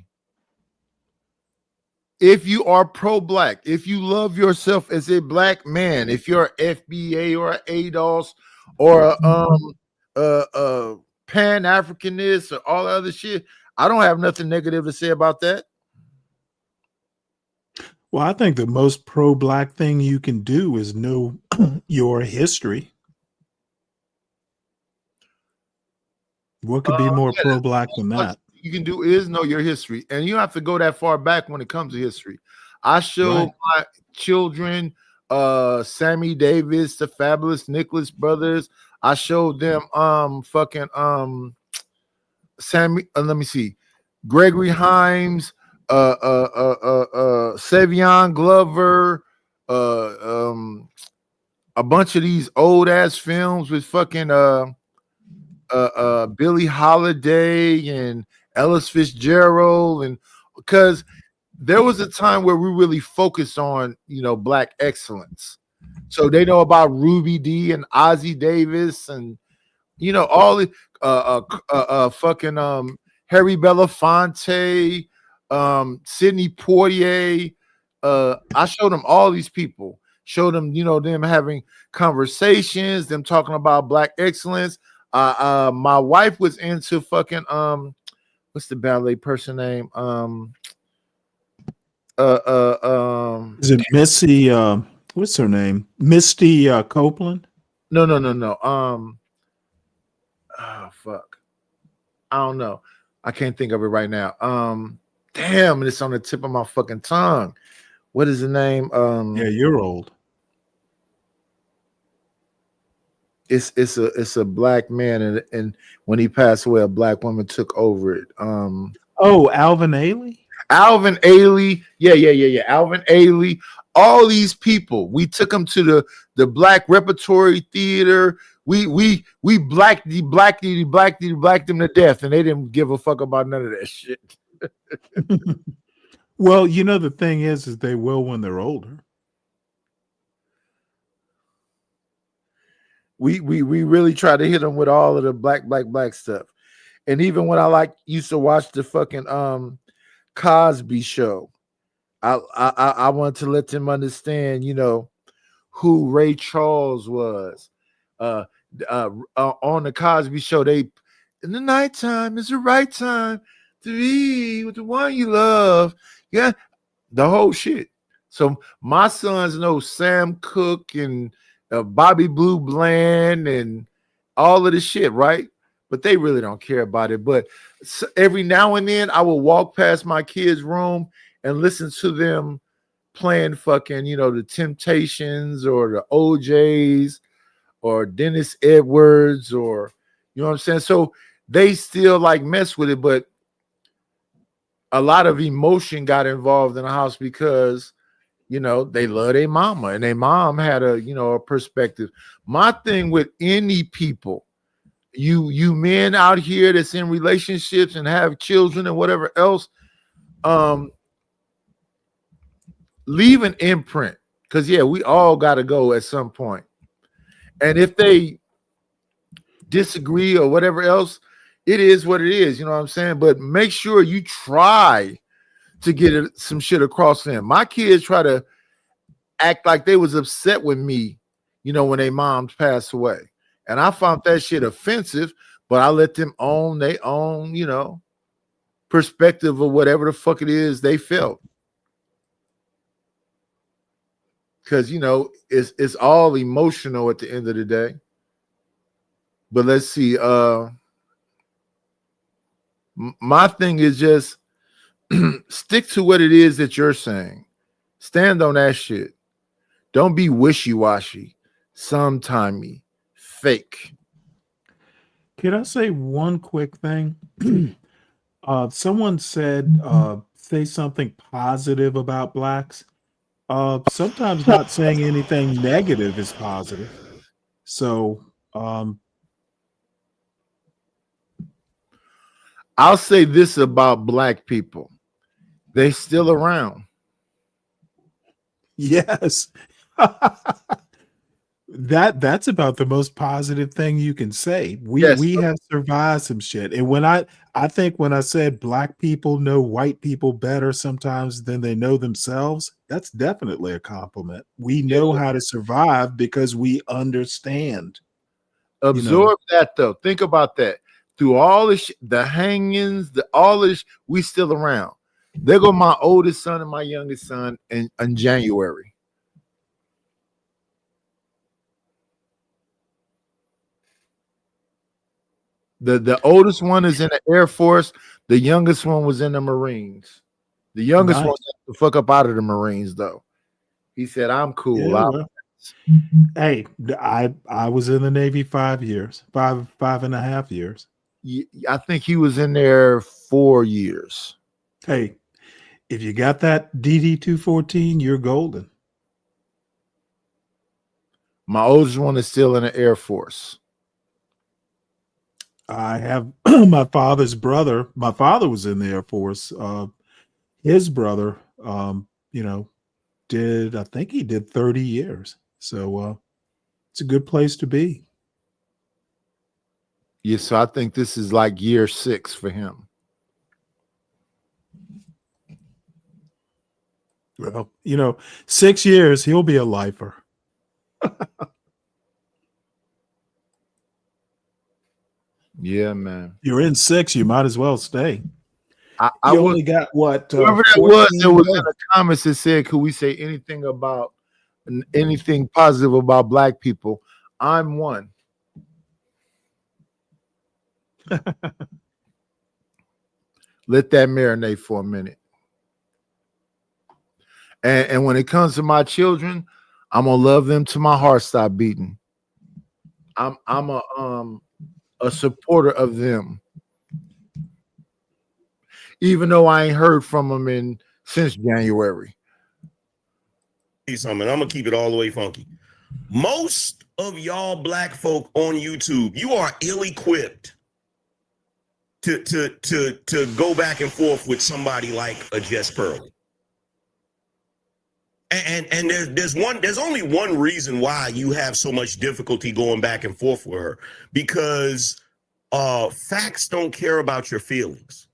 If you are pro-black, if you love yourself as a black man, if you're an FBA or an ADOS or a Pan-Africanist or all other shit, I don't have nothing negative to say about that. Well, I think the most pro-black thing you can do is know your history. What could be more pro-black than that? You can do is know your history, and you don't have to go that far back when it comes to history. I show my children Sammy Davis, the Fabulous Nicholas Brothers. I showed them Sammy, let me see, Gregory Himes, Savion Glover, a bunch of these old ass films with fucking Billie Holiday and Ellis Fitzgerald, and because there was a time where we really focused on, black excellence. So they know about Ruby Dee and Ozzie Davis and, all the Harry Belafonte, Sidney Poitier. I showed them all these people, showed them, them having conversations, them talking about black excellence. My wife was into fucking what's the ballet person name? Is it Missy? What's her name? Misty Copeland? No. Oh fuck. I don't know. I can't think of it right now. Damn, it's on the tip of my fucking tongue. What is the name? Yeah, you're old. It's a black man, and when he passed away, a black woman took over it. Alvin Ailey? Alvin Ailey. Yeah. Alvin Ailey. All these people, we took them to the Black Repertory Theater. We blacked them to death, and they didn't give a fuck about none of that shit. Well, the thing is they will when they're older. We really try to hit them with all of the black stuff. And even when I used to watch the fucking Cosby Show, I wanted to let them understand, who Ray Charles was. On the Cosby Show, in the nighttime is the right time to be with the one you love. Yeah, the whole shit. So my sons know Sam Cooke and Bobby Blue Bland and all of the shit, right? But they really don't care about it. But every now and then I will walk past my kids' room and listen to them playing fucking, the Temptations or the OJs or Dennis Edwards or, you know what I'm saying? So they still like mess with it, but a lot of emotion got involved in the house because, they love their mama and their mom had a perspective. My thing with any people, you men out here that's in relationships and have children and whatever else, leave an imprint, because we all got to go at some point. And if they disagree or whatever else, it is what it is, you know what I'm saying? But make sure you try to get some shit across to them. My kids try to act like they was upset with me, when their moms passed away. And I found that shit offensive, but I let them own their own, perspective of whatever the fuck it is they felt. Because, it's all emotional at the end of the day. But let's see. My thing is just stick to what it is that you're saying. Stand on that shit. Don't be wishy-washy, sometimey, fake. Can I say one quick thing? Someone said say something positive about blacks. Sometimes not saying anything negative is positive. So I'll say this about black people. They still around. yes. That's about the most positive thing you can say. We have survived some shit. And when I think when I said black people know white people better sometimes than they know themselves, that's definitely a compliment. We know how to survive because we understand. Absorb that though. Think about that. Through all this, the hangings, all this, we still around. There go my oldest son and my youngest son in January. The oldest one is in the Air Force. The youngest one was in the Marines. The youngest one got the fuck up out of the Marines, though. He said, "I'm cool." Yeah, hey, I was in the Navy 5 years, five and a half years. I think he was in there 4 years. Hey, if you got that DD-214, you're golden. My oldest one is still in the Air Force. I have my father's brother. My father was in the Air Force. His brother, I think he did 30 years. So it's a good place to be. Yeah, so I think this is like year 6 for him. Well, 6 years, he'll be a lifer. Yeah, man. You're in 6, you might as well stay. I only got what? Whoever that was in the comments that said, could we say anything positive about black people? I'm one. Let that marinate for a minute. And when it comes to my children, I'm gonna love them till my heart stop beating. I'm a supporter of them, even though I ain't heard from them since January. Something. I'm gonna keep it all the way funky. Most of y'all black folk on YouTube, you are ill-equipped to go back and forth with somebody like a Jess Pearl. And there's only one reason why you have so much difficulty going back and forth with her, because facts don't care about your feelings.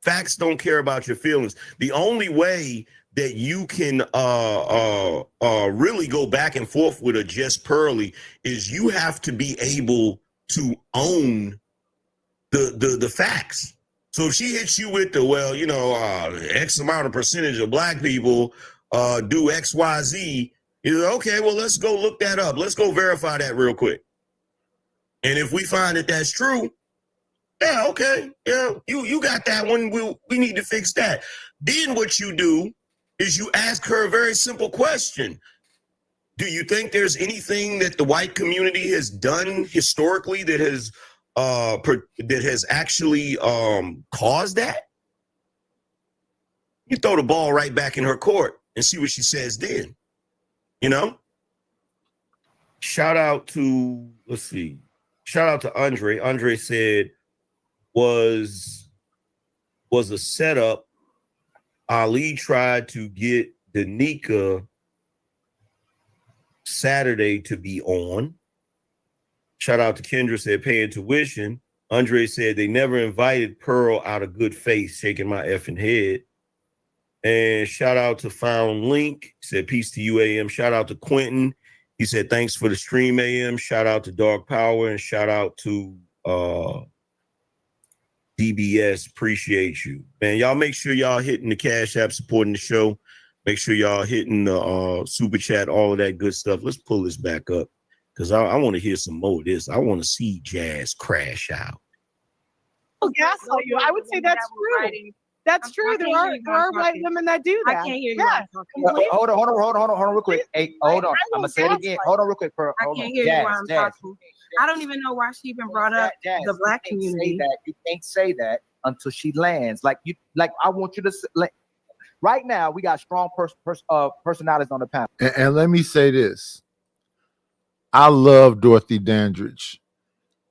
Facts don't care about your feelings. The only way that you can really go back and forth with a Jess Pearly is you have to be able to own the facts. So if she hits you with the, X amount of percentage of black people do X, Y, Z, you're like, okay, well, let's go look that up. Let's go verify that real quick. And if we find that that's true, Yeah, okay. Yeah, you got that one. We need to fix that. Then what you do is you ask her a very simple question. Do you think there's anything that the white community has done historically that has actually caused that? You throw the ball right back in her court and see what she says then. You know? Shout out to Andre. Andre said was a setup. Ali tried to get Danica Saturday to be on. Shout out to Kendra, said paying tuition. Andre said they never invited Pearl out of good faith, shaking my effing head. And shout out to Found Link, said peace to you, AM. Shout out to Quentin. He said thanks for the stream, AM. Shout out to Dark Power and shout out to DBS. Appreciate you, man. Y'all make sure y'all hitting the Cash App, supporting the show. Make sure y'all hitting the super chat, all of that good stuff. Let's pull this back up because I want to hear some more of this. I want to see Jazz crash out. I'll gaslight you. I would say that's true. That's true. There are white women that do that. I can't hear you. Yeah. Hold on, real quick. Hey, hold on. I'm gonna say it again. Hold on, real quick, Pearl. I can't hear you while I'm talking. I don't even know why she even brought up the black community. You can't say that until she lands. Like I want you to right now. We got strong personalities on the panel. And let me say this: I love Dorothy Dandridge.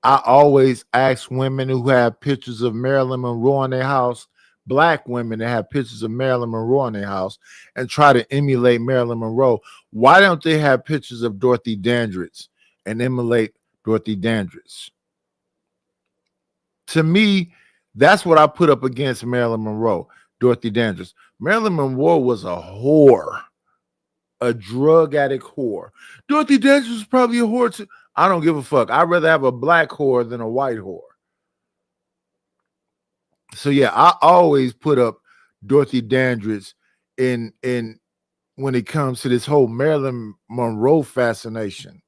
I always ask women who have pictures of Marilyn Monroe in their house, black women that have pictures of Marilyn Monroe in their house, and try to emulate Marilyn Monroe. Why don't they have pictures of Dorothy Dandridge and emulate Dorothy Dandridge? To me, that's what I put up against Marilyn Monroe, Dorothy Dandridge. Marilyn Monroe was a whore, a drug addict whore. Dorothy Dandridge was probably a whore too. I don't give a fuck. I'd rather have a black whore than a white whore. So yeah, I always put up Dorothy Dandridge in when it comes to this whole Marilyn Monroe fascination.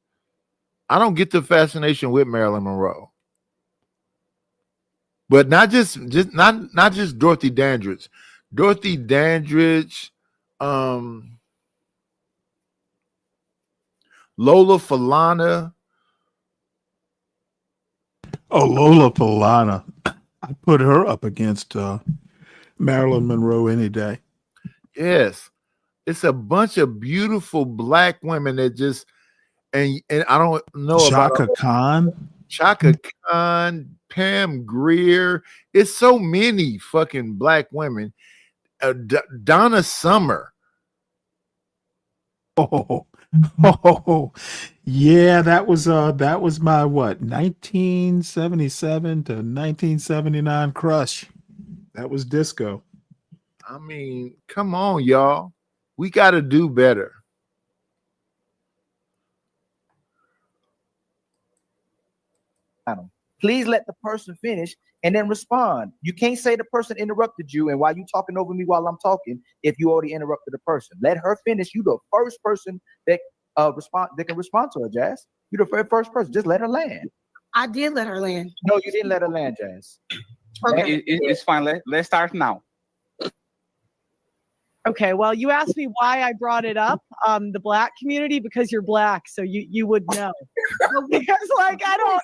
I don't get the fascination with Marilyn Monroe. But not just Dorothy Dandridge. Dorothy Dandridge, Lola Falana. Oh, Lola Falana. I put her up against Marilyn Monroe any day. Yes. It's a bunch of beautiful black women that just and I don't know Chaka Khan. Chaka Khan, Pam Grier. It's so many fucking black women. Donna Summer. Oh, yeah, that was my 1977 to 1979 crush. That was disco. I mean, come on, y'all. We got to do better. Please let the person finish and then respond. You can't say the person interrupted you and while you talking over me while I'm talking, if you already interrupted the person. Let her finish. You the first person that can respond to her, Jazz. You the very first person. Just let her land. I did let her land. No, you didn't let her land, Jazz. Okay. It's fine. Let's start now. Okay, well, you asked me why I brought it up, the black community, because you're black, so you would know. Because, like, I don't.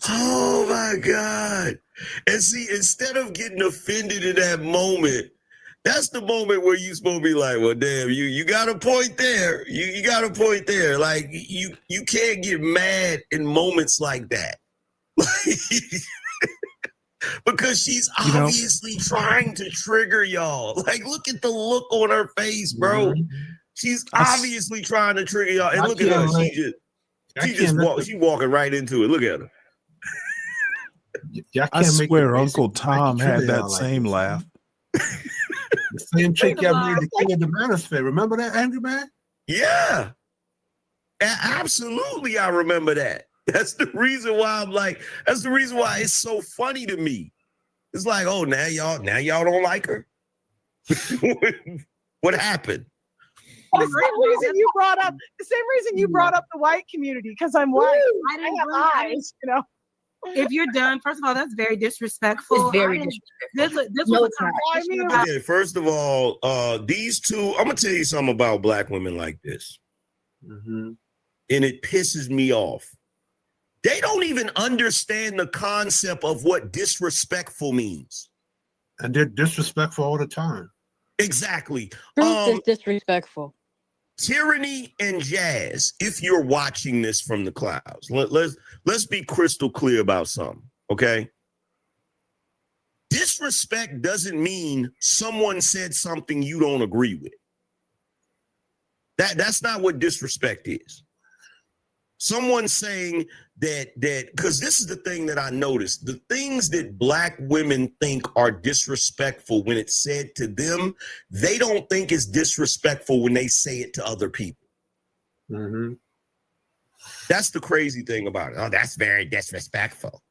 Oh my God. And see, instead of getting offended in that moment, that's the moment where you're supposed to be like, well, damn, you got a point there. You got a point there. Like, you can't get mad in moments like that. Because she's obviously trying to trigger y'all. Like, look at the look on her face, bro. She's obviously trying to trigger y'all. And look at her. She's walking right into it. Look at her. I swear Uncle Tom had that same laugh. The same trick y'all made the King of the Manosphere. Remember that, Angry Man? Yeah. Absolutely, I remember that. That's the reason why that's the reason why it's so funny to me. It's like, oh, now y'all don't like her? What happened? The same reason you brought up the white community, because I'm white. I have eyes, you know. If you're done, first of all, that's very disrespectful. It's very disrespectful. This No, was it's a not. conversation about Okay, first of all, these two, I'm gonna tell you something about black women like this. And it pisses me off. They don't even understand the concept of what disrespectful means. And they're disrespectful all the time. Exactly. Truth is disrespectful. Tyranny and Jazz, if you're watching this from the clouds, let's be crystal clear about something, okay? Disrespect doesn't mean someone said something you don't agree with. That's not what disrespect is. Someone saying that because this is the thing that I noticed, the things that black women think are disrespectful when it's said to them, they don't think it's disrespectful when they say it to other people. That's the crazy thing about it. Oh, that's very disrespectful.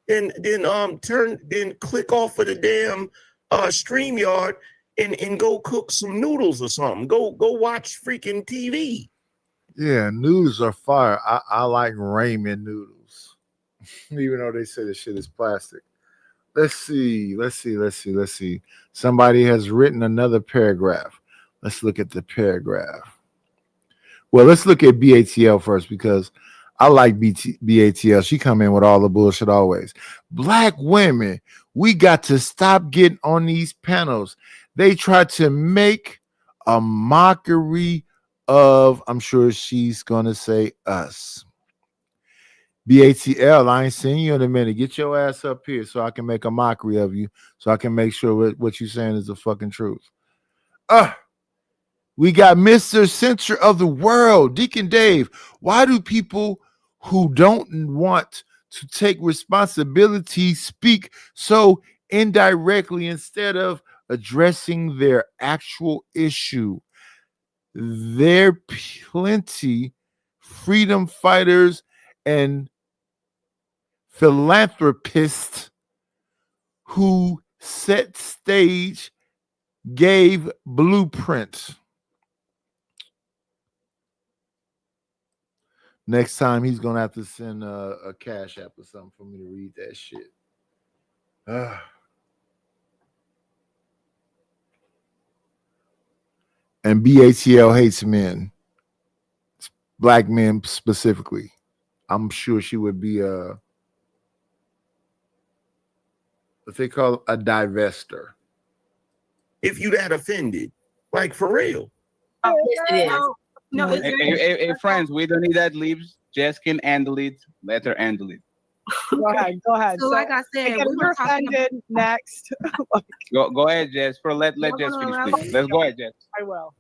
Then click off of the damn StreamYard and go cook some noodles or something. Go watch freaking TV. Yeah, noodles are fire. I like ramen noodles, even though they say the shit is plastic. Let's see. Somebody has written another paragraph. Let's look at the paragraph. Well, let's look at BATL first because I like BATL. She come in with all the bullshit always. Black women, we got to stop getting on these panels. They try to make a mockery of, I'm sure she's gonna say us. BATL, I ain't seen you in a minute. Get your ass up here so I can make a mockery of you, so I can make sure what you're saying is the fucking truth. We got Mr. Censor of the World, Deacon Dave. Why do people who don't want to take responsibility speak so indirectly instead of addressing their actual issue? There plenty freedom fighters and philanthropists who set stage, gave blueprints. Next time he's gonna have to send a cash app or something for me to read that shit. And BATL hates men, black men specifically. I'm sure she would be what they call a divester. If you that offended, like for real. No, Hey, friends, we don't need ad libs. Jess can handle it. Let her handle it. Go ahead. So like I said, we were offended next. Go ahead, Jess. Let Jess finish, please. Let's go ahead, Jess. I will.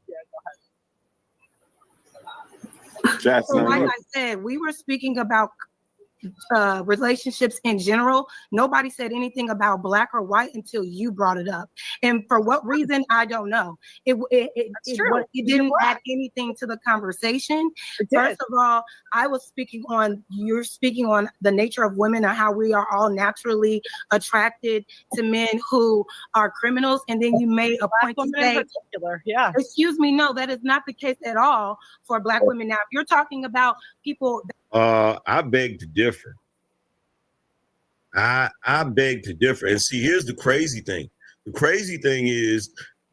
Yeah, so like I said, we were speaking about relationships in general. Nobody said anything about black or white until you brought it up, and for what reason I don't know. It didn't add anything to the conversation. First of all, you're speaking on the nature of women and how we are all naturally attracted to men who are criminals, and then you made a point to say, in particular, yeah. Excuse me, no, that is not the case at all for black women. Now, if you're talking about people. I beg to differ. I beg to differ. And see, here's the crazy thing. The crazy thing is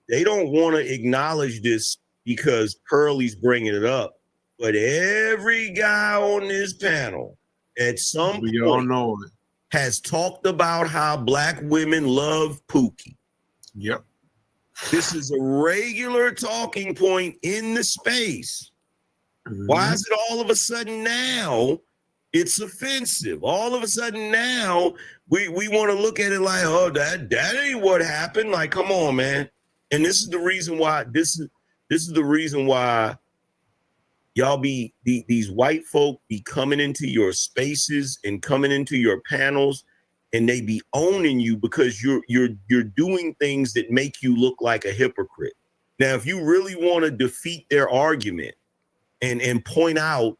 they don't want to acknowledge this because Pearlie's bringing it up. But every guy on this panel at some point has talked about how black women love Pookie. Yep. This is a regular talking point in the space. Why is it all of a sudden now it's offensive? All of a sudden now we want to look at it like, oh, that ain't what happened. Like, come on, man. And this is the reason why this is the reason why y'all these white folk be coming into your spaces and coming into your panels and they be owning you because you're doing things that make you look like a hypocrite. Now, if you really want to defeat their argument and point out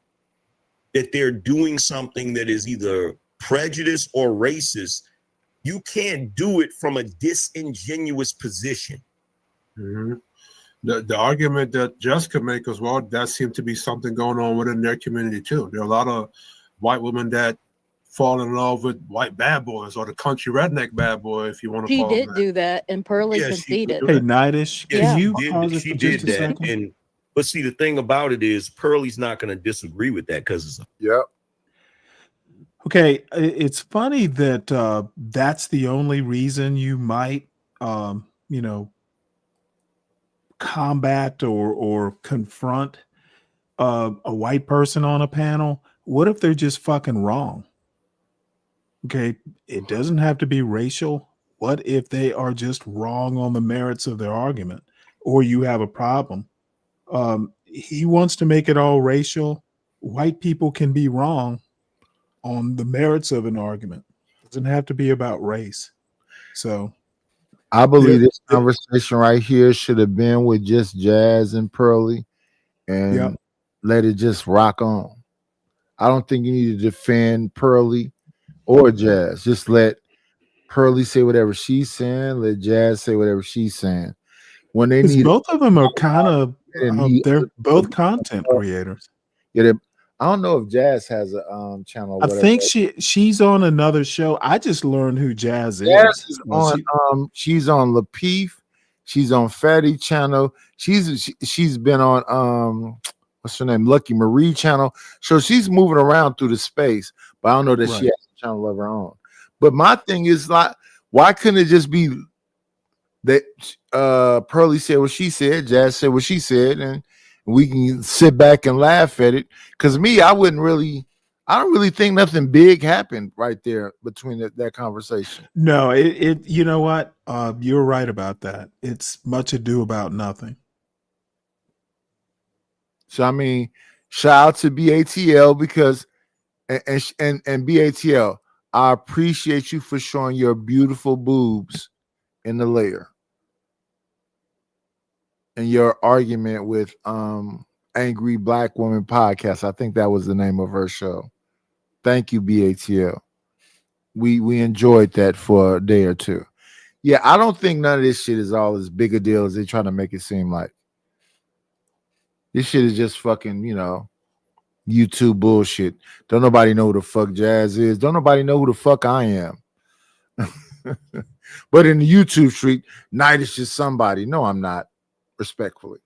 that they're doing something that is either prejudice or racist, you can't do it from a disingenuous position. The argument that Jessica make as well, that seemed to be something going on within their community too. There are a lot of white women that fall in love with white bad boys or the country redneck bad boy, if you want to She call them did that. do that, and Pearlie Yeah, she conceded. Hey, Nightish, Yeah, can she you did- pause it she for did just a that, second? And but see, the thing about it is, Pearlie's not going to disagree with that because Yep. Okay, it's funny that that's the only reason you might, you know, combat or confront a white person on a panel. What if they're just fucking wrong? Okay, it doesn't have to be racial. What if they are just wrong on the merits of their argument, or you have a problem? He wants to make it all racial. White people can be wrong on the merits of an argument. It doesn't have to be about race. So I believe this conversation right here should have been with just Jazz and Pearlie and Yep. let it just rock on. I don't think you need to defend Pearlie or Jazz. Just let Pearlie say whatever she's saying, let Jazz say whatever she's saying. When they because need both of them are kind of need- they're both content creators. yeah, I don't know if Jazz has a channel or I whatever. think she's on another show. I just learned who Jazz Jazz is. is on she's on Lapeef, she's on Fatty channel, she's been on what's her name, Lucky Marie channel. So she's moving around through the space, but I don't know that she Right. has a channel of her own. But my thing is like, why couldn't it just be that Pearlie said what she said, Jazz said what she said, and we can sit back and laugh at it? Because I don't really think nothing big happened right there between that conversation. No, it you know what? You're right about that. It's much ado about nothing. So I mean, shout out to BATL because and BATL, I appreciate you for showing your beautiful boobs in the layer. And your argument with Angry Black Woman Podcast. I think that was the name of her show. Thank you, BATL. We enjoyed that for a day or two. Yeah, I don't think none of this shit is all as big a deal as they try to make it seem like. This shit is just fucking, YouTube bullshit. Don't nobody know who the fuck Jazz is. Don't nobody know who the fuck I am. But in the YouTube street, Night is just somebody. No, I'm not. Respectfully.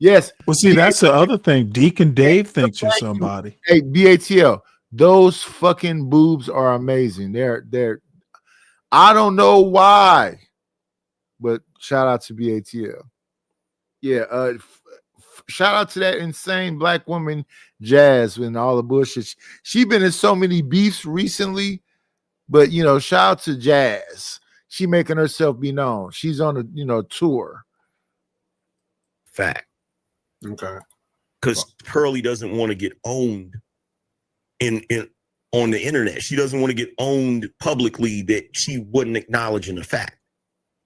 Yes. Well, see, that's the other thing. Deacon Dave thinks you're somebody. Hey, BATL, those fucking boobs are amazing. They're I don't know why, but shout out to BATL. Yeah, shout out to that insane black woman Jazz and all the bullshit. She been in so many beefs recently, but shout out to Jazz. She making herself be known. She's on a tour. fact. Okay. Because Pearlie doesn't want to get owned in on the internet. She doesn't want to get owned publicly that she wouldn't acknowledge in the fact.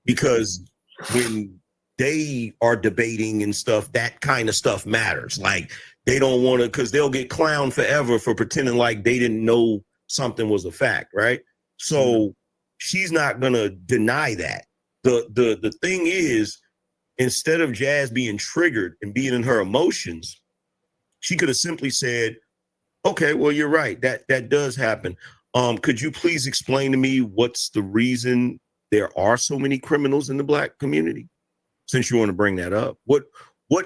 Because when they are debating and stuff, that kind of stuff matters. Like they don't want to, because they'll get clowned forever for pretending like they didn't know something was a fact, right? So she's not gonna deny that. The thing is, instead of Jazz being triggered and being in her emotions, she could have simply said, okay, well, you're right. That does happen. Could you please explain to me what's the reason there are so many criminals in the black community? Since you want to bring that up, what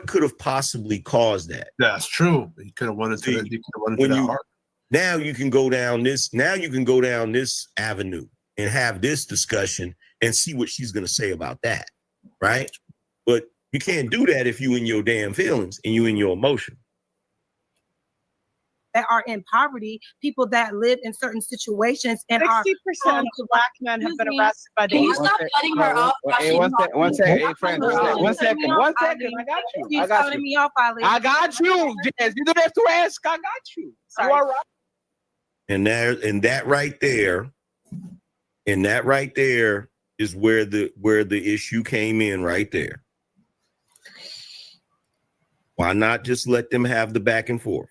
could have possibly caused that? That's true. You could have wanted to. You could have wanted to that art. Now you can go down this. Now you can go down this avenue and have this discussion and see what she's going to say about that, right? But you can't do that if you in your damn feelings and you in your emotion. That are in poverty, people that live in certain situations, and 60% of black men have been arrested by the. Can you stop cutting her off? Hey, one second. Hey, friend, one second. I got you. She's cutting me off, Ali. I got you, Jazz. You don't have to ask. I got you. Sorry. You all right? And that right there is where the issue came in right there. Why not just let them have the back and forth?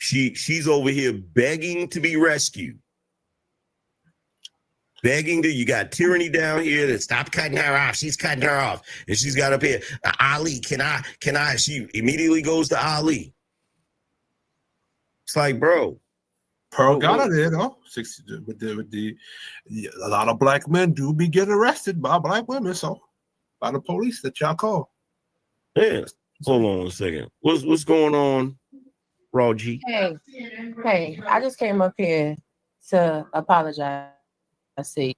She's over here begging to be rescued. begging to, you got tyranny down here that stop cutting her off. She's cutting her off. And she's got up here, Ali, can I? She immediately goes to Ali. It's like, bro. Pearl got it there though. A lot of black men do be getting arrested by black women, so by the police that y'all call. Yeah. Hold on a second. What's going on, Raw G? Hey, I just came up here to apologize. See,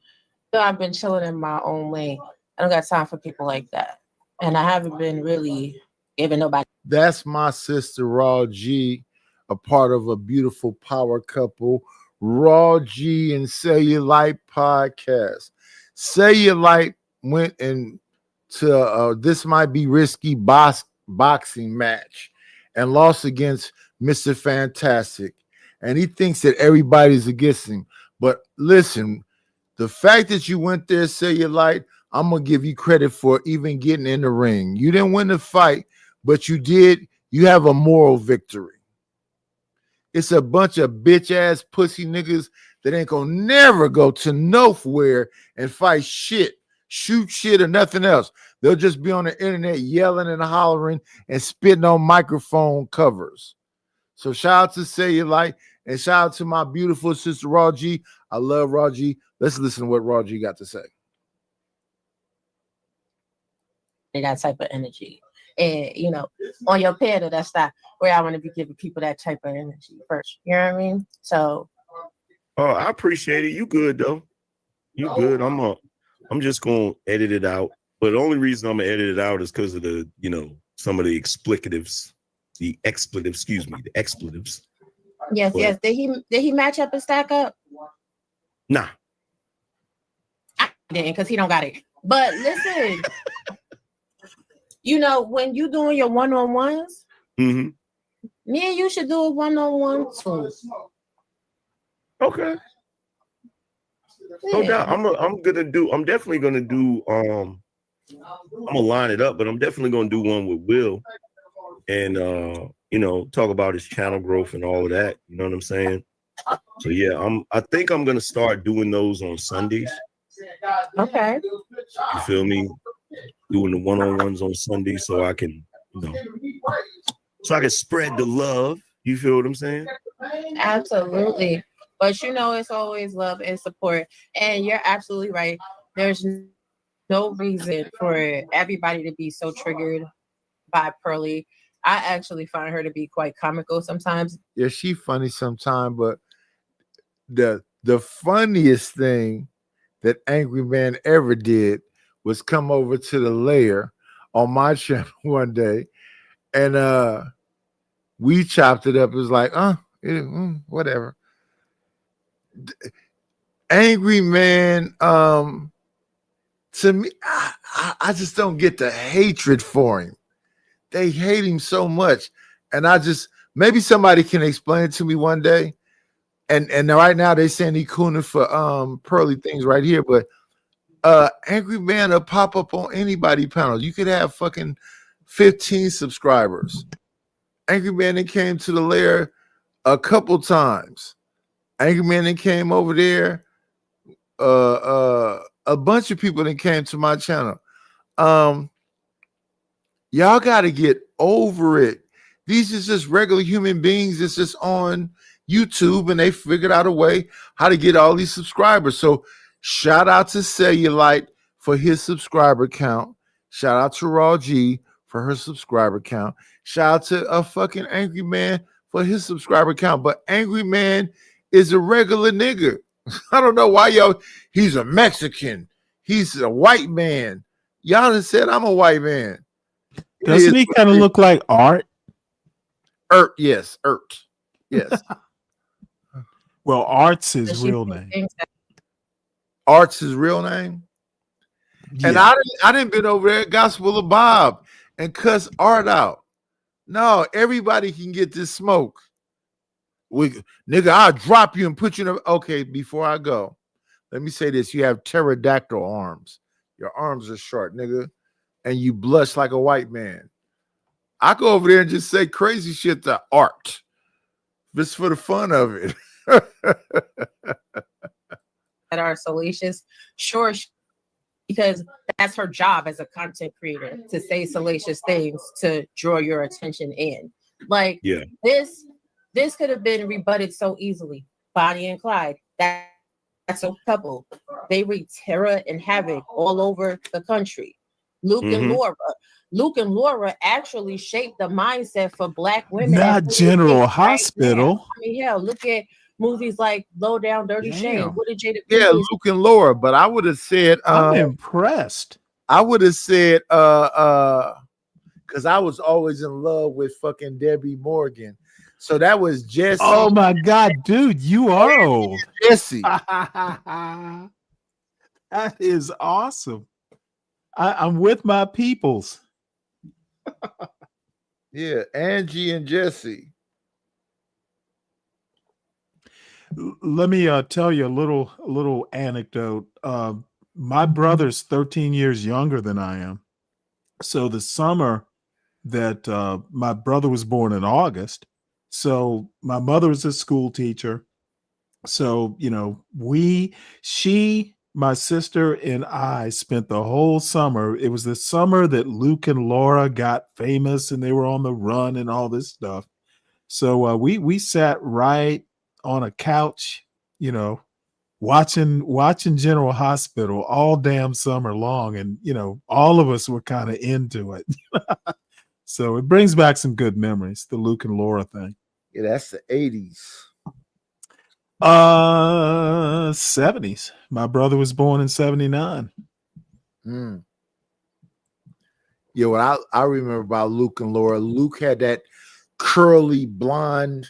so I've been chilling in my own lane. I don't got time for people like that. And I haven't been really giving nobody. That's my sister, Raw G, a part of a beautiful power couple, Raw G and Say Your Light podcast. Say Your Light went into This Might Be Risky boxing match and lost against Mr. Fantastic. And he thinks that everybody's against him. But listen, the fact that you went there, Say Your Light, I'm going to give you credit for even getting in the ring. You didn't win the fight, but you did. You have a moral victory. It's a bunch of bitch-ass pussy niggas that ain't going to never go to nowhere and fight shit, shoot shit, or nothing else. They'll just be on the internet yelling and hollering and spitting on microphone covers. So shout out to Say Your Light and shout out to my beautiful sister, Raw G. I love Raw G. Let's listen to what Raw G got to say. That type of energy. And, you know, on your pedal, that's not where I want to be giving people that type of energy first. You know what I mean? So. Oh, I appreciate it. You good, though. You good. I'm just going to edit it out. But the only reason I'm going to edit it out is because of the, you know, some of the expletives. The expletives. Yes, but, yes. Did he match up and stack up? Nah. I didn't, because he don't got it. But listen, you know, when you doing your one-on-ones, me and you should do a one-on-one too. Okay. No doubt. I'm definitely gonna do I'm gonna line it up, but I'm definitely gonna do one with Will and you know, talk about his channel growth and all of that. You know what I'm saying? So yeah, I think I'm gonna start doing those on Sundays. Okay. You feel me? Doing the one-on-ones on Sunday so I can, you know, so I can spread the love. You feel what I'm saying? Absolutely. But you know, it's always love and support. And you're absolutely right. There's no reason for everybody to be so triggered by Pearly. I actually find her to be quite comical sometimes. Yeah, she funny sometimes, but the funniest thing that Angry Man ever did was come over to the lair on my channel one day, and we chopped it up. It was like, whatever. Angry Man, to me, I just don't get the hatred for him. They hate him so much, and maybe somebody can explain it to me one day. And right now they saying he cooning for Pearly things right here, but Angry Man will pop up on anybody panel. You could have fucking 15 subscribers. Angry Man then came to the lair a couple times. Angry Man then came over there. A bunch of people that came to my channel. Y'all got to get over it. These is just regular human beings. It's just on YouTube, and they figured out a way how to get all these subscribers. So shout out to Say Your Light for his subscriber count. Shout out to Raw G for her subscriber count. Shout out to a fucking Angry Man for his subscriber count. But Angry Man is a regular nigga. I don't know why he's a Mexican. He's a white man. Y'all done said I'm a white man. Doesn't he kind of look like Art? Yes. Yes. Well, Art's his real name. Art's his real name? Yeah. And I didn't been over there at Gospel of Bob and cuss Art out. No, everybody can get this smoke. Nigga, I'll drop you and put you in okay, before I go, let me say this. You have pterodactyl arms. Your arms are short, nigga, and you blush like a white man. I go over there and just say crazy shit to Art. Just for the fun of it. that are salacious, sure, because that's her job as a content creator to say salacious things to draw your attention in. Like Yeah. this could have been rebutted so easily. Bonnie and Clyde, that's a couple. They wreak terror and havoc all over the country. Luke and Laura actually shaped the mindset for Black women. Not General Hospital. I mean, hell, look at movies like Low Down, Dirty Shame. What did Jada? Yeah, Luke and Laura, but I would have said I'm impressed. I would have said because I was always in love with fucking Debbie Morgan. So that was Jesse. Oh my God, dude, you are old. Jesse. That is awesome. I'm with my peoples. Yeah, Angie and Jesse. Let me tell you a little anecdote. My brother's 13 years younger than I am. So the summer that my brother was born in August. So my mother was a school teacher. So, you know, my sister and I spent the whole summer. It was the summer that Luke and Laura got famous and they were on the run and all this stuff. So we sat right on a couch, you know, watching General Hospital all damn summer long. And, you know, all of us were kind of into it. So it brings back some good memories, the Luke and Laura thing. Yeah, that's the 80s. 70s. My brother was born in 79. Mm. Yeah, what I remember about Luke and Laura, Luke had that curly blonde,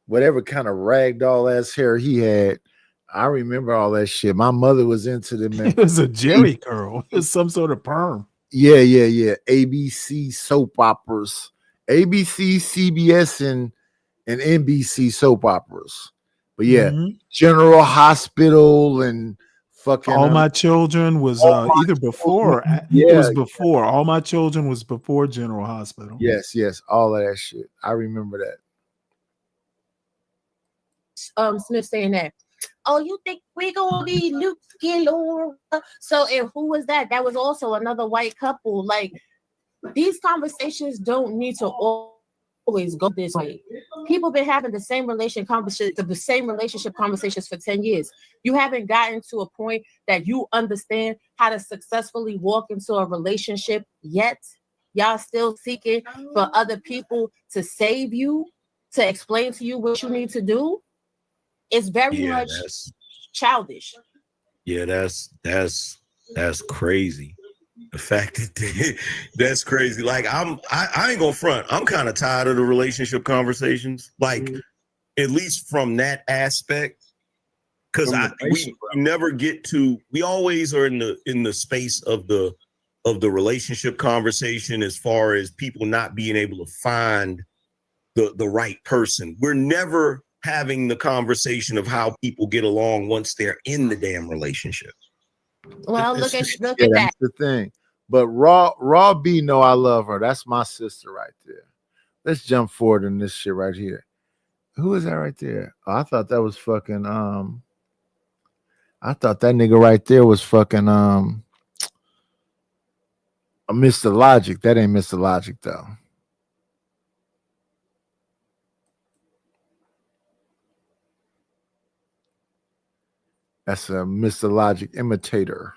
whatever kind of ragdoll ass hair he had. I remember all that shit. My mother was into them. It was a Jerry curl. It was some sort of perm. Yeah. ABC soap operas, ABC, CBS, and NBC soap operas. But yeah, General Hospital and fucking All My Children was either before. Yeah, it was before. All My Children was before General Hospital. Yes, all of that shit. I remember that. Smith saying that. Oh, you think we gonna be Luke and Laura? So, and who was that? That was also another white couple. Like, these conversations don't need to always go this way. People been having the same relationship conversations for 10 years. You haven't gotten to a point that you understand how to successfully walk into a relationship yet. Y'all still seeking for other people to save you, to explain to you what you need to do. It's very much childish. Yeah, that's crazy. The fact that that's crazy. Like I ain't gonna front. I'm kind of tired of the relationship conversations. Like at least from that aspect, because we never get to. We always are in the space of the relationship conversation as far as people not being able to find the right person. We're never having the conversation of how people get along once they're in the damn relationship. Well, look at that. that. That's the thing. But Raw B, know I love her. That's my sister right there. Let's jump forward in this shit right here. Who is that right there? Oh, I thought that was fucking I thought that nigga right there was fucking Mr. Logic. That ain't Mr. Logic though. That's a Mr. Logic imitator.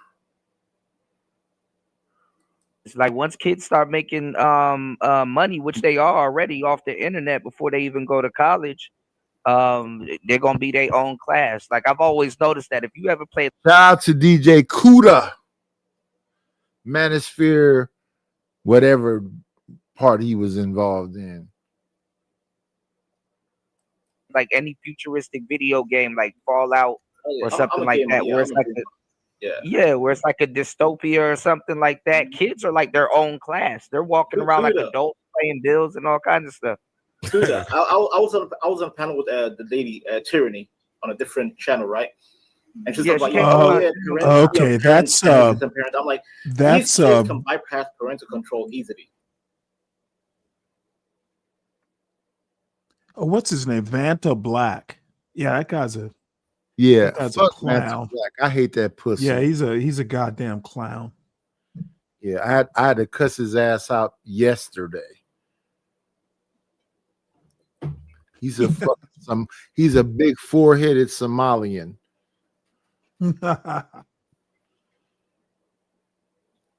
It's like once kids start making money, which they are already off the internet before they even go to college, they're gonna be their own class. Like I've always noticed that if you ever play, Shout out to DJ Kuda, Manosphere, whatever part he was involved in. like any futuristic video game like Fallout or something like that, where it's like where it's like a dystopia or something like that. Kids are like their own class. They're walking around like adults playing bills and all kinds of stuff. Kuda, I was on a panel with the lady Tyranny on a different channel, right? And she's like, okay, that's I'm like, these kids can bypass parental control easily. What's his name? Vanta Black. Yeah, that guy's a Yeah, That's a fuck Matthew clown. Black. I hate that pussy. Yeah, he's a goddamn clown. Yeah, I had to cuss his ass out yesterday. He's a he's a big four-headed Somalian.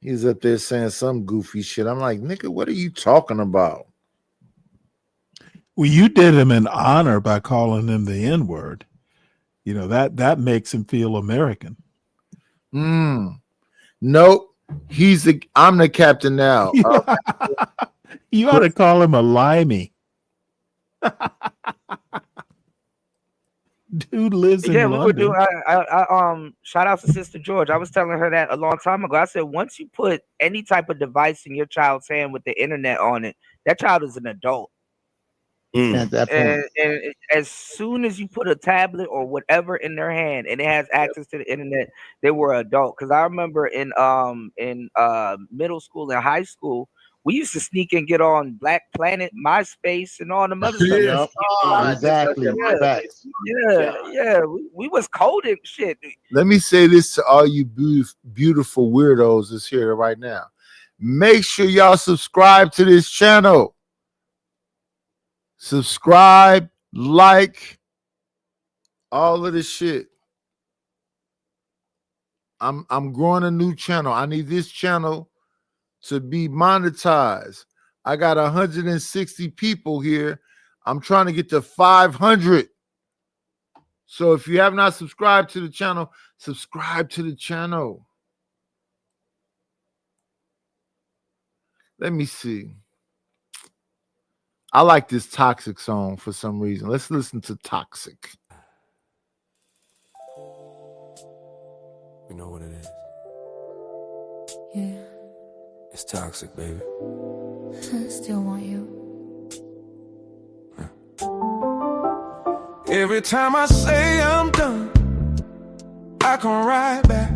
He's up there saying some goofy shit. I'm like, nigga, what are you talking about? Well, you did him an honor by calling him the N-word. You know, that makes him feel American. Nope. I'm the captain now. You ought to call him a limey. Dude lives in Yeah, we London. were doing. I shout out to Sister George. I was telling her that a long time ago. I said once you put any type of device in your child's hand with the internet on it, that child is an adult. At that point. And as soon as you put a tablet or whatever in their hand and it has access to the internet, they were adult. Because I remember in middle school and high school, we used to sneak and get on Black Planet, MySpace, and all the other stuff. Exactly. Yeah. We was coding shit. Let me say this to all you beautiful weirdos that's here right now. Make sure y'all subscribe to this channel. Subscribe, like, all of this shit. I'm growing a new channel. I need this channel to be monetized. I got 160 people here. I'm trying to get to 500. So if you have not subscribed to the channel, subscribe to the channel. Let me see. I like this Toxic song for some reason. Let's listen to Toxic. You know what it is? Yeah. It's toxic, baby. Still want you. Every time I say I'm done, I come right back.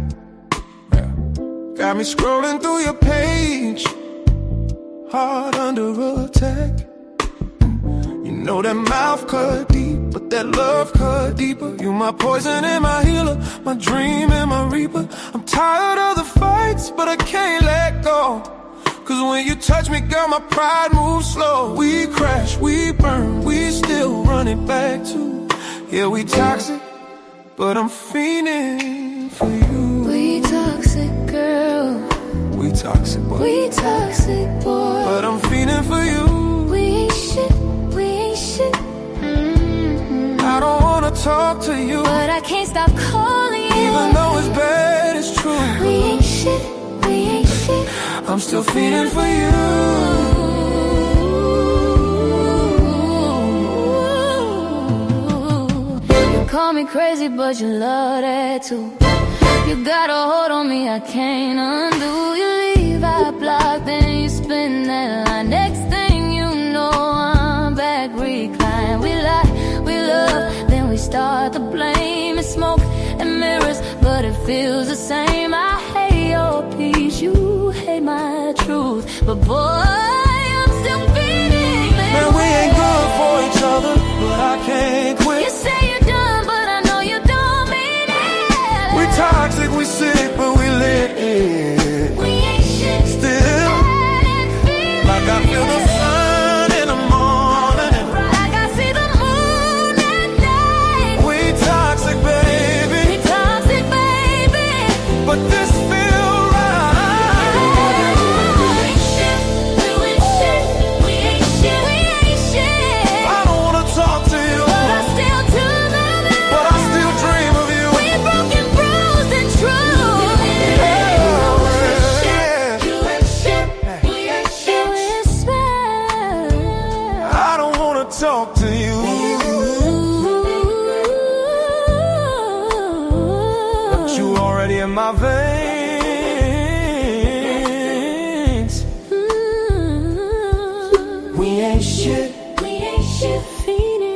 Got me scrolling through your page, heart under attack. You know that mouth cut deep, but that love cut deeper. You my poison and my healer, my dream and my reaper. I'm tired of the fights, but I can't let go. Cause when you touch me, girl, my pride moves slow. We crash, we burn, we still run it back to. Yeah, we toxic, but I'm fiending for you. We toxic, girl. We toxic, boy. We toxic, boy. But I'm fiending for you. We ain't shit, we ain't shit. I don't wanna talk to you, but I can't stop calling you. Even though it's bad, it's true. We ain't shit, we ain't shit. I'm still feeling for you. You call me crazy, but you love that too. You got a hold on me, I can't undo. You leave, I block, then you spin that line. Next thing you know, I'm back reclined. We lie, we love, then we start to blame. It's smoke and mirrors, but it feels the same. I hate your peace, you hate my truth. But boy, I'm still feeling. Man, we ain't good for each other, but I can't quit. You say you're done, but I know you don't mean it. We toxic, we sick, but we lit. We ain't shit. Still, like I feel the sun in the morning, like I see the moon at night. We toxic, baby. We toxic, baby. But this feel right. We ain't shit. We ain't shit. We ain't shit. We ain't shit. I don't wanna talk to you, but I still tune them in. But I still dream of you. We broken, bruised, and true. I don't wanna talk to you, but you already in my veins. We ain't shit. We ain't shit. Feeding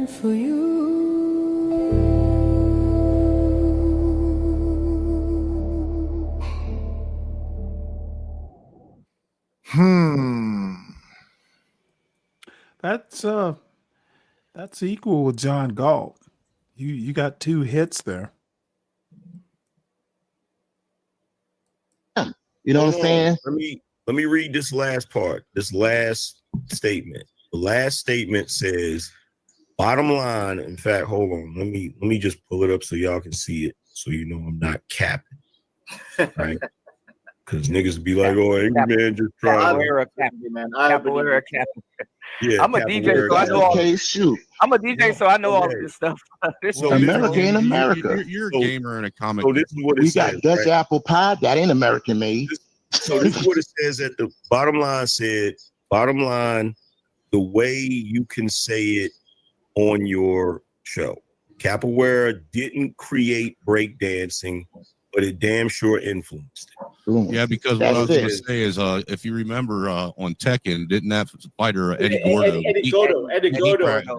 for you. That's That's equal with John Galt. You got 2 hits there. You know what I'm saying? Let me read this last part. This last statement. The last statement says, bottom line. In fact, hold on. Let me just pull it up so y'all can see it, so you know I'm not capping. Right? Because niggas be like, oh, Angry Man just tried. Capoeira. Yeah, I'm a DJ, so I know all. Shoot. I'm a DJ, so I know all of this stuff. So America ain't America. You're a gamer and a comic. So this is what it We says. got Dutch apple pie. That ain't American made. So this is what it says at the bottom line. Bottom line, the way you can say it on your show. Capoeira didn't create breakdancing, but it damn sure influenced it. Yeah, because what I was going to say is, if you remember on Tekken, didn't that fighter Eddie Gordo? Eddie Gordo.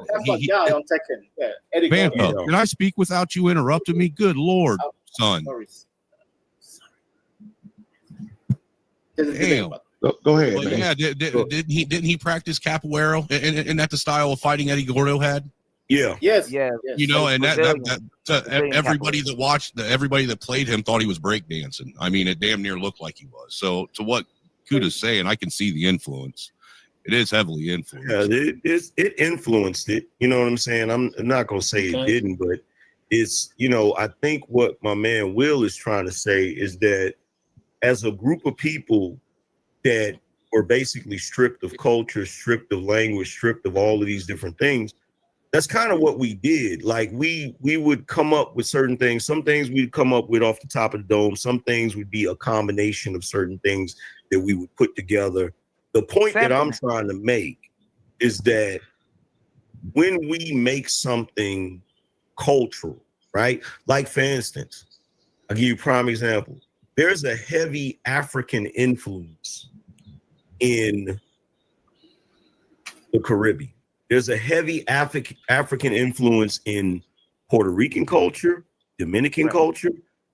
That's my guy on Tekken. Yeah, Eddie Vampa, Gordo. did I speak without you interrupting me? Good Lord, son. Sorry. Damn. Go ahead. Well, man. yeah, didn't he practice capoeira? And that the style of fighting Eddie Gordo had? Yeah. Yes. You know, and that everybody that watched, everybody that played him thought he was breakdancing. I mean, it damn near looked like he was. So, to what Kuda's saying, I can see the influence. It is heavily influenced. Yeah, it influenced it. You know what I'm saying? I'm not gonna say it didn't, but it's, you know, I think what my man Will is trying to say is that as a group of people that were basically stripped of culture, stripped of language, stripped of all of these different things, that's kind of what we did. Like we would come up with certain things. Some things we'd come up with off the top of the dome. Some things would be a combination of certain things that we would put together. The point that I'm trying to make is that when we make something cultural, right? Like for instance, I'll give you a prime example. There's a heavy African influence in the Caribbean. There's a heavy African influence in Puerto Rican culture, Dominican culture,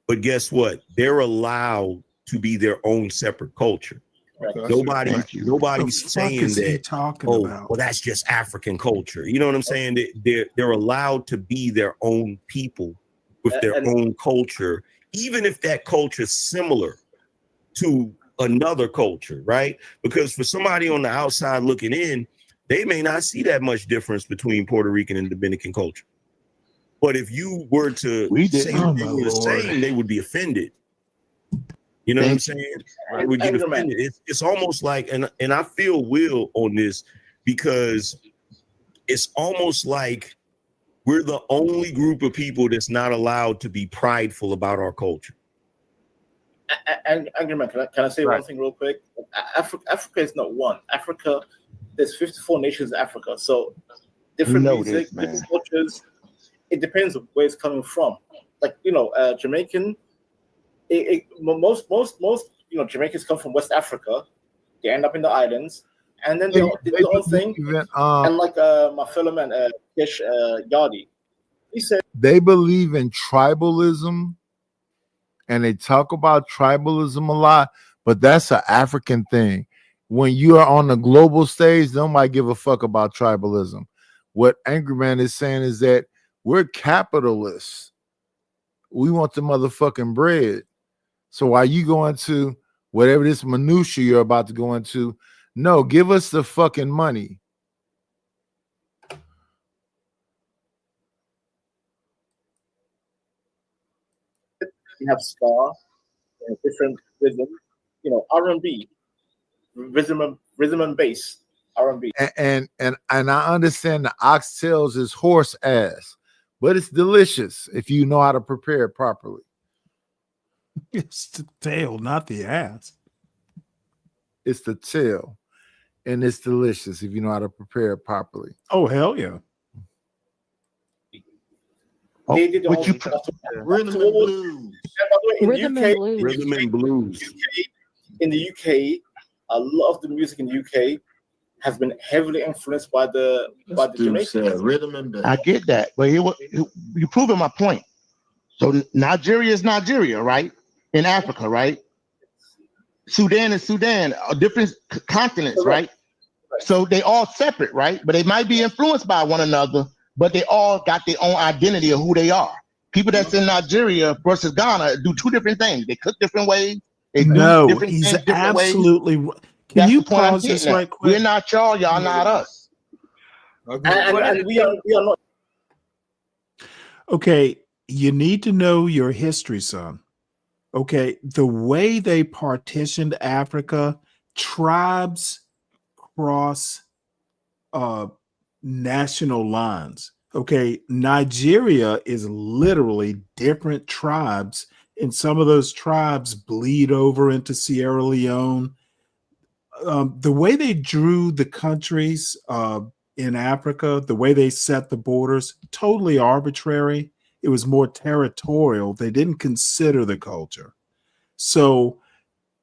but guess what? They're allowed to be their own separate culture. Nobody's saying that. Well, that's just African culture. You know what I'm saying? They're allowed to be their own people with their own culture, even if that culture is similar to another culture, right? Because for somebody on the outside looking in, they may not see that much difference between Puerto Rican and Dominican culture. But if you were to say they were the same, they would be offended. You know what I'm saying? They would get offended. It's almost like, and I feel Will on this, because it's almost like we're the only group of people that's not allowed to be prideful about our culture. And can I say one thing real quick? Africa is not one. Africa, there's 54 nations in Africa. So different music, different cultures. It depends on where it's coming from. Like, you know, Jamaican, most Jamaicans come from West Africa. They end up in the islands, and then they do their own thing. And like my fellow man, Kish Yardi, he said they believe in tribalism, and they talk about tribalism a lot, but that's an African thing. When you are on the global stage, nobody give a fuck about tribalism. What Angry Man is saying is that we're capitalists. We want the motherfucking bread. So while you go into whatever this minutia you're about to go into, no, give us the fucking money. you have ska, different rhythm, you know, R&B, rhythm and bass, R&B. And I understand the oxtails is horse ass, but it's delicious if you know how to prepare it properly. It's the tail, not the ass. It's the tail, and it's delicious if you know how to prepare it properly. Oh, hell yeah. They did the rhythm and blues. Rhythm and blues. In the UK, a lot of the music in the UK has been heavily influenced by the Jamaicans. Rhythm and blues. I get that, but you're proving my point. So Nigeria is Nigeria, right? In Africa, right? Sudan is Sudan, different continents, right? So they all separate, right? But they might be influenced by one another, but they all got their own identity of who they are. People that's in Nigeria versus Ghana do two different things. They cook different ways. They do No, different he's things different ways. absolutely. Can That's you the point I'm pause this getting at. right quick? We're not y'all, y'all not us. And we are not. Okay, you need to know your history, son. Okay, the way they partitioned Africa, tribes cross national lines. Okay, Nigeria is literally different tribes, and some of those tribes bleed over into Sierra Leone. The way they drew the countries in Africa, the way they set the borders, totally arbitrary. It was more territorial. They didn't consider the culture. So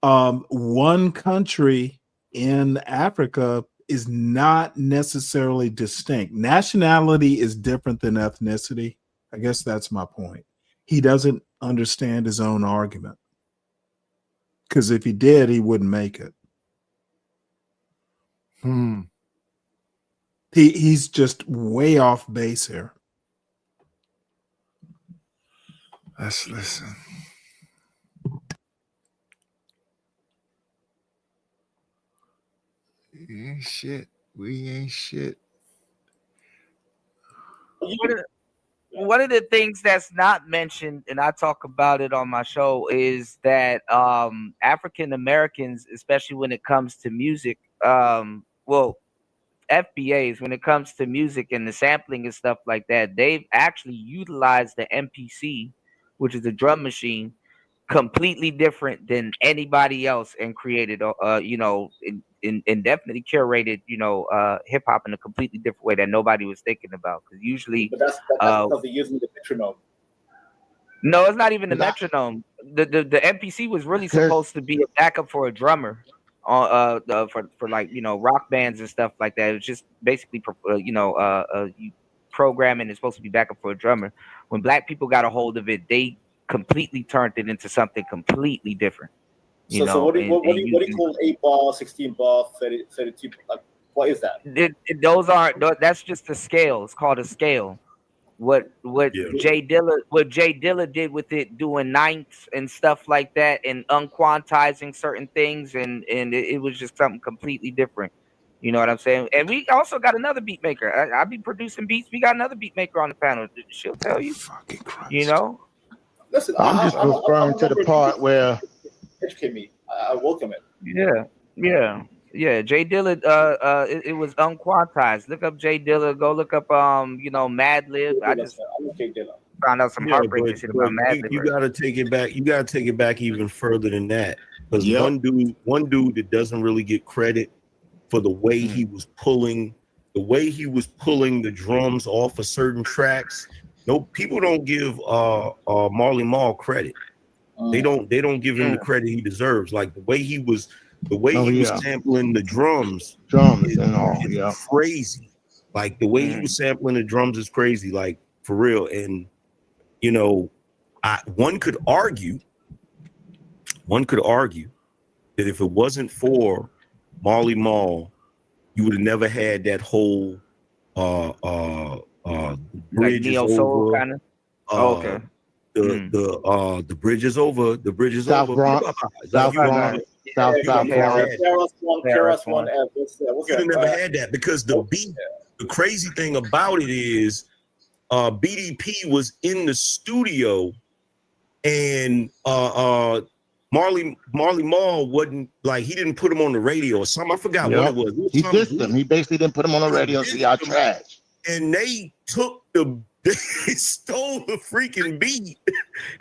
one country in Africa is not necessarily distinct. Nationality is different than ethnicity. I guess that's my point. He doesn't understand his own argument. Because if he did, he wouldn't make it. He's just way off base here. Let's listen. We ain't shit. We ain't shit. One of the things that's not mentioned, and I talk about it on my show, is that African Americans, especially when it comes to music, well, FBAs, when it comes to music and the sampling and stuff like that, they've actually utilized the MPC, which is a drum machine, completely different than anybody else, and created, and definitely curated, hip hop in a completely different way that nobody was thinking about. Because usually, But that's because they're using the metronome. no, it's not even the metronome. The MPC was really supposed to be a backup for a drummer, for like rock bands and stuff like that. It was just basically programming is supposed to be backup for a drummer. When black people got a hold of it, they completely turned it into something completely different. So what do you call 8-bar, 16-bar, 32? Like, what is that? That's just a scale. It's called a scale. What Jay Dilla did with it, doing ninths and stuff like that, and unquantizing certain things, and it was just something completely different. You know what I'm saying? And we also got another beat maker. I be producing beats. We got another beat maker on the panel. She'll tell you. Fucking Christ. Listen, I'm just referring to the part where educate me. I welcome it. Yeah. Jay Dilla, it was unquantized. Look up Jay Dilla. Go look up, Mad Lib. I just found out some heartbreaking shit about Mad Lib. You gotta take it back. You gotta take it back even further than that. Because one dude that doesn't really get credit for the way he was pulling the drums off of certain tracks. No, people don't give Marley Marl credit. They don't give him the credit he deserves. Like the way he was sampling the drums and all, crazy. Like the way he was sampling the drums is crazy, like for real. And one could argue that if it wasn't for Marley Marl, you would have never had that whole bridge like neo soul kind of. Okay. The bridge is over. The bridge is South over. Bronx. South Bronx. South Bronx. KRS-One. You never had that because the beat. The crazy thing about it is, BDP was in the studio, and Marley Marl wasn't like he didn't put him on the radio or something. I forgot what it was. He dissed them. He basically didn't put him on the radio and see y'all trash. And they stole the freaking beat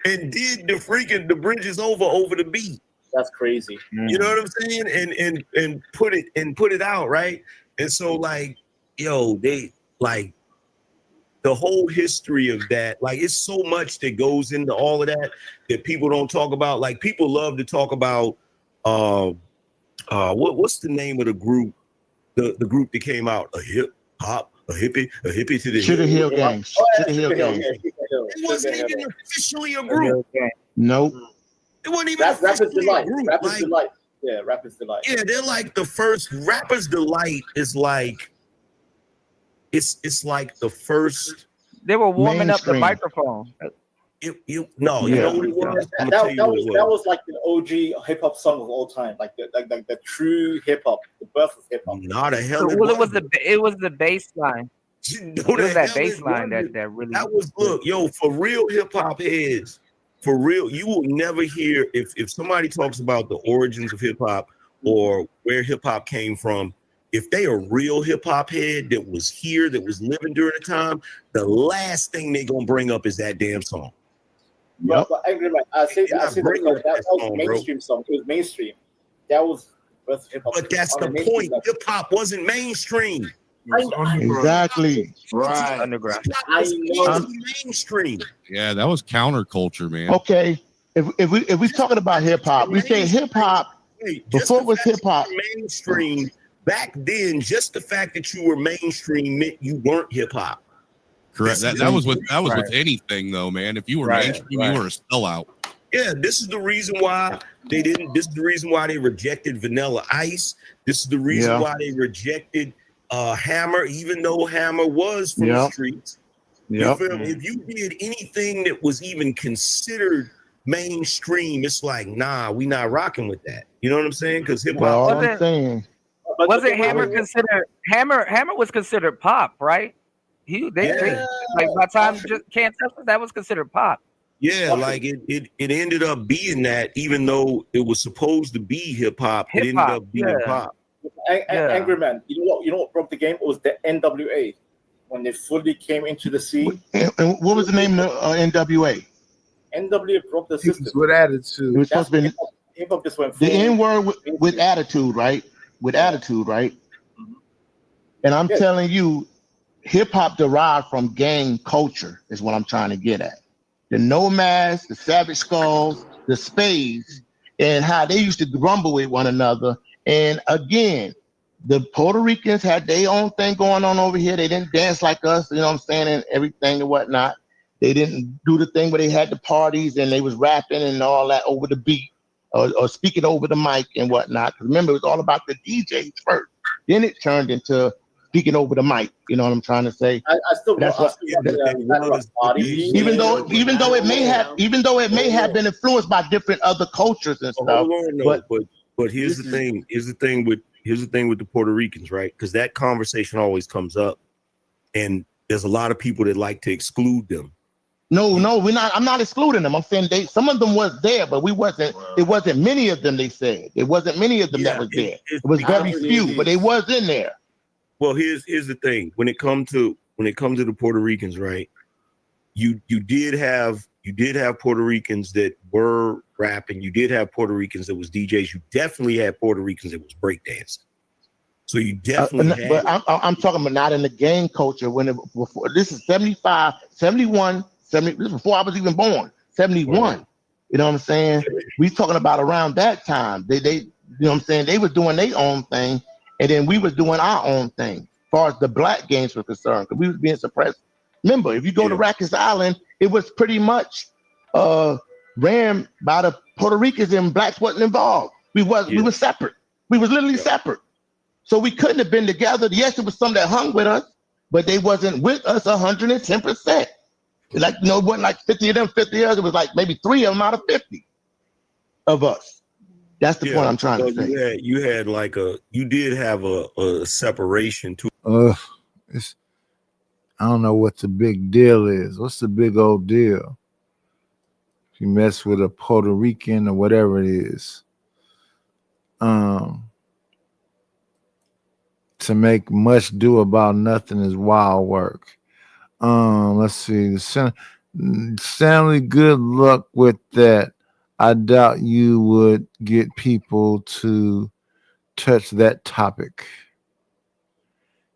and did the bridge is over the beat. That's crazy. You know what I'm saying? And put it out, right? And so like, they like the whole history of that, like it's so much that goes into all of that people don't talk about. Like people love to talk about what's the name of the group? The group that came out, a hippie to the Sugar Hill Gang. Sugar Hill Gang. It wasn't even officially a group. Nope. It wasn't even Rappers Delight. group. Rappers Delight. Yeah, Rapper's Delight. Yeah, they're like the first. Rapper's Delight is like it's like the first. They were warming up the Mainstream. microphone. You Yeah. know what it was? I'm gonna tell you what it that was. was like the OG hip hop song of all time, like the true hip hop, the birth of hip hop. Not a hell So, it well, it was wasn't. it was the bass line. No, It was the that hell bass it line wasn't. that really. That was look, yo, for real hip hop heads, for real, you will never hear if somebody talks about the origins of hip hop or where hip hop came from. If they a real hip hop head that was here, that was living during the time, the last thing they gonna bring up is that damn song. But I agree, man. I say They're that not because bringing that up that was song, a bro. mainstream song. It was mainstream. That was birth of hip hop. But that's On the a mainstream point. level. Hip hop wasn't mainstream. Exactly. Right. Underground. I know. Mainstream. Yeah, that was counterculture, man. Okay. If we talking about hip hop, we say hip hop before it was hip hop. Mainstream back then, just the fact that you were mainstream meant you weren't hip hop. Correct. That was with anything though, man. If you were mainstream, you were a sellout. Yeah, this is the reason why they didn't. This is the reason why they rejected Vanilla Ice. This is the reason why they rejected Hammer, even though Hammer was from the streets. You feel me? If you did anything that was even considered mainstream, it's like, nah, we not rocking with that. You know what I'm saying? Because hip hop. Wasn't Hammer considered Hammer was considered pop, right? They like by the time just Can't Touch Us, that was considered pop. Yeah, like it ended up being that, even though it was supposed to be hip hop, it ended up being pop. Angry Man. You know what broke the game? It was the NWA when they fully came into the scene. And what was the name of NWA? NWA broke the system. With attitude. It was supposed to be hip hop just went the full. N word with attitude, right? With attitude, right? And I'm telling you, hip hop derived from gang culture is what I'm trying to get at. The Nomads, the Savage Skulls, the Spades, and how they used to grumble with one another. And again, the Puerto Ricans had their own thing going on over here. They didn't dance like us, you know what I'm saying, and everything and whatnot. They didn't do the thing where they had the parties and they was rapping and all that over the beat or speaking over the mic and whatnot. Because remember, it was all about the DJs first. Then it turned into speaking over the mic. You know what I'm trying to say? Even though it may have been influenced by different other cultures and stuff. But here's the thing. Here's the thing with the Puerto Ricans, right? Because that conversation always comes up, and there's a lot of people that like to exclude them. No, we're not. I'm not excluding them. I'm saying some of them was there, but we wasn't. It wasn't many of them. They said it wasn't many of them that was there. It was very few, but they was in there. Well, here's the thing. When it come to the Puerto Ricans, right? You did have Puerto Ricans that were rapping. You did have Puerto Ricans that was DJs. You definitely had Puerto Ricans that was breakdancing. So you definitely had. But I'm talking about not in the gang culture. Before this is 75, 71, 70. This is before I was even born. 71. You know what I'm saying? We talking about around that time. They you know what I'm saying? They were doing their own thing. And then we was doing our own thing as far as the black gangs were concerned, because we was being suppressed. Remember, if you go to Rikers Island, it was pretty much ran by the Puerto Ricans and blacks wasn't involved. We were separate. We was literally separate. So we couldn't have been together. Yes, it was some that hung with us, but they wasn't with us 110%. Like, it wasn't like 50 of them, 50 of us. It was like maybe 3 of them out of 50 of us. That's the point I'm trying to say. You did have a separation too. I don't know what the big deal is. What's the big old deal? If you mess with a Puerto Rican or whatever it is, to make much do about nothing is wild work. Let's see. Stanley, good luck with that. I doubt you would get people to touch that topic.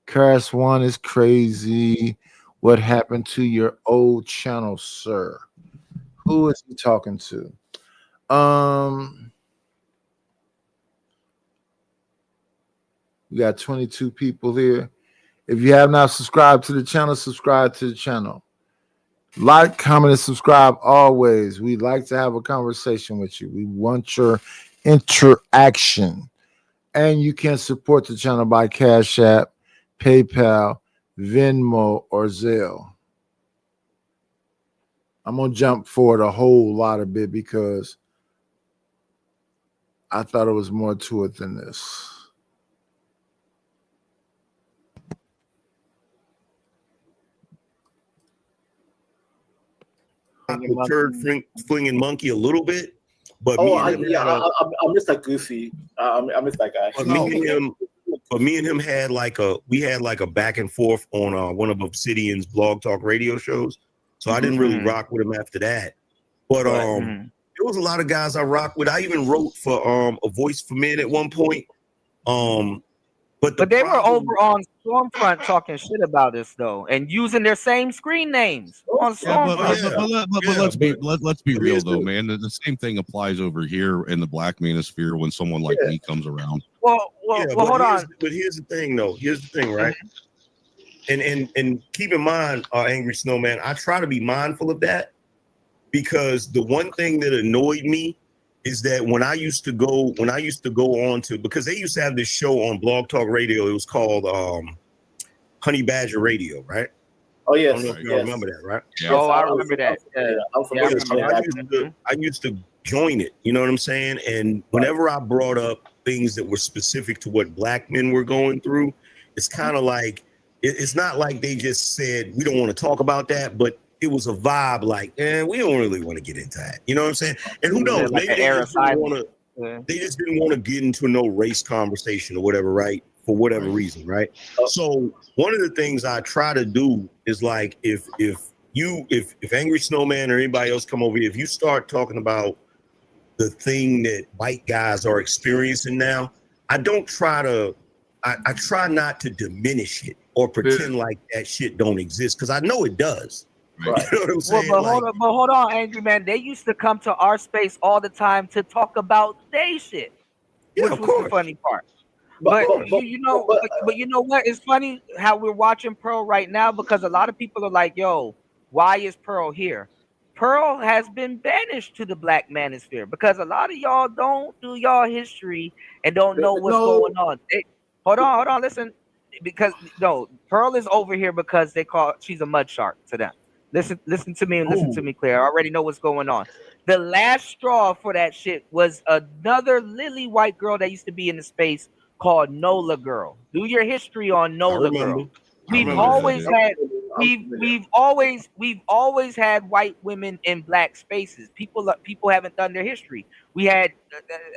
Cars One is crazy. What happened to your old channel, sir? Who is he talking to? We got 22 people here. If you have not subscribed to the channel, subscribe to the channel. Like, comment, and subscribe always. We like to have a conversation with you. We want your interaction. And you can support the channel by Cash App, PayPal, Venmo, or Zelle. I'm going to jump forward a whole lot of bit because I thought it was more to it than this. The turd flinging monkey a little bit, but I miss that Goofy. I miss that guy. But me and him had like a back and forth on one of Obsidian's blog talk radio shows. So I didn't really rock with him after that. But there was a lot of guys I rock with. I even wrote for A Voice for Men at one point. But they were over on Stormfront talking shit about us though, and using their same screen names on Stormfront. Let's be real though, man. The same thing applies over here in the black manosphere when someone like me comes around. Well, hold on. But here's the thing, though. Here's the thing, right? And keep in mind, Angry Snowman, I try to be mindful of that because the one thing that annoyed me is that when I used to go on to, because they used to have this show on Blog Talk Radio, it was called Honey Badger Radio, right? Oh yes, I don't know if you remember that, right? Yeah. Oh, I remember that. I used to join it. You know what I'm saying? And whenever I brought up things that were specific to what black men were going through, it's kind of like it's not like they just said we don't want to talk about that, but it was a vibe like, we don't really want to get into that. You know what I'm saying? And who knows? Like Maybe they just didn't want to get into no race conversation or whatever, right? For whatever reason, right? So one of the things I try to do is like if Angry Snowman or anybody else come over here, if you start talking about the thing that white guys are experiencing now, I try not to diminish it or pretend like that shit don't exist because I know it does. Right. You know what I'm saying? But hold on, Angry Man. They used to come to our space all the time to talk about they shit, which was the funny part. But you know what? It's funny how we're watching Pearl right now because a lot of people are like, "Yo, why is Pearl here?" Pearl has been banished to the black manosphere because a lot of y'all don't do y'all history and don't know what's going on. Hold on, listen, because Pearl is over here because she's a mud shark to them. Listen to me and listen to me clear. I already know what's going on. The last straw for that shit was another lily white girl that used to be in the space called Nola Girl. Do your history on Nola Girl. We've always had white women in black spaces. People haven't done their history. We had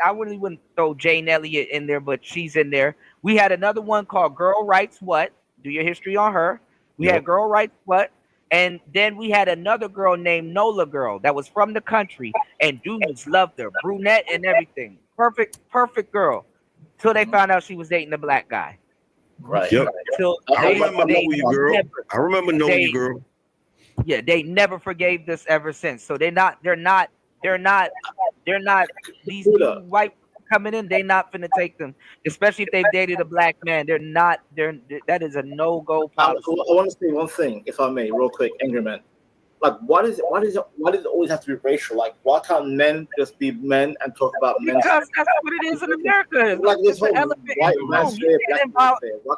I wouldn't throw Jane Elliott in there, but she's in there. We had another one called Girl Writes What. Do your history on her. We had Girl Writes What. And then we had another girl named Nola Girl that was from the country, and dudes loved her, brunette and everything. Perfect girl. Till they found out she was dating a black guy. Right. Yep. I remember Nola Girl. Yeah, they never forgave this ever since. So they're not these white coming in, they not finna take them, especially if they dated a black man. That is a no-go policy. I want to say one thing, if I may, real quick, Angry Man. Like, why does it always have to be racial? Like, why can't men just be men and talk about men? Because that's what it is in America. Like this whole elephant in the room.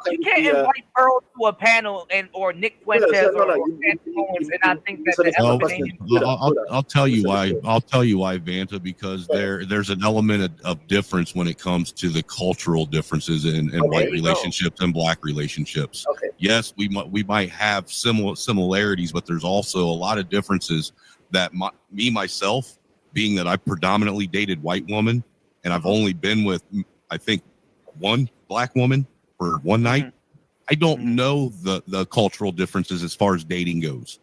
You can't invite Pearl to a panel or Nick Fuentes or and I think that the elephant ain't. I'll tell you why. I'll tell you why, Vanta, because there's an element of difference when it comes to the cultural differences in white relationships and black relationships. Okay. Yes, we might have similarities, but there's also a lot of differences that myself, being that I predominantly dated white women and I've only been with, I think, one black woman for one night. I don't know the cultural differences as far as dating goes.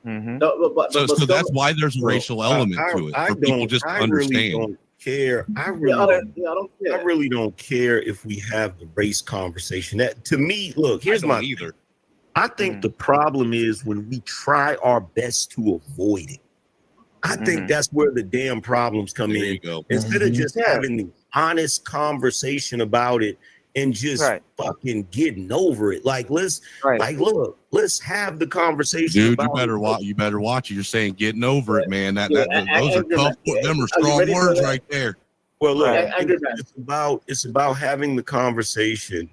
So that's why there's a racial element to it for people just to understand. Really don't care. I really don't care if we have the race conversation. That to me, look, here's my either. I think the problem is when we try our best to avoid it. I think that's where the damn problems come in. Instead of just having the honest conversation about it and just fucking getting over it. Like let's have the conversation. Dude, you better watch it. You're saying getting over it, man. Those are tough. Them are strong words right there. Well, look, Angry man. it's about having the conversation.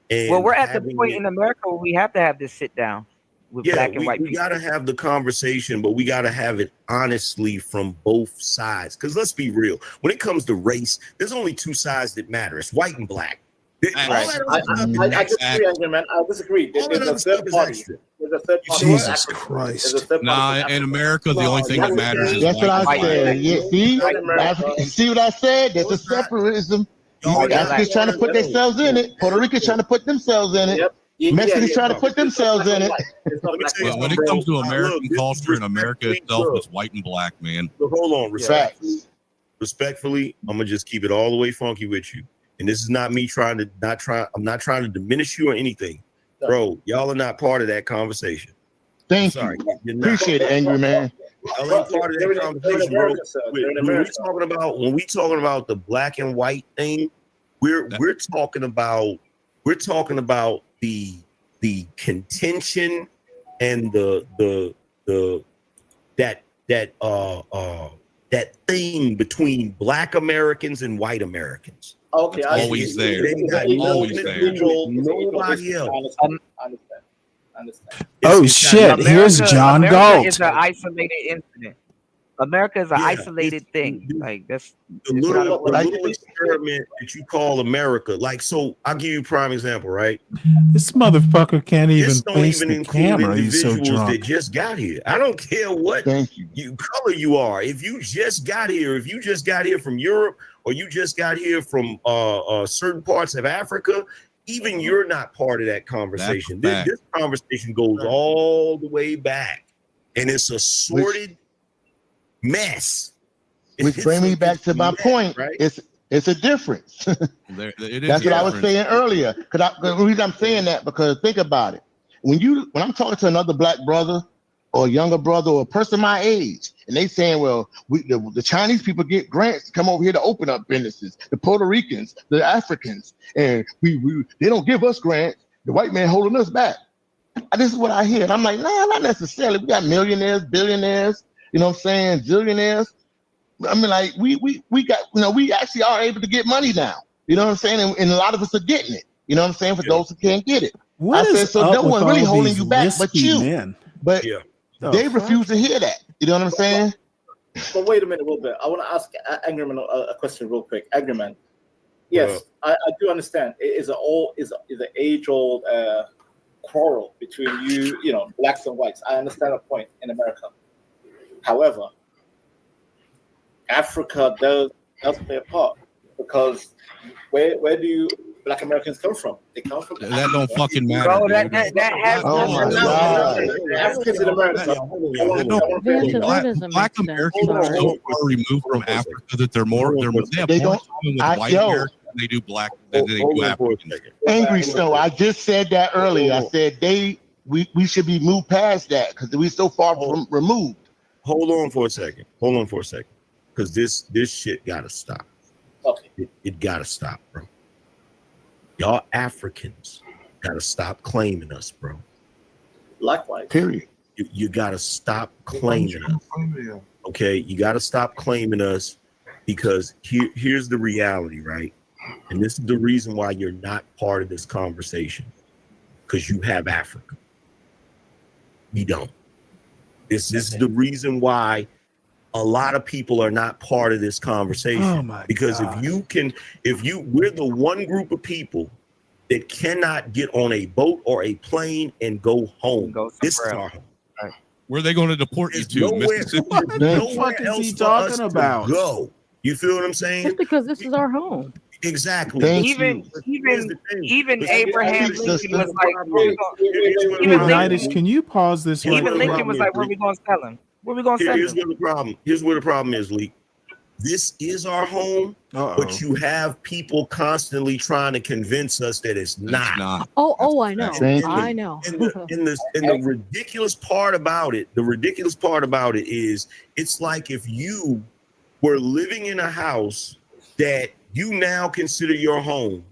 And Well, we're at the having point it- in America where we have to have this sit down with yeah, black and white we people. got to have the conversation, but we got to have it honestly from both sides. Because let's be real, when it comes to race, there's only two sides that matter. It's white and black. I disagree, Angry man. I disagree. There's a third party. There's a third party. Jesus Christ. Nah, in America, the only thing that matters is That's what I white said. and Yeah, black. see what I said? That's a separatism. Africans trying to put themselves in it. Puerto Ricans trying to put themselves in it. Mexicans trying to put themselves in it. When it comes to American culture and America itself, it's white and black, man. So hold on, respectfully, I'm gonna just keep it all the way funky with you. And this is not me I'm not trying to diminish you or anything. Bro, y'all are not part of that conversation. Thank you. Appreciate it, Angry man. Y'all ain't part of that conversation, bro. When we talking about the black and white thing, we're talking about the contention and that thing between black Americans and white Americans. Okay, always there. Always there. Nobody else. I understand. Oh shit! Here's John America Galt. is an isolated incident. America is an isolated thing. Like that's the little experiment that you call America. Like, so I'll give you a prime example, right? This motherfucker can't even This don't face even the include camera. He's so individuals that drunk. just got here. I don't care what color you are. If you just got here, from Europe, or you just got here from certain parts of Africa, even you're not part of that conversation. This conversation goes all the way back, and it's a sorted mess. Which brings me back to my point. Right? It's a difference. That's what I was saying earlier. The reason I'm saying that, because think about it. When I'm talking to another black brother or a younger brother or a person my age, and they saying, well, the Chinese people get grants to come over here to open up businesses, the Puerto Ricans, the Africans, and they don't give us grants. The white man holding us back. This is what I hear. And I'm like, nah, not necessarily. We got millionaires, billionaires, you know what I'm saying, zillionaires. I mean, like we got, we actually are able to get money now. You know what I'm saying? And a lot of us are getting it. You know what I'm saying? For those who can't get it. What I said, is so up no with one really all holding these you back but risky you. men? But they refuse to hear that. You know what I'm saying? But wait a minute, a little bit. I want to ask Angryman a question real quick. Angryman, yes, I do understand. It is an age-old quarrel between blacks and whites. I understand the point in America. However, Africa does play a part, because where do Black Americans come from? They come from that don't fucking matter. Bro, that has Africans in America. Black Americans are so far removed from Africa that they have more in common with white Americans than they do black than they do Africans. Angry, so I just said that earlier. I said we should be moved past that because we're so far from removed. Hold on for a second, because this shit gotta stop. Okay, it gotta stop, bro. Y'all Africans gotta stop claiming us, bro. Likewise. Period. You gotta stop claiming us. Okay, you gotta stop claiming us, because here's the reality, right? And this is the reason why you're not part of this conversation, because you have Africa. We don't. This is the reason why a lot of people are not part of this conversation. Oh my because God. we're the one group of people that cannot get on a boat or a plane and go home. This is our home. Where are they going to deport you to? Nowhere, Mississippi? nowhere is else he for talking us to about? go. You feel what I'm saying? Just because this is our home. Exactly. Even Abraham Lincoln was like, Unitas, can you pause this right even quick? Lincoln was like, where we going to sell him? Where we going to sell Here's him? where the problem is, Lee. This is our home, but you have people constantly trying to convince us that it's not. Oh, I know. I know. And the ridiculous part about it, is it's like if you were living in a house that you now consider your home,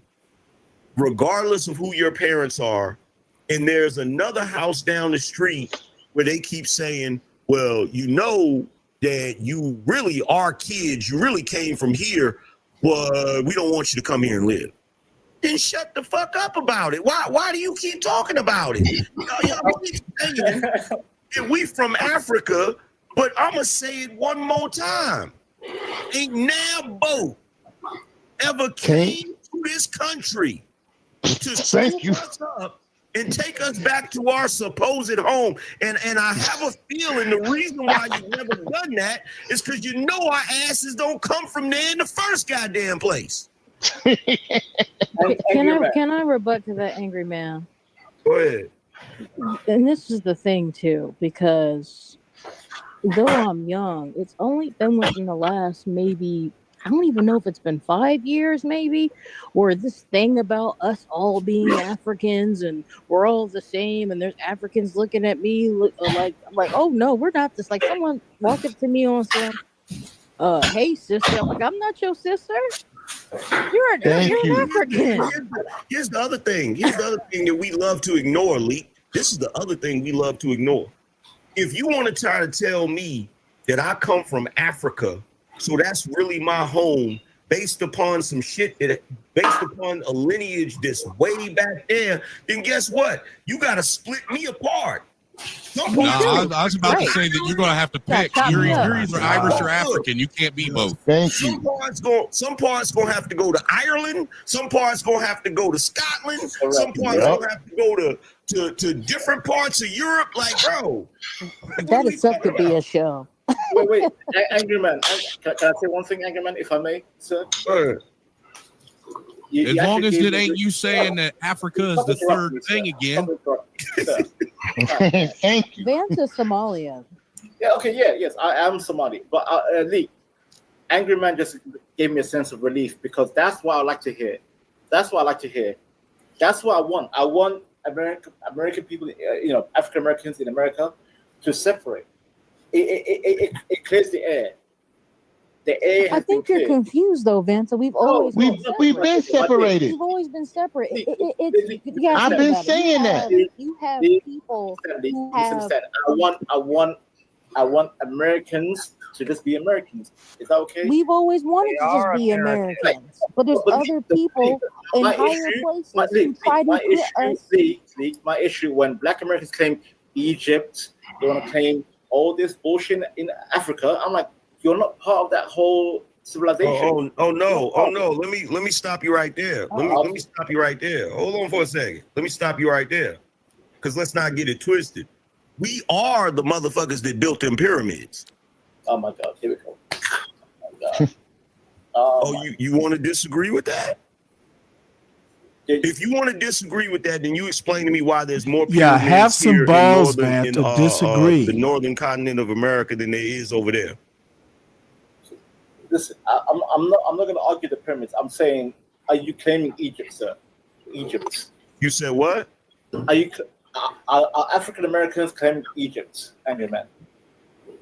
regardless of who your parents are, and there's another house down the street where they keep saying, well, that you really are kids, you really came from here, well, we don't want you to come here and live. Then shut the fuck up about it. Why do you keep talking about it? Y'all keep saying that we from Africa, but I'm going to say it one more time. Ain't now boat ever came to this country to scoop us up and take us back to our supposed home. And I have a feeling the reason why you've never done that is because you know our asses don't come from there in the first goddamn place. Can I rebut to that angry man? Go ahead. And this is the thing too, because though I'm young, it's only been within the last maybe, I don't even know if it's been 5 years maybe, or this thing about us all being Africans and we're all the same and there's Africans looking at me like oh no, we're not this. Like someone walked up to me on some hey sister. I'm like, I'm not your sister. You're an African. Here's the other thing. Here's the other thing that we love to ignore, Lee. This is the other thing we love to ignore. If you want to try to tell me that I come from Africa, so that's really my home, based upon some shit based upon a lineage that's way back there, then guess what? You got to split me apart. I was about to say that you're going to have to pick. You're either Irish or African. You can't be both. Thank you. Some parts going to have to go to Ireland. Some parts going to have to go to Scotland. Some parts going to have to go to different parts of Europe. Like, bro. That is such to be a show. Wait. Angry Man. Can I say one thing, Angry Man, if I may, sir? As long as it ain't you saying that Africa is the third thing again. Thank you. Vance is Somalia. Yeah, okay, yes, I am Somali. But Lee, Angry Man just gave me a sense of relief because that's what I like to hear. That's what I like to hear. That's what I want. I want American people, African Americans in America to separate. It clears the air. The air I think you're confused though, Vance. We've always we've been separated. We've always been separate. I've been saying that. You have people who have. I want Americans to just be Americans. Is that okay? We've always wanted to just be Americans, but there's other people in higher places who try to get us. My issue when Black Americans claim Egypt, they want to claim all this bullshit in Africa. I'm like, you're not part of that whole civilization. Oh no. Let me stop you right there. Let me stop you right there. Hold on for a second. Let me stop you right there. Because let's not get it twisted. We are the motherfuckers that built them pyramids. Oh my God, here we go. You want to disagree with that? If you want to disagree with that, then you explain to me why there's more pyramids have some here balls, in man, to disagree. The northern continent of America than there is over there. Listen, I'm not going to argue the pyramids. I'm saying, are you claiming Egypt, sir? Egypt. You said what? Are African Americans claiming Egypt, Angry Man?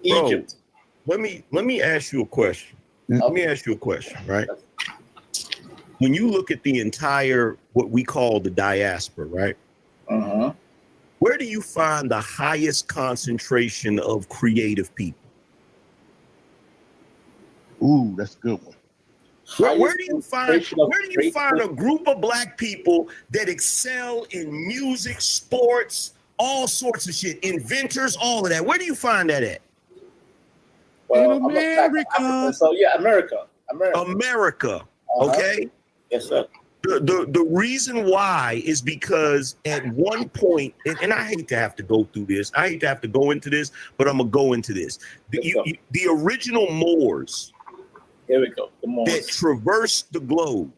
Egypt. Bro, let me ask you a question. Let me ask you a question, right? When you look at the entire what we call the diaspora, right? Uh-huh. Where do you find the highest concentration of creative people? Ooh, that's a good one. Where do you find a group of Black people that excel in music, sports, all sorts of shit, inventors, all of that? Where do you find that at? Well, in America. So yeah, America. America. Okay. Yes, sir. The reason why is because at one point, and I hate to have to go through this. I hate to have to go into this, but I'm gonna go into this. The original Moors. Here we go. The Moors that traversed the globe.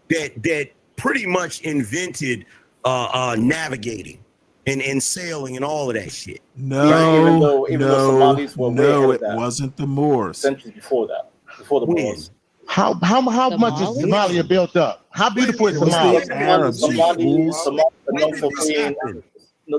That pretty much invented navigating and sailing and all of that shit. No, even though Somalis were it wasn't the Moors. Centuries before that, before the Moors. How much is Somalia built up? How beautiful is Somalia?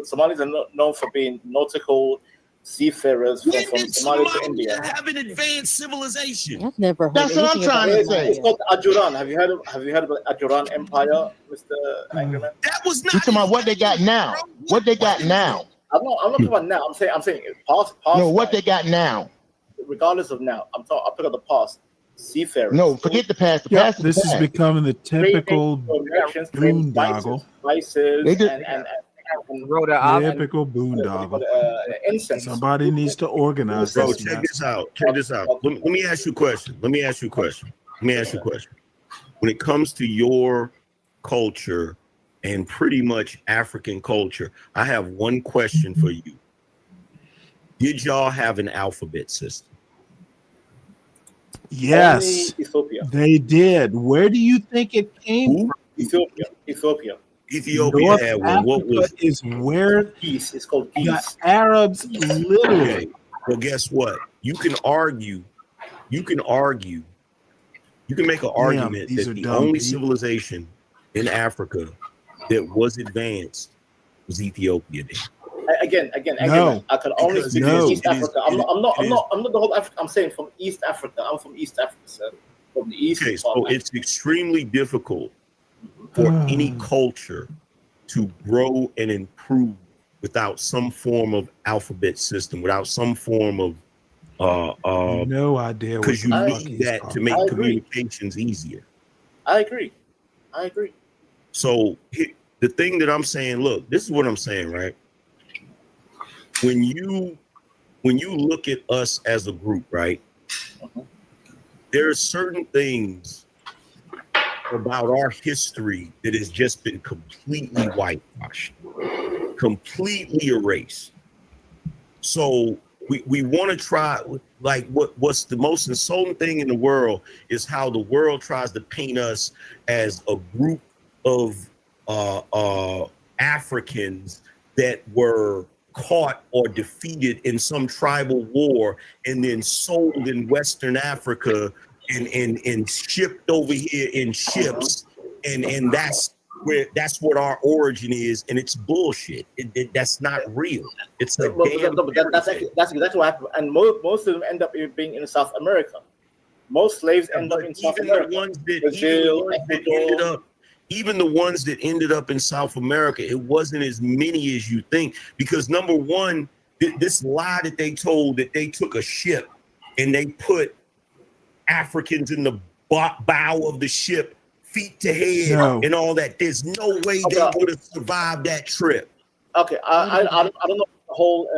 Somalis are known for being nautical seafarers from Somalia to India. Have an advanced civilization. I've never heard. That's what I'm trying to say. It's called Ajuran. Have you heard of the Ajuran Empire, Mr. Angryman? That was not. You talking about what they got now? What they got now? I'm not talking about now. I'm saying past. No, what they got now? Regardless of now, I'll pick up the past. seafarers. No, forget the past. The Yep, past is this is past. becoming the typical Merchants trading boondoggle. spices, They did- and Typical boondoggle. incense. Somebody needs to organize Bro, this check mess. this out. Check this out. Let me ask you a question. Let me ask you a question. When it comes to your culture and pretty much African culture, I have one question for you. Did y'all have an alphabet system? Yes, Ethiopia. they did. Where do you think it came from? Ethiopia. Ethiopia had one. What was Africa is where Peace. It's called the peace. Arabs literally. Okay. Well, guess what? You can argue. You can make an argument these that are the dumb only people. civilization in Africa that was advanced was Ethiopia. Again, No, I can only speak no. from East Africa. I'm not the whole Africa. I'm saying from East Africa. I'm from East Africa, sir. From the East. Okay, so it's extremely difficult for any culture to grow and improve without some form of alphabet system, without some form of no idea. Because you what the need fuck he's that to talking make about. communications easier. I agree. So the thing that I'm saying, look, this is what I'm saying, right? When you look at us as a group, right? There are certain things about our history that has just been completely whitewashed, completely erased. So we want to try, like what's the most insulting thing in the world is how the world tries to paint us as a group of Africans that were caught or defeated in some tribal war and then sold in Western Africa and shipped over here in ships, and that's what our origin is, and it's bullshit. That's not real. It's a that's exactly what happened. And most of them end up being in South America. Most slaves end up in South America. Even the ones that ended up in South America, it wasn't as many as you think. Because number one, this lie that they told that they took a ship and they put Africans in the bow of the ship, feet to head, and all that. There's no way they would have survived that trip. Okay, I don't know the whole.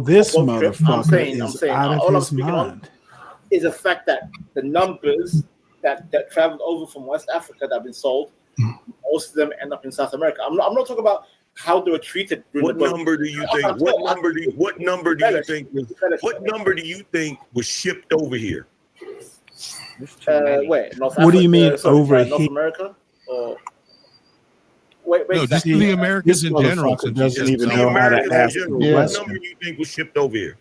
This trip. motherfucker I'm is saying, out all of I'm his speaking on mind. is the fact that the numbers that traveled over from West Africa that have been sold, most of them end up in South America. I'm not talking about how they were treated. What number do you think? What number do you think was shipped over here? Wait, What do you mean over here? North America? Or wait, no, just exactly. the Americans in general. Motherfucker doesn't even know how to ask a What question. number do you think was shipped over here?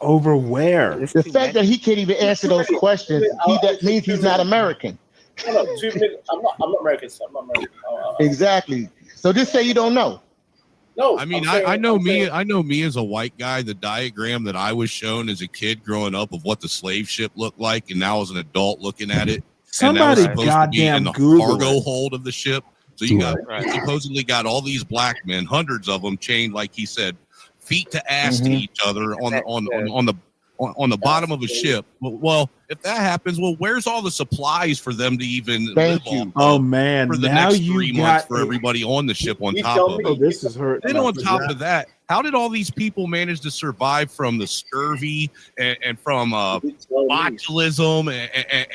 Over where? The fact that he can't even answer those questions, that means he's not American. No, 2 million. I'm not American. So I'm not American. Exactly. So just say you don't know. No, I mean, I know me as a white guy. The diagram that I was shown as a kid growing up of what the slave ship looked like, and now as an adult looking at it, Somebody and that was supposed to be in the Google cargo it. hold of the ship. So you supposedly got all these black men, hundreds of them, chained, like he said, feet to ass to each other on the bottom of a ship. Well, if that happens, where's all the supplies for them to even live on? Oh man, for the now next you 3 months for everybody on the ship on top of it. This is hurt. Then on top of that, how did all these people manage to survive from the scurvy and from botulism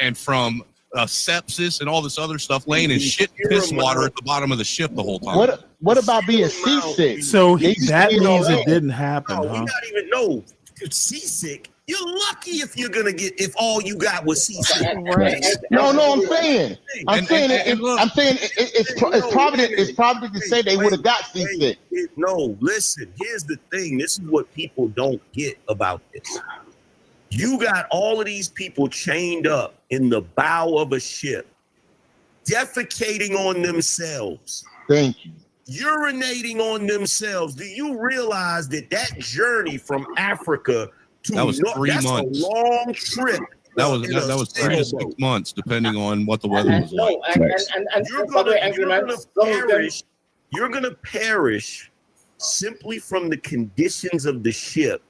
and from sepsis and all this other stuff, laying in shit piss water at the bottom of the ship the whole time? What about being seasick? So that means it didn't happen, No, huh? we not even know. Seasick. You're lucky if you're gonna get if all you got was seasick. Right. No, I'm saying it's probably to say they would have got seasick. No, listen. Here's the thing. This is what people don't get about this. You got all of these people chained up in the bow of a ship, defecating on themselves. Thank you. Urinating on themselves. Do you realize that journey from Africa to That was 3 months. a long trip? That was 3 to 6 months, depending on what the weather was like. You're gonna perish simply from the conditions of the ship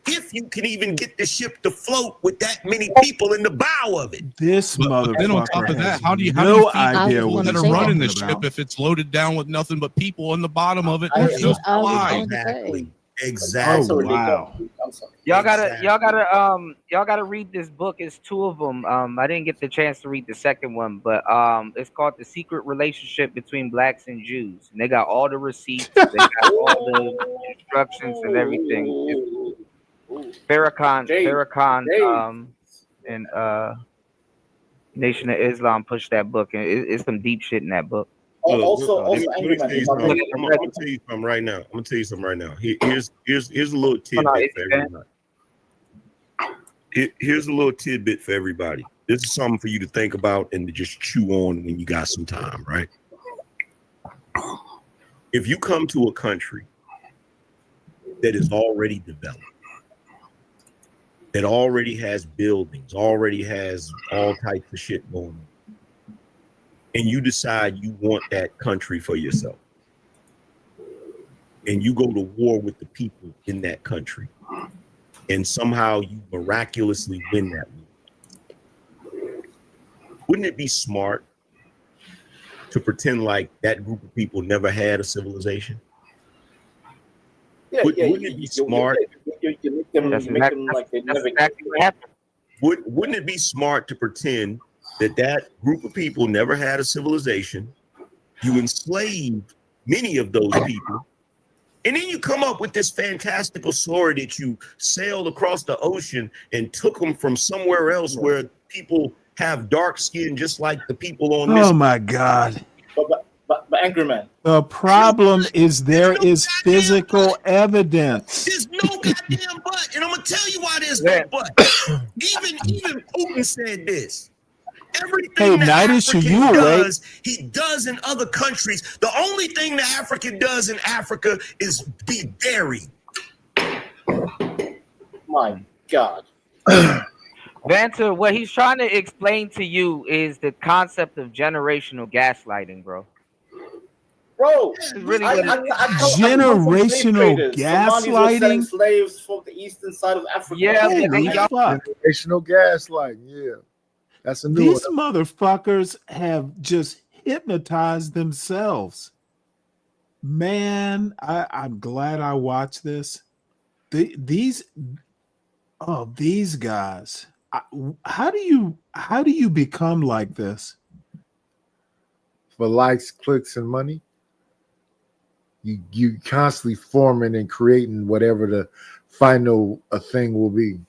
if you can even get the ship to float with that many people in the bow of it. This But then on motherfucker top of that, has how do you no feed idea people what that he's are running the talking ship about. if it's loaded down with nothing but people on the bottom of it? I It's just was alive. going to say. Exactly. Oh wow. I'm sorry. Y'all gotta read this book. It's two of them. I didn't get the chance to read the second one, but it's called The Secret Relationship Between Blacks and Jews. And they got all the receipts, they got all the instructions and everything. Farrakhan, and Nation of Islam pushed that book, and it's some deep shit in that book. Also, let me Angry tell Man. you something. I'm gonna tell you something right now. I'm gonna tell you something right now. Here's a little tidbit for everybody. Here's a little tidbit for everybody. This is something for you to think about and to just chew on when you got some time, right? If you come to a country that is already developed, that already has buildings, already has all types of shit going on, and you decide you want that country for yourself, and you go to war with the people in that country, and somehow you miraculously win that war, wouldn't it be smart to pretend like that group of people never had a civilization? Wouldn't it be smart? Wouldn't it be smart to pretend that group of people never had a civilization? You enslaved many of those people, and then you come up with this fantastical story that you sailed across the ocean and took them from somewhere else where people have dark skin just like the people on this. Oh my God. But Angry Man. The problem is there is physical evidence. There's no goddamn but, and I'm gonna tell you why there's no but. Even Putin said this. Everything the African does, he does in other countries. The only thing the African does in Africa is be buried. My God. Vanta, what he's trying to explain to you is the concept of generational gaslighting, bro. Bro, really generational gaslighting. Slaves from the eastern side of Africa. Yeah, generational gaslighting. Yeah, that's a new These one. motherfuckers have just hypnotized themselves. Man, I'm glad I watched this. These guys. How do you become like this? For likes, clicks, and money. You constantly forming and creating whatever the final thing will be.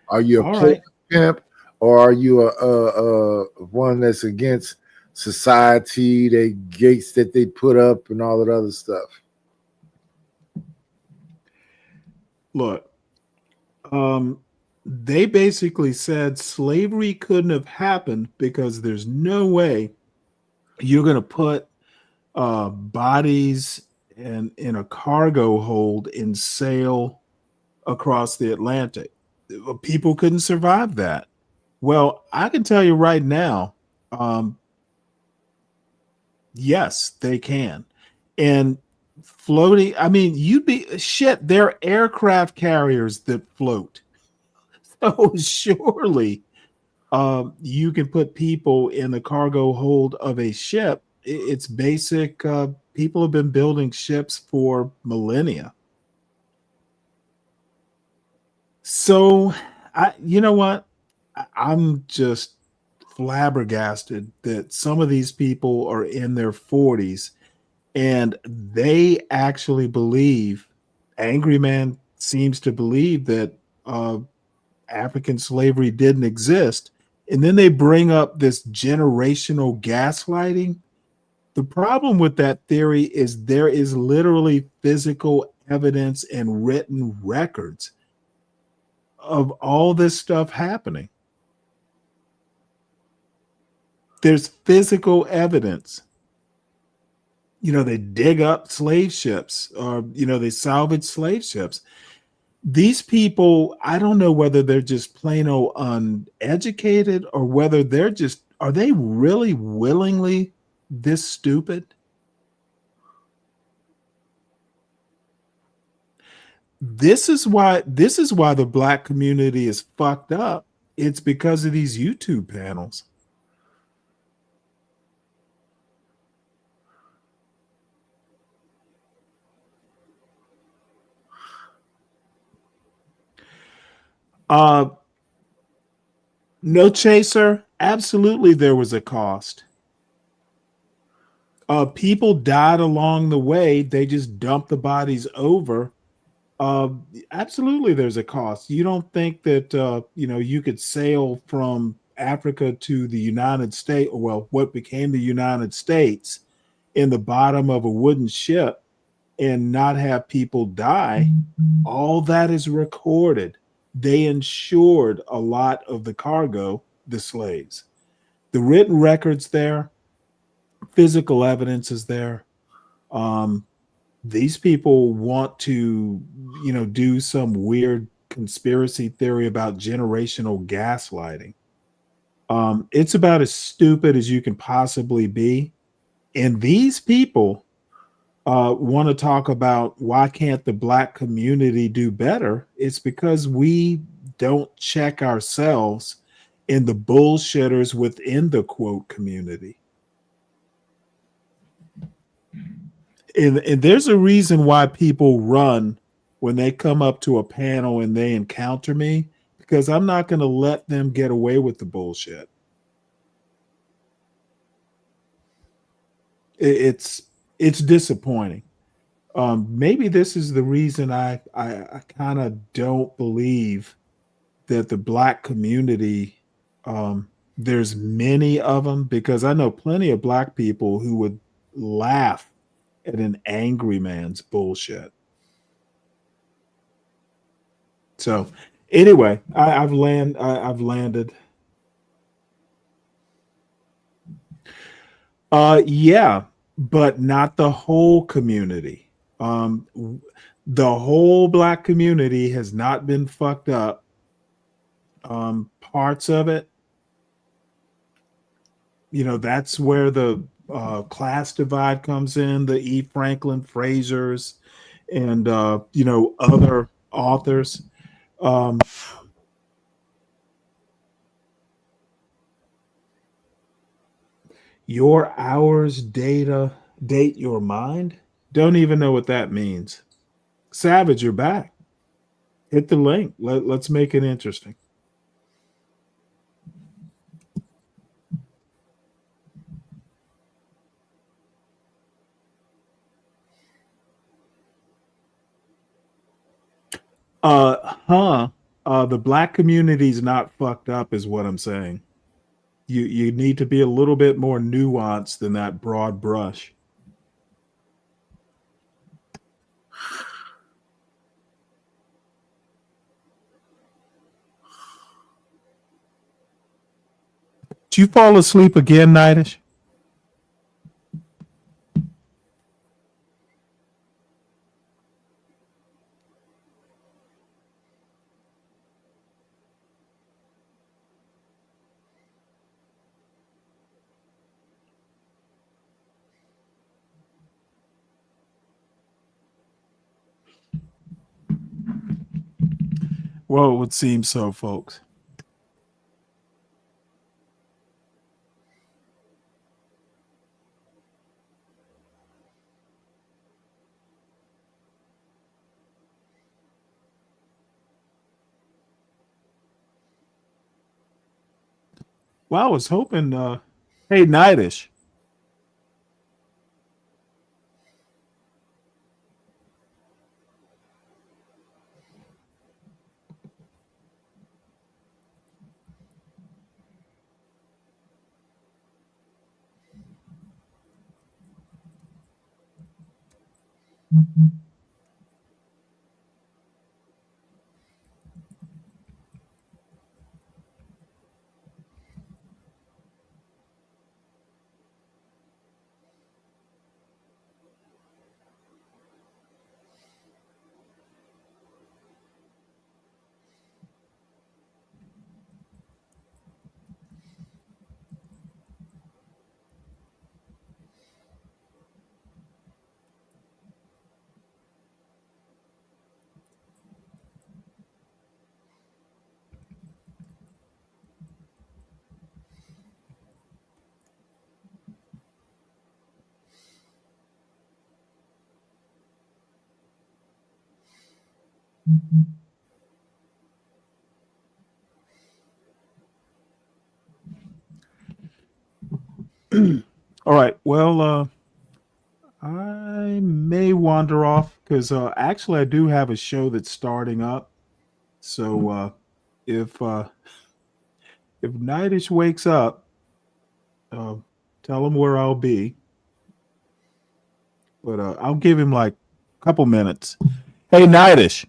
Are you a pimp, or are you a one that's against society, the gates that they put up, and all that other stuff? Look, they basically said slavery couldn't have happened because there's no way you're going to put bodies in a cargo hold and sail across the Atlantic. People couldn't survive that. Well, I can tell you right now, yes, they can. And floating, I mean, there are aircraft carriers that float. So surely you can put people in the cargo hold of a ship. It's basic. People have been building ships for millennia. So, you know what? I'm just flabbergasted that some of these people are in their 40s and they actually believe, Angry Man seems to believe that African slavery didn't exist. And then they bring up this generational gaslighting. The problem with that theory is there is literally physical evidence and written records of all this stuff happening. There's physical evidence. They dig up slave ships, or, they salvage slave ships. These people, I don't know whether they're just plain old uneducated or whether are they really willingly this stupid? This is why the black community is fucked up. It's because of these YouTube panels. No chaser. Absolutely, there was a cost. People died along the way. They just dumped the bodies over. Uh, Absolutely, there's a cost. You don't think that you could sail from Africa to the United States, or well, what became the United States, in the bottom of a wooden ship and not have people die? All that is recorded. They insured a lot of the cargo, the slaves. The written records there, physical evidence is there. Um, these people want to, do some weird conspiracy theory about generational gaslighting. It's about as stupid as you can possibly be. And these people want to talk about why can't the black community do better. It's because we don't check ourselves in the bullshitters within the quote community. And there's a reason why people run when they come up to a panel and they encounter me, because I'm not going to let them get away with the bullshit. It's disappointing. Maybe this is the reason I kind of don't believe that the black community, there's many of them, because I know plenty of black people who would laugh at an angry man's bullshit. So anyway, I've landed. Yeah, but not the whole community. The whole black community has not been fucked up. Parts of it, that's where the class divide comes in. The E. Franklin Frasers and other authors. Your hours date your mind. Don't even know what that means. Savage, you're back. Hit the link. Let's make it interesting. The black community is not fucked up, is what I'm saying. You need to be a little bit more nuanced than that broad brush. Did you fall asleep again, Nightish? Well, it would seem so, folks. Well, I was hoping, hey, Nightish. All right. Well, I may wander off because actually I do have a show that's starting up. So if Nightish wakes up, uh, tell him where I'll be. But I'll give him like a couple minutes. Hey, Nightish.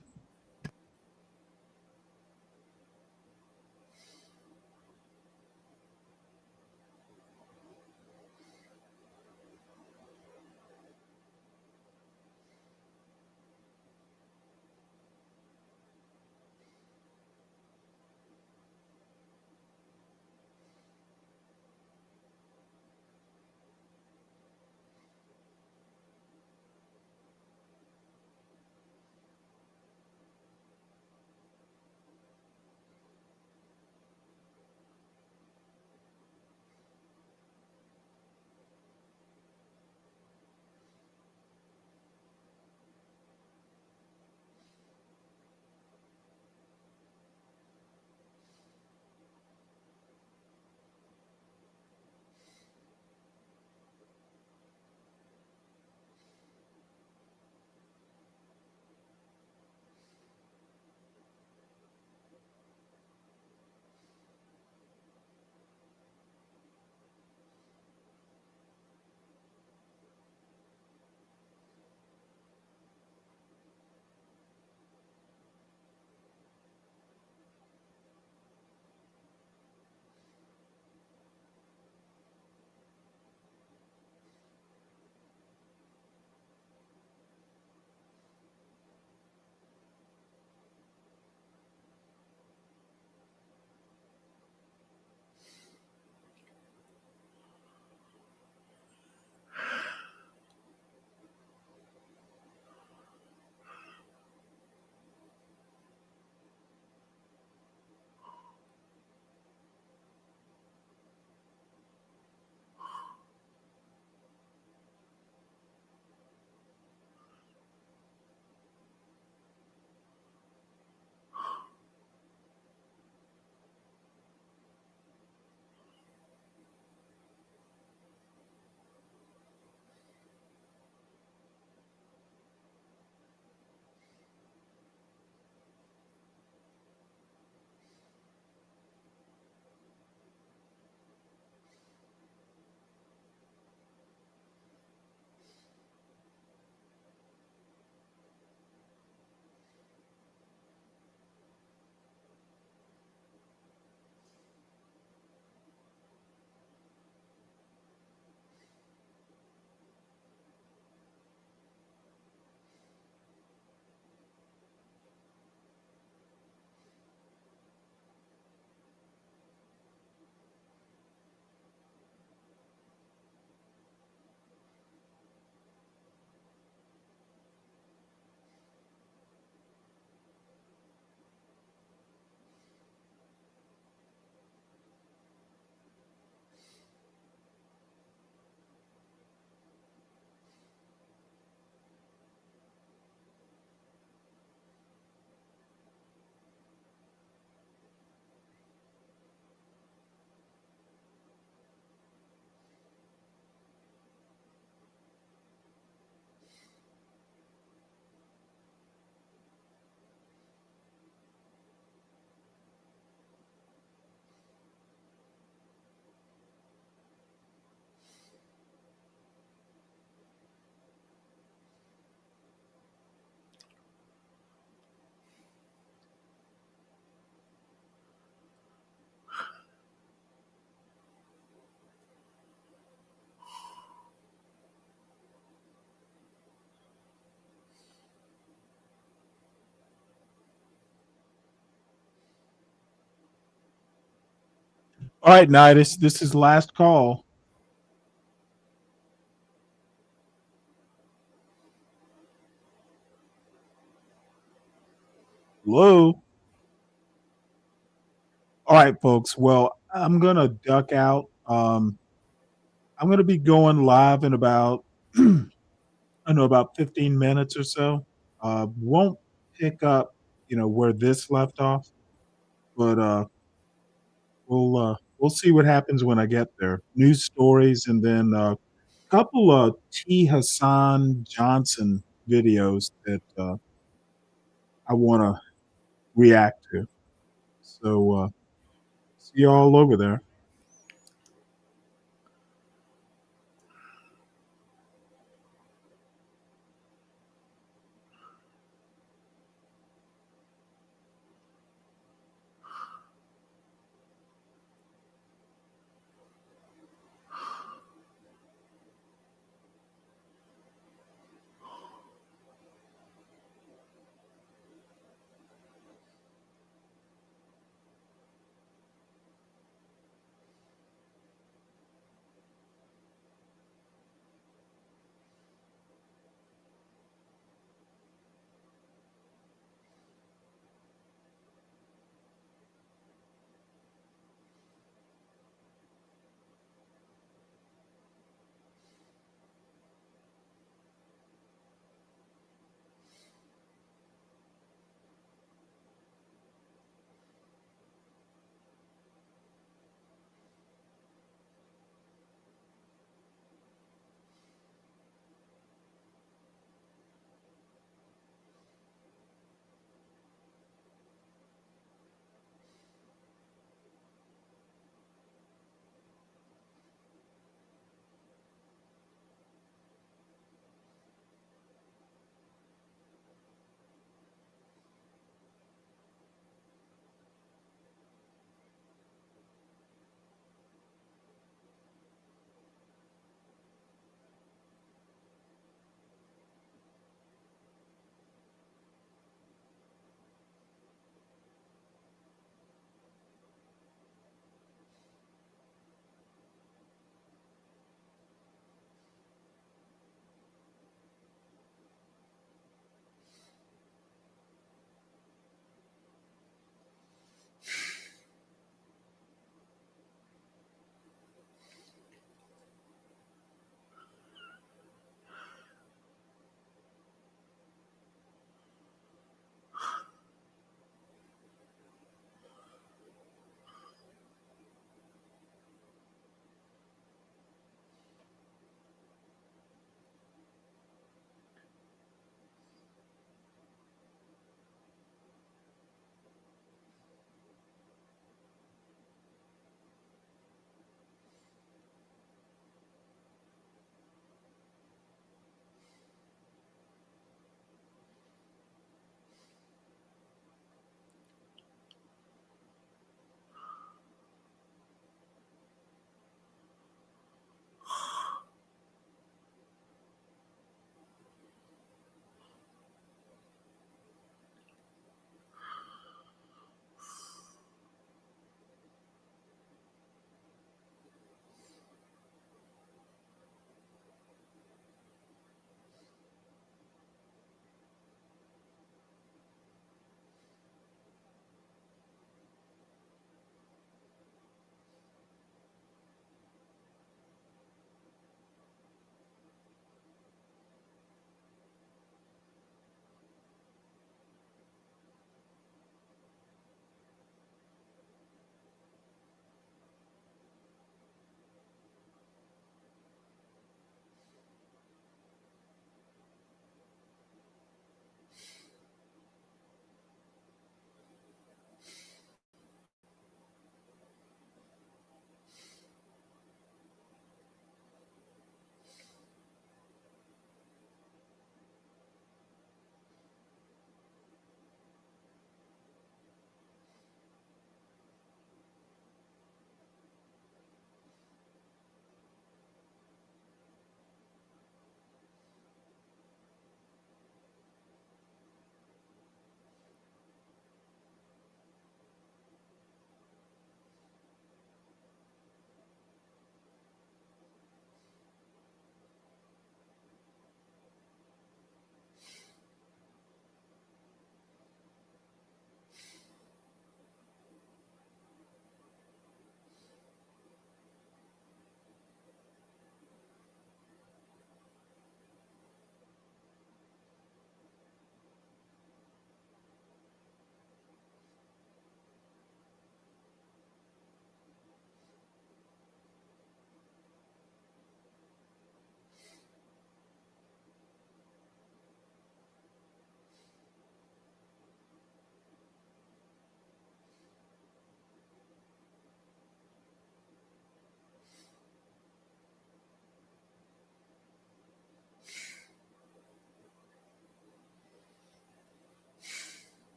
All right, Nightish. This is last call. Hello. All right, folks. Well, I'm gonna duck out. I'm gonna be going live in about I don't know about 15 minutes or so. Won't pick up where this left off. But we'll see what happens when I get there. News stories, and then a couple of T. Hassan Johnson videos that I want to react to. So see you all over there.